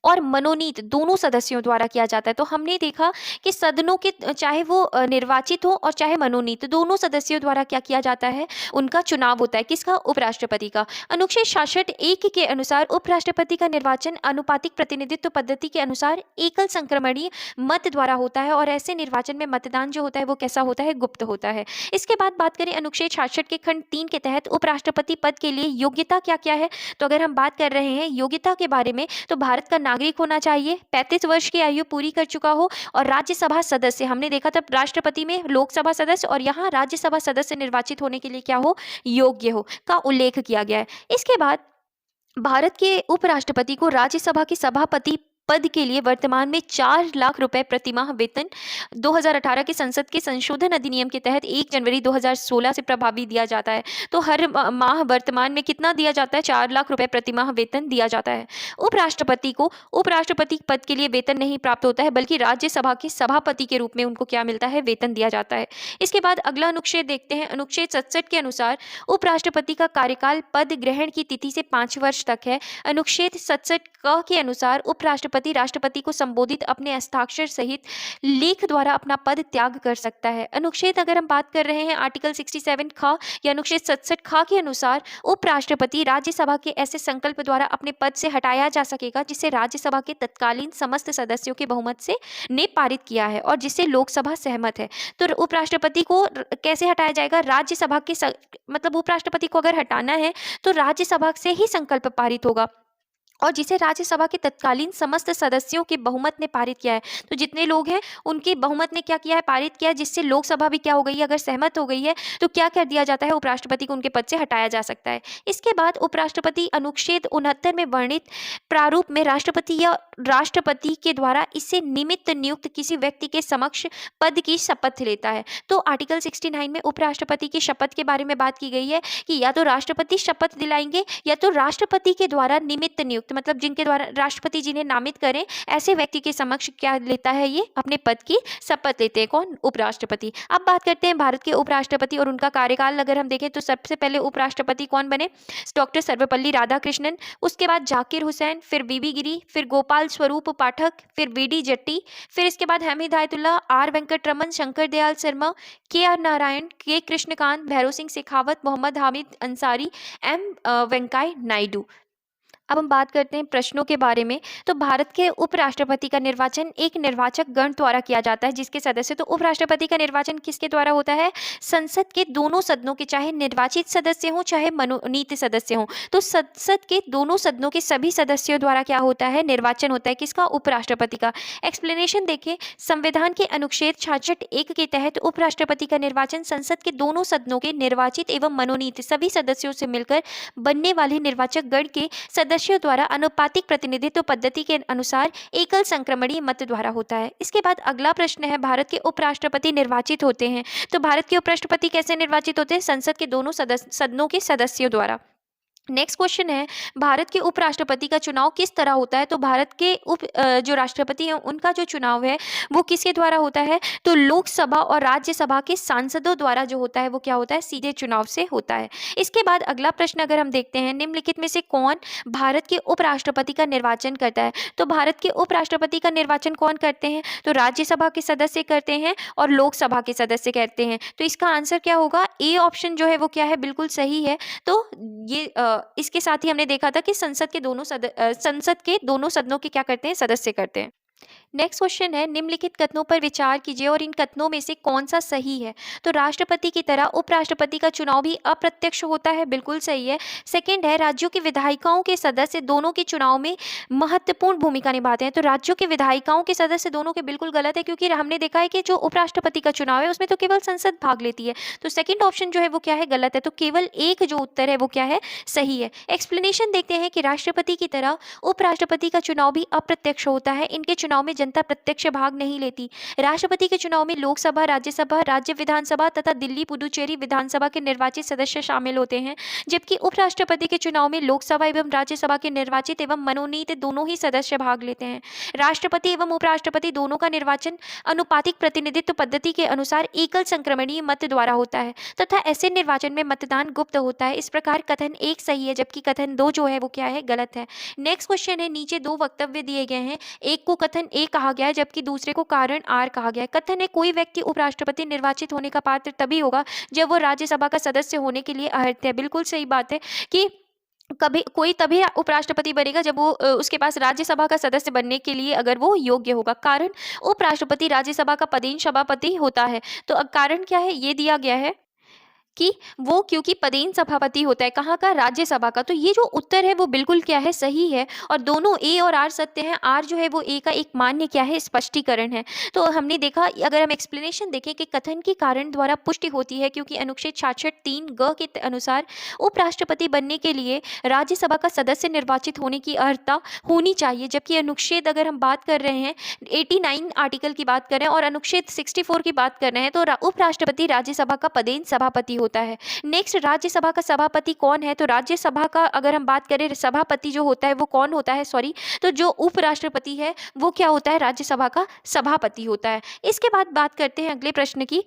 और मनोनीत दोनों सदस्यों द्वारा किया जाता है। तो हमने देखा कि सदनों के चाहे वो निर्वाचित हो और चाहे मनोनीत, दोनों सदस्यों द्वारा क्या किया जाता है, उनका चुनाव होता है। किसका? उपराष्ट्रपति का। अनुच्छेद 66(1) के अनुसार उपराष्ट्रपति का निर्वाचन अनुपातिक प्रतिनिधित्व पद्धति के अनुसार एकल संक्रमणीय मत द्वारा होता है और ऐसे निर्वाचन में मतदान जो होता है वो कैसा होता है? गुप्त होता है। इसके बाद बात करें अनुच्छेद 66 के खंड 3 के तहत उपराष्ट्रपति पद के लिए योग्यता क्या क्या है। तो अगर हम बात कर रहे हैं योग्यता के बारे में, तो भारत का नागरिक होना चाहिए, 35 वर्ष की आयु पूरी कर चुका हो और राज्यसभा सदस्य, हमने देखा था राष्ट्रपति में लोकसभा सदस्य और यहाँ राज्यसभा सदस्य निर्वाचित होने के लिए क्या हो? योग्य हो का उल्लेख किया गया है। इसके बाद भारत के उपराष्ट्रपति को राज्यसभा के सभापति पद के लिए वर्तमान में 4 लाख रुपए प्रतिमाह वेतन 2018 के संसद के संशोधन अधिनियम के तहत 1 जनवरी 2016 से प्रभावी दिया जाता है। तो हर माह वर्तमान में कितना दिया जाता है? 4 लाख रुपए प्रतिमाह वेतन दिया जाता है। उपराष्ट्रपति को उपराष्ट्रपति पद के लिए वेतन नहीं प्राप्त होता है, बल्कि राज्यसभा के सभापति के रूप में उनको क्या मिलता है? वेतन दिया जाता है। इसके बाद अगला अनुच्छेद देखते हैं। अनुच्छेद 67 के अनुसार उपराष्ट्रपति का कार्यकाल पद ग्रहण की तिथि से 5 वर्ष तक है। अनुच्छेद 67 क के अनुसार उपराष्ट्रपति राष्ट्रपति को संबोधित अपने हस्ताक्षर सहित लेख द्वारा अपना पद त्याग कर सकता है। अनुच्छेद अगर हम बात कर रहे हैं आर्टिकल 67 ख या अनुच्छेद 67 ख के अनुसार उपराष्ट्रपति राज्यसभा के ऐसे संकल्प द्वारा अपने पद से हटाया जा सकेगा जिसे राज्यसभा के तत्कालीन समस्त सदस्यों के बहुमत से ने पारित किया है और जिससे लोकसभा सहमत है। तो उपराष्ट्रपति को कैसे हटाया जाएगा? राज्यसभा के मतलब उपराष्ट्रपति को अगर हटाना है तो राज्यसभा से ही संकल्प पारित होगा और जिसे राज्यसभा के तत्कालीन समस्त सदस्यों के बहुमत ने पारित किया है। तो जितने लोग हैं उनके बहुमत ने क्या किया है? पारित किया है, जिससे लोकसभा भी क्या हो गई है? अगर सहमत हो गई है तो क्या कर दिया जाता है? उपराष्ट्रपति को उनके पद से हटाया जा सकता है। इसके बाद उपराष्ट्रपति अनुच्छेद 69 में वर्णित प्रारूप में राष्ट्रपति या राष्ट्रपति के द्वारा इससे निमित्त नियुक्त किसी व्यक्ति के समक्ष पद की शपथ लेता है। तो आर्टिकल 69 में उपराष्ट्रपति की शपथ के बारे में बात की गई है कि या तो राष्ट्रपति शपथ दिलाएंगे या तो राष्ट्रपति के द्वारा निमित्त नियुक्त, मतलब जिनके द्वारा राष्ट्रपति जिन्हें नामित करें ऐसे व्यक्ति के समक्ष क्या लेता है? ये अपने पद की शपथ लेते हैं। कौन? उपराष्ट्रपति। अब बात करते हैं भारत के उपराष्ट्रपति और उनका कार्यकाल अगर हम देखें तो सबसे पहले उपराष्ट्रपति कौन बने? डॉक्टर सर्वपल्ली राधाकृष्णन, उसके बाद जाकिर हुसैन, फिर बीबी गिरी, फिर गोपाल स्वरूप पाठक, फिर वीडी जट्टी, फिर इसके बाद हमीद आयतुल्ला, आर वेंकटरमन, शंकर दयाल शर्मा, के आर नारायण, के कृष्णकांत, भैरव सिंह शेखावत, मोहम्मद हामिद अंसारी, एम वेंकैया नायडू। अब हम बात करते हैं प्रश्नों के बारे में। तो भारत के उपराष्ट्रपति का निर्वाचन एक निर्वाचक गण द्वारा किया जाता है जिसके सदस्य, तो उपराष्ट्रपति का निर्वाचन किसके द्वारा होता है? संसद के दोनों सदनों के, चाहे निर्वाचित सदस्य हों चाहे मनोनीत सदस्य हों, तो संसद के दोनों सदनों के सभी सदस्यों द्वारा क्या होता है? निर्वाचन होता है। किसका? उपराष्ट्रपति का। एक्सप्लेनेशन देखें, संविधान के अनुच्छेद 66(1) के तहत उपराष्ट्रपति का निर्वाचन संसद के दोनों सदनों के निर्वाचित एवं मनोनीत सभी सदस्यों से मिलकर बनने वाले निर्वाचक गण के सदस्यों द्वारा अनुपातिक प्रतिनिधित्व पद्धति के अनुसार एकल संक्रमणीय मत द्वारा होता है। इसके बाद अगला प्रश्न है, भारत के उपराष्ट्रपति निर्वाचित होते हैं। तो भारत के उपराष्ट्रपति कैसे निर्वाचित होते हैं? संसद के दोनों सदनों के सदस्यों द्वारा। नेक्स्ट क्वेश्चन है, भारत के उपराष्ट्रपति का चुनाव किस तरह होता है? तो भारत के जो राष्ट्रपति हैं उनका जो चुनाव है वो किसके द्वारा होता है? तो लोकसभा और राज्यसभा के सांसदों द्वारा जो होता है वो क्या होता है? सीधे चुनाव से होता है। इसके बाद अगला प्रश्न अगर हम देखते हैं, निम्नलिखित में से कौन भारत के उपराष्ट्रपति का निर्वाचन करता है? तो भारत के उपराष्ट्रपति का निर्वाचन कौन करते हैं? तो राज्यसभा के सदस्य करते हैं और लोकसभा के सदस्य करते हैं। तो इसका आंसर क्या होगा? ए ऑप्शन जो है वो क्या है? बिल्कुल सही है। तो ये इसके साथ ही हमने देखा था कि संसद के दोनों सदनों के क्या करते हैं? सदस्य करते हैं। नेक्स्ट क्वेश्चन है, निम्नलिखित कथनों पर विचार कीजिए और इन कथनों में से कौन सा सही है? तो राष्ट्रपति की तरह उपराष्ट्रपति का चुनाव भी अप्रत्यक्ष होता है, बिल्कुल सही है। सेकंड है, राज्यों के विधायिकाओं के सदस्य दोनों के चुनाव में महत्वपूर्ण भूमिका निभाते हैं। तो राज्यों के विधायिकाओं के सदस्य दोनों के बिल्कुल गलत है, क्योंकि हमने देखा है कि जो उपराष्ट्रपति का चुनाव है उसमें तो केवल संसद भाग लेती है। तो सेकेंड ऑप्शन जो है वो क्या है? गलत है। तो केवल एक जो उत्तर है वो क्या है? सही है। एक्सप्लेनेशन देखते हैं कि राष्ट्रपति की तरह उपराष्ट्रपति का चुनाव भी अप्रत्यक्ष होता है। इनके चुनाव चुनाव में जनता प्रत्यक्ष भाग नहीं लेती। राष्ट्रपति के चुनाव में लोकसभा, राज्यसभा, राज्य विधानसभा तथा दिल्ली पुडुचेरी विधानसभा के निर्वाचित सदस्य शामिल होते हैं, जबकि उपराष्ट्रपति के चुनाव में लोकसभा एवं राज्यसभा के निर्वाचित एवं मनोनीत दोनों ही सदस्य भाग लेते हैं। राष्ट्रपति एवं उपराष्ट्रपति दोनों का निर्वाचन अनुपातिक प्रतिनिधित्व पद्धति के अनुसार एकल संक्रमणीय मत द्वारा होता है तथा ऐसे निर्वाचन में मतदान गुप्त होता है। इस प्रकार कथन 1 सही है, जबकि कथन 2 जो है वो क्या है, गलत है। नेक्स्ट क्वेश्चन है, नीचे 2 वक्तव्य दिए गए हैं, एक को कथन ए कहा गया है जबकि दूसरे को कारण आर कहा गया है। कथन है, कोई व्यक्ति उपराष्ट्रपति निर्वाचित होने का पात्र तभी होगा जब वो राज्यसभा का सदस्य होने के लिए अर्हता है। बिल्कुल सही बात है कि कभी कोई तभी उपराष्ट्रपति बनेगा जब वो उसके पास राज्यसभा का सदस्य बनने के लिए अगर वो योग्य होगा। कारण, उपराष्ट्रपति राज्यसभा का पदेन सभापति होता है। तो अब कारण क्या है, ये दिया गया है कि वो क्योंकि पदेन सभापति होता है, कहाँ का, राज्यसभा का। तो ये जो उत्तर है वो बिल्कुल क्या है, सही है, और दोनों ए और आर सत्य हैं। आर जो है वो ए का एक मान्य क्या है, स्पष्टीकरण है। तो हमने देखा, अगर हम एक्सप्लेनेशन देखें कि कथन की कारण द्वारा पुष्टि होती है क्योंकि अनुच्छेद 66(3) ग के अनुसार उपराष्ट्रपति बनने के लिए राज्यसभा का सदस्य निर्वाचित होने की अर्हता होनी चाहिए, जबकि अनुच्छेद, अगर हम बात कर रहे हैं 89 आर्टिकल की बात कर रहे हैं और अनुच्छेद 64 की बात कर रहे हैं, तो उपराष्ट्रपति राज्यसभा का पदेन सभापति होता है। नेक्स्ट, राज्यसभा का सभापति कौन है, तो राज्यसभा का अगर हम बात करें सभापति जो होता है वो कौन होता है, सॉरी, तो जो उपराष्ट्रपति है वो क्या होता है, राज्यसभा का सभापति होता है। इसके बाद बात करते हैं अगले प्रश्न की।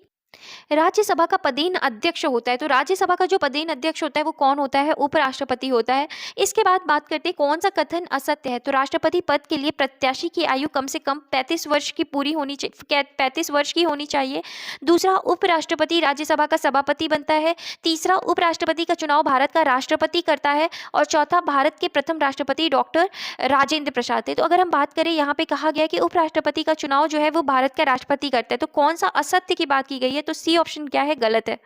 राज्यसभा का पदेन अध्यक्ष होता है, तो राज्यसभा का जो पदेन अध्यक्ष होता है वो कौन होता है, उपराष्ट्रपति होता है। इसके बाद बात करते हैं कौन सा कथन असत्य है, तो राष्ट्रपति पद के लिए प्रत्याशी की आयु कम से कम 35 वर्ष की पूरी होनी चाहिए, 35 वर्ष की होनी चाहिए। दूसरा, उपराष्ट्रपति राज्यसभा का सभापति बनता है। तीसरा, उपराष्ट्रपति का चुनाव भारत का राष्ट्रपति करता है। और चौथा, भारत के प्रथम राष्ट्रपति डॉक्टर राजेंद्र प्रसाद थे। तो अगर हम बात करें, यहाँ पे कहा गया कि उपराष्ट्रपति का चुनाव जो है वो भारत का राष्ट्रपति करता है, तो कौन सा असत्य की बात की गई है, तो सी ऑप्शन क्या है, गलत है।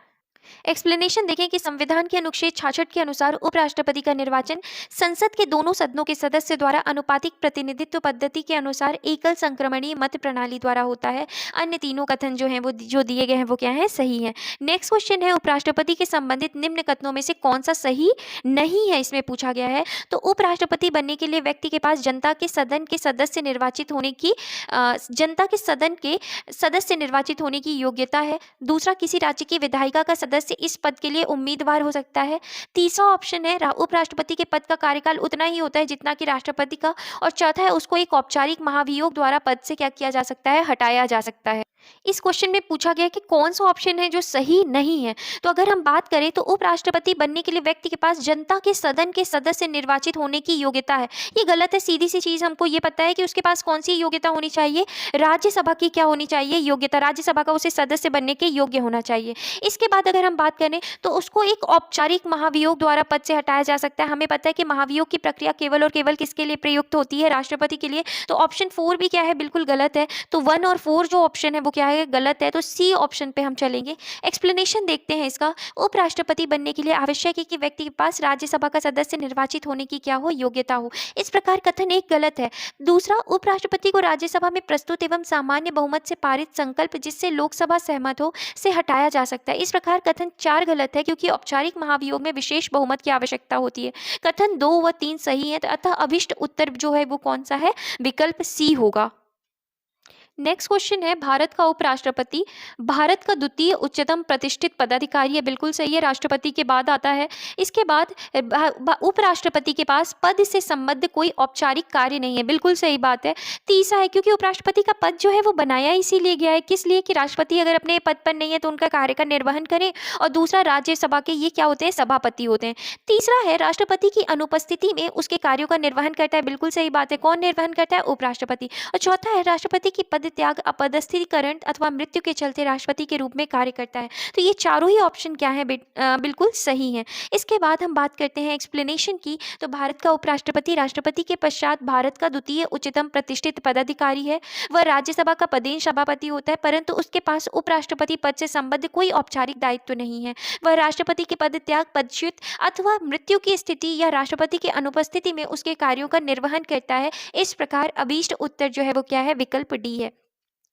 एक्सप्लेनेशन देखें कि संविधान के अनुच्छेद 66 के अनुसार उपराष्ट्रपति का निर्वाचन संसद के दोनों सदनों के सदस्य द्वारा अनुपातिक प्रतिनिधित्व पद्धति के अनुसार एकल संक्रमणीय मत प्रणाली द्वारा होता है। अन्य तीनों कथन जो हैं वो जो दिए गए हैं वो क्या है, सही है। नेक्स्ट क्वेश्चन है, उपराष्ट्रपति के संबंधित निम्न कथनों में से कौन सा सही नहीं है, इसमें पूछा गया है। तो उपराष्ट्रपति बनने के लिए व्यक्ति के पास जनता के सदन के सदस्य निर्वाचित होने की जनता के सदन के सदस्य निर्वाचित होने की योग्यता है। दूसरा, किसी राज्य की विधायिका का सदस्य इस पद के लिए उम्मीदवार हो सकता है। तीसरा ऑप्शन है, उपराष्ट्रपति के पद का कार्यकाल उतना ही होता है जितना कि राष्ट्रपति का। और चौथा है, उसको एक औपचारिक महाभियोग द्वारा पद से क्या किया जा सकता है, हटाया जा सकता है। इस क्वेश्चन में पूछा गया कि कौन सा ऑप्शन है जो सही नहीं है। तो अगर हम बात करें तो उपराष्ट्रपति बनने के लिए व्यक्ति के पास जनता के सदन के सदस्य निर्वाचित होने की योग्यता है, ये गलत है। सीधी सी चीज हमको ये पता है कि उसके पास कौन सी योग्यता होनी चाहिए, राज्यसभा की क्या होनी चाहिए, योग्यता, राज्यसभा का उसे सदस्य बनने के योग्य होना चाहिए। इसके बाद अगर हम बात करें तो उसको एक औपचारिक महाभियोग द्वारा पद से हटाया जा सकता है। हमें पता है कि महाभियोग की प्रक्रिया केवल और केवल किसके लिए प्रयुक्त होती है, राष्ट्रपति के लिए। तो ऑप्शन 4 भी क्या है, बिल्कुल गलत है। तो 1 और 4 जो ऑप्शन है वो क्या है, गलत है। तो सी ऑप्शन पे हम चलेंगे। एक्सप्लेनेशन देखते हैं इसका। उपराष्ट्रपति बनने के लिए आवश्यक है कि व्यक्ति के पास राज्यसभा का सदस्य निर्वाचित होने की क्या हो, योग्यता हो। इस प्रकार कथन 1 गलत है। दूसरा, उपराष्ट्रपति को राज्यसभा में प्रस्तुत एवं सामान्य बहुमत से पारित संकल्प जिससे लोकसभा सहमत हो से हटाया जा सकता है। इस प्रकार कथन 4 गलत है क्योंकि औपचारिक महाभियोग में विशेष बहुमत की आवश्यकता होती है। कथन 2 व 3 सही है, अतः अभिष्ट उत्तर जो है वो कौन सा है, विकल्प सी होगा। नेक्स्ट क्वेश्चन है, भारत का उपराष्ट्रपति भारत का द्वितीय उच्चतम प्रतिष्ठित पदाधिकारी है। बिल्कुल सही है, राष्ट्रपति के बाद आता है। इसके बाद उपराष्ट्रपति के पास पद से संबद्ध कोई औपचारिक कार्य नहीं है। बिल्कुल सही बात है। तीसरा है, क्योंकि उपराष्ट्रपति का पद जो है वो बनाया इसीलिए गया है, किस लिए, कि राष्ट्रपति अगर अपने पद पर नहीं है तो उनका कार्य का निर्वहन करें। और दूसरा, राज्यसभा के ये क्या होते हैं, सभापति होते हैं। तीसरा है, राष्ट्रपति की अनुपस्थिति में उसके कार्यों का निर्वहन करता है। बिल्कुल सही बात है, कौन निर्वहन करता है, उपराष्ट्रपति। और चौथा है, राष्ट्रपति की पद त्याग अपदस्थीकरण अथवा मृत्यु के चलते राष्ट्रपति के रूप में कार्य करता है। तो ये चारों ही ऑप्शन क्या है, बिल्कुल सही है। इसके बाद हम बात करते हैं एक्सप्लेनेशन की। तो भारत का उपराष्ट्रपति राष्ट्रपति के पश्चात भारत का द्वितीय उच्चतम प्रतिष्ठित पदाधिकारी है। वह राज्यसभा का पदेन सभापति होता है, परंतु उसके पास उपराष्ट्रपति पद से संबद्ध कोई औपचारिक दायित्व नहीं है। वह राष्ट्रपति के पद त्याग, पदच्युत अथवा मृत्यु की स्थिति या राष्ट्रपति की अनुपस्थिति में उसके कार्यों का निर्वहन करता है। इस प्रकार अभीष्ट उत्तर जो है वो क्या है, विकल्प डी है।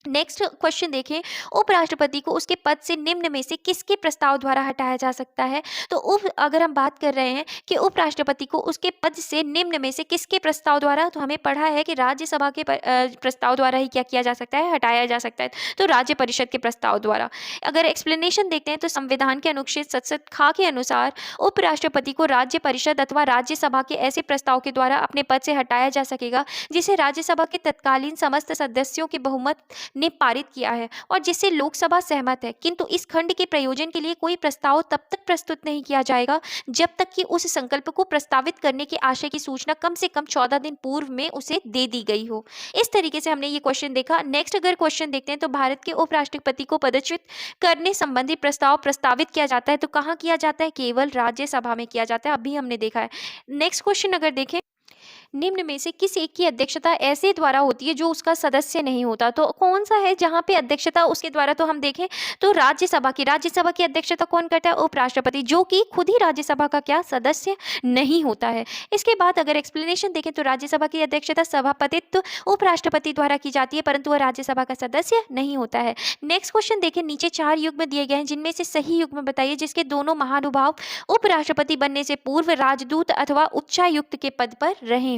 नेक्स्ट क्वेश्चन देखें, उपराष्ट्रपति को उसके पद से निम्न में से किसके प्रस्ताव द्वारा हटाया जा सकता है? तो अगर हम बात कर रहे हैं कि उपराष्ट्रपति को उसके पद से निम्न में से किसके प्रस्ताव द्वारा, तो हमें पढ़ा है कि राज्यसभा के प्रस्ताव द्वारा ही क्या किया जा सकता है, हटाया जा सकता है, तो राज्य परिषद के प्रस्ताव द्वारा। अगर एक्सप्लेनेशन देखते हैं तो संविधान के अनुच्छेद 67 ख के अनुसार उपराष्ट्रपति को राज्य परिषद अथवा राज्यसभा के ऐसे प्रस्ताव के द्वारा अपने पद से हटाया जा सकेगा जिसे राज्यसभा के तत्कालीन समस्त सदस्यों के बहुमत ने पारित किया है और जिससे लोकसभा सहमत है, किंतु इस खंड के प्रयोजन के लिए कोई प्रस्ताव तब तक प्रस्तुत नहीं किया जाएगा जब तक कि उस संकल्प को प्रस्तावित करने के आशय की सूचना कम से कम 14 दिन पूर्व में उसे दे दी गई हो। इस तरीके से हमने ये क्वेश्चन देखा। नेक्स्ट अगर क्वेश्चन देखते हैं तो भारत के उपराष्ट्रपति को पदच्युत करने संबंधी प्रस्ताव प्रस्तावित किया जाता है तो कहाँ किया जाता है? केवल राज्यसभा में किया जाता है, अभी हमने देखा है। नेक्स्ट क्वेश्चन अगर देखें, निम्न में से किस एक की अध्यक्षता ऐसे द्वारा होती है जो उसका सदस्य नहीं होता? तो कौन सा है जहाँ पे अध्यक्षता उसके द्वारा, तो हम देखें तो राज्यसभा की अध्यक्षता कौन करता है? उपराष्ट्रपति, जो कि खुद ही राज्यसभा का क्या सदस्य नहीं होता है। इसके बाद अगर एक्सप्लेनेशन देखें तो राज्यसभा की अध्यक्षता सभापतित्व उपराष्ट्रपति द्वारा की जाती है परंतु वह राज्यसभा का सदस्य नहीं होता है। नेक्स्ट क्वेश्चन देखें, नीचे 4 युग्म दिए गए हैं जिनमें से सही युग्म बताइए जिसके दोनों महानुभाव उपराष्ट्रपति बनने से पूर्व राजदूत अथवा उच्चायुक्त के पद पर रहे हों।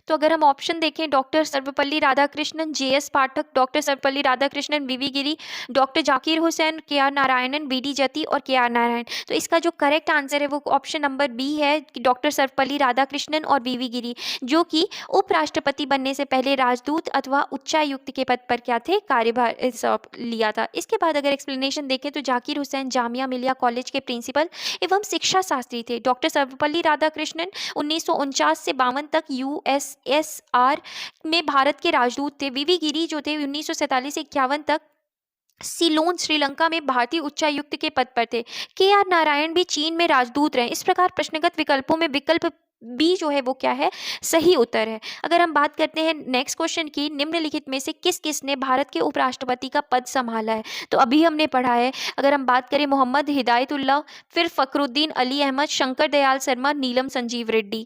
तो अगर हम ऑप्शन देखें, डॉक्टर सर्वपल्ली राधाकृष्णन, जेएस पाठक, डॉक्टर सर्वपल्ली राधाकृष्णन, वीवी गिरी, डॉक्टर जाकिर हुसैन, के आर नारायणन, बीडी जति और के आर नारायण। तो इसका जो करेक्ट आंसर है वो ऑप्शन नंबर बी है कि डॉक्टर सर्वपल्ली राधाकृष्णन और वीवी गिरी, जो कि उपराष्ट्रपति बनने से पहले राजदूत अथवा उच्चायुक्त के पद पर क्या थे, कार्यभार सौंप लिया था। इसके बाद अगर एक्सप्लेनेशन देखें तो जाकिर हुसैन जामिया मिलिया कॉलेज के प्रिंसिपल एवं शिक्षा शास्त्री थे। डॉक्टर सर्वपल्ली राधाकृष्णन 1949 से 52 तक यूएसएसआर में भारत के राजदूत थे। वीवी गिरी जो थे 1947 से 51 तक सिलोन श्रीलंका में भारतीय उच्चायुक्त के पद पर थे। के आर नारायण भी चीन में राजदूत रहे। इस प्रकार प्रश्नगत विकल्पों में विकल्प बी जो है वो क्या है, सही उत्तर है। अगर हम बात करते हैं नेक्स्ट क्वेश्चन की, निम्नलिखित में से किस किस ने भारत के उपराष्ट्रपति का पद संभाला है? तो अभी हमने पढ़ा है। अगर हम बात करें मोहम्मद हिदायतुल्लाह, फिर फखरुद्दीन अली अहमद, शंकर दयाल शर्मा, नीलम संजीव रेड्डी।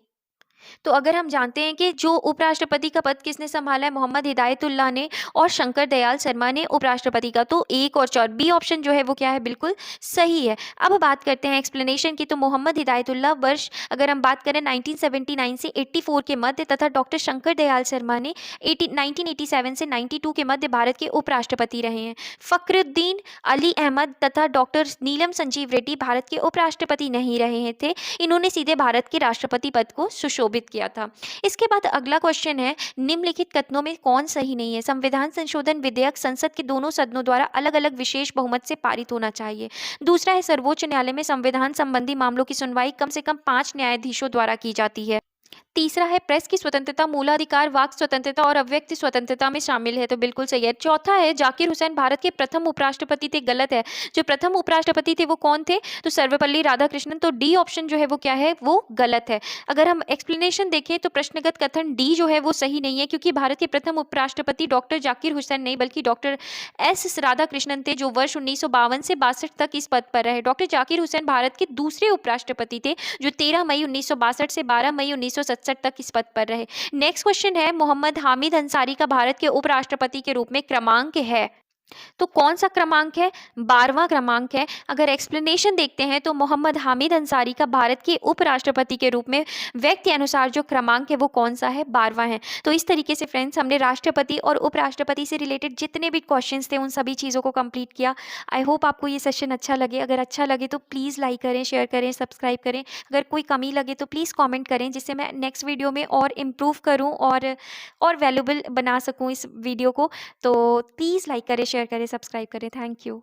तो अगर हम जानते हैं कि जो उपराष्ट्रपति का पद किसने संभाला है, मोहम्मद हिदायतुल्लाह ने और शंकर दयाल शर्मा ने उपराष्ट्रपति का, तो एक और चार बी ऑप्शन जो है वो क्या है, बिल्कुल सही है। अब बात करते हैं एक्सप्लेनेशन की, तो मोहम्मद हिदायतुल्लाह वर्ष अगर हम बात करें 1979 से 84 के मध्य तथा डॉक्टर शंकर दयाल शर्मा ने 1987 से 92 के मध्य भारत के उपराष्ट्रपति रहे हैं। फखरुद्दीन अली अहमद तथा डॉक्टर नीलम संजीव रेड्डी भारत के उपराष्ट्रपति नहीं रहे थे, इन्होंने सीधे भारत के राष्ट्रपति पद को सुशोभित किया था। इसके बाद अगला क्वेश्चन है, निम्नलिखित कथनों में कौन सही नहीं है? संविधान संशोधन विधेयक संसद के दोनों सदनों द्वारा अलग अलग विशेष बहुमत से पारित होना चाहिए। दूसरा है, सर्वोच्च न्यायालय में संविधान संबंधी मामलों की सुनवाई कम से कम 5 न्यायाधीशों द्वारा की जाती है। तीसरा है, प्रेस की स्वतंत्रता मूलाधिकार, वाक स्वतंत्रता और अव्यक्त स्वतंत्रता में शामिल है, तो बिल्कुल सही है। चौथा है, जाकिर हुसैन भारत के प्रथम उपराष्ट्रपति थे, गलत है। जो प्रथम उपराष्ट्रपति थे वो कौन थे? तो सर्वपल्ली राधाकृष्णन, तो डी ऑप्शन जो है वो क्या है, वो गलत है। अगर हम एक्सप्लेनेशन देखें तो प्रश्नगत कथन डी जो है वो सही नहीं है, क्योंकि भारत के प्रथम उपराष्ट्रपति डॉक्टर जाकिर हुसैन नहीं बल्कि डॉक्टर एस राधाकृष्णन थे, जो वर्ष 1952 से 62 तक इस पद पर रहे। डॉक्टर जाकिर हुसैन भारत के दूसरे उपराष्ट्रपति थे, जो 13 मई 1962 से 12 मई 1967 तक इस पद पर रहे। नेक्स्ट क्वेश्चन है, मोहम्मद हामिद अंसारी का भारत के उपराष्ट्रपति के रूप में क्रमांक है, तो कौन सा क्रमांक है? 12वां क्रमांक है। अगर एक्सप्लेनेशन देखते हैं तो मोहम्मद हामिद अंसारी का भारत के उपराष्ट्रपति के रूप में व्यक्ति अनुसार जो क्रमांक है वो कौन सा है? 12वां है। तो इस तरीके से फ्रेंड्स हमने राष्ट्रपति और उपराष्ट्रपति से रिलेटेड जितने भी क्वेश्चंस थे उन सभी चीज़ों को कंप्लीट किया। आई होप आपको ये सेशन अच्छा लगे। अगर अच्छा लगे तो प्लीज़ लाइक करें, शेयर करें, सब्सक्राइब करें। अगर कोई कमी लगे तो प्लीज़ कॉमेंट करें, जिससे मैं नेक्स्ट वीडियो में और इम्प्रूव करूँ और वैल्यूबल बना सकूँ इस वीडियो को। तो प्लीज़ लाइक करें, शेयर करें, सब्सक्राइब करें। Thank you.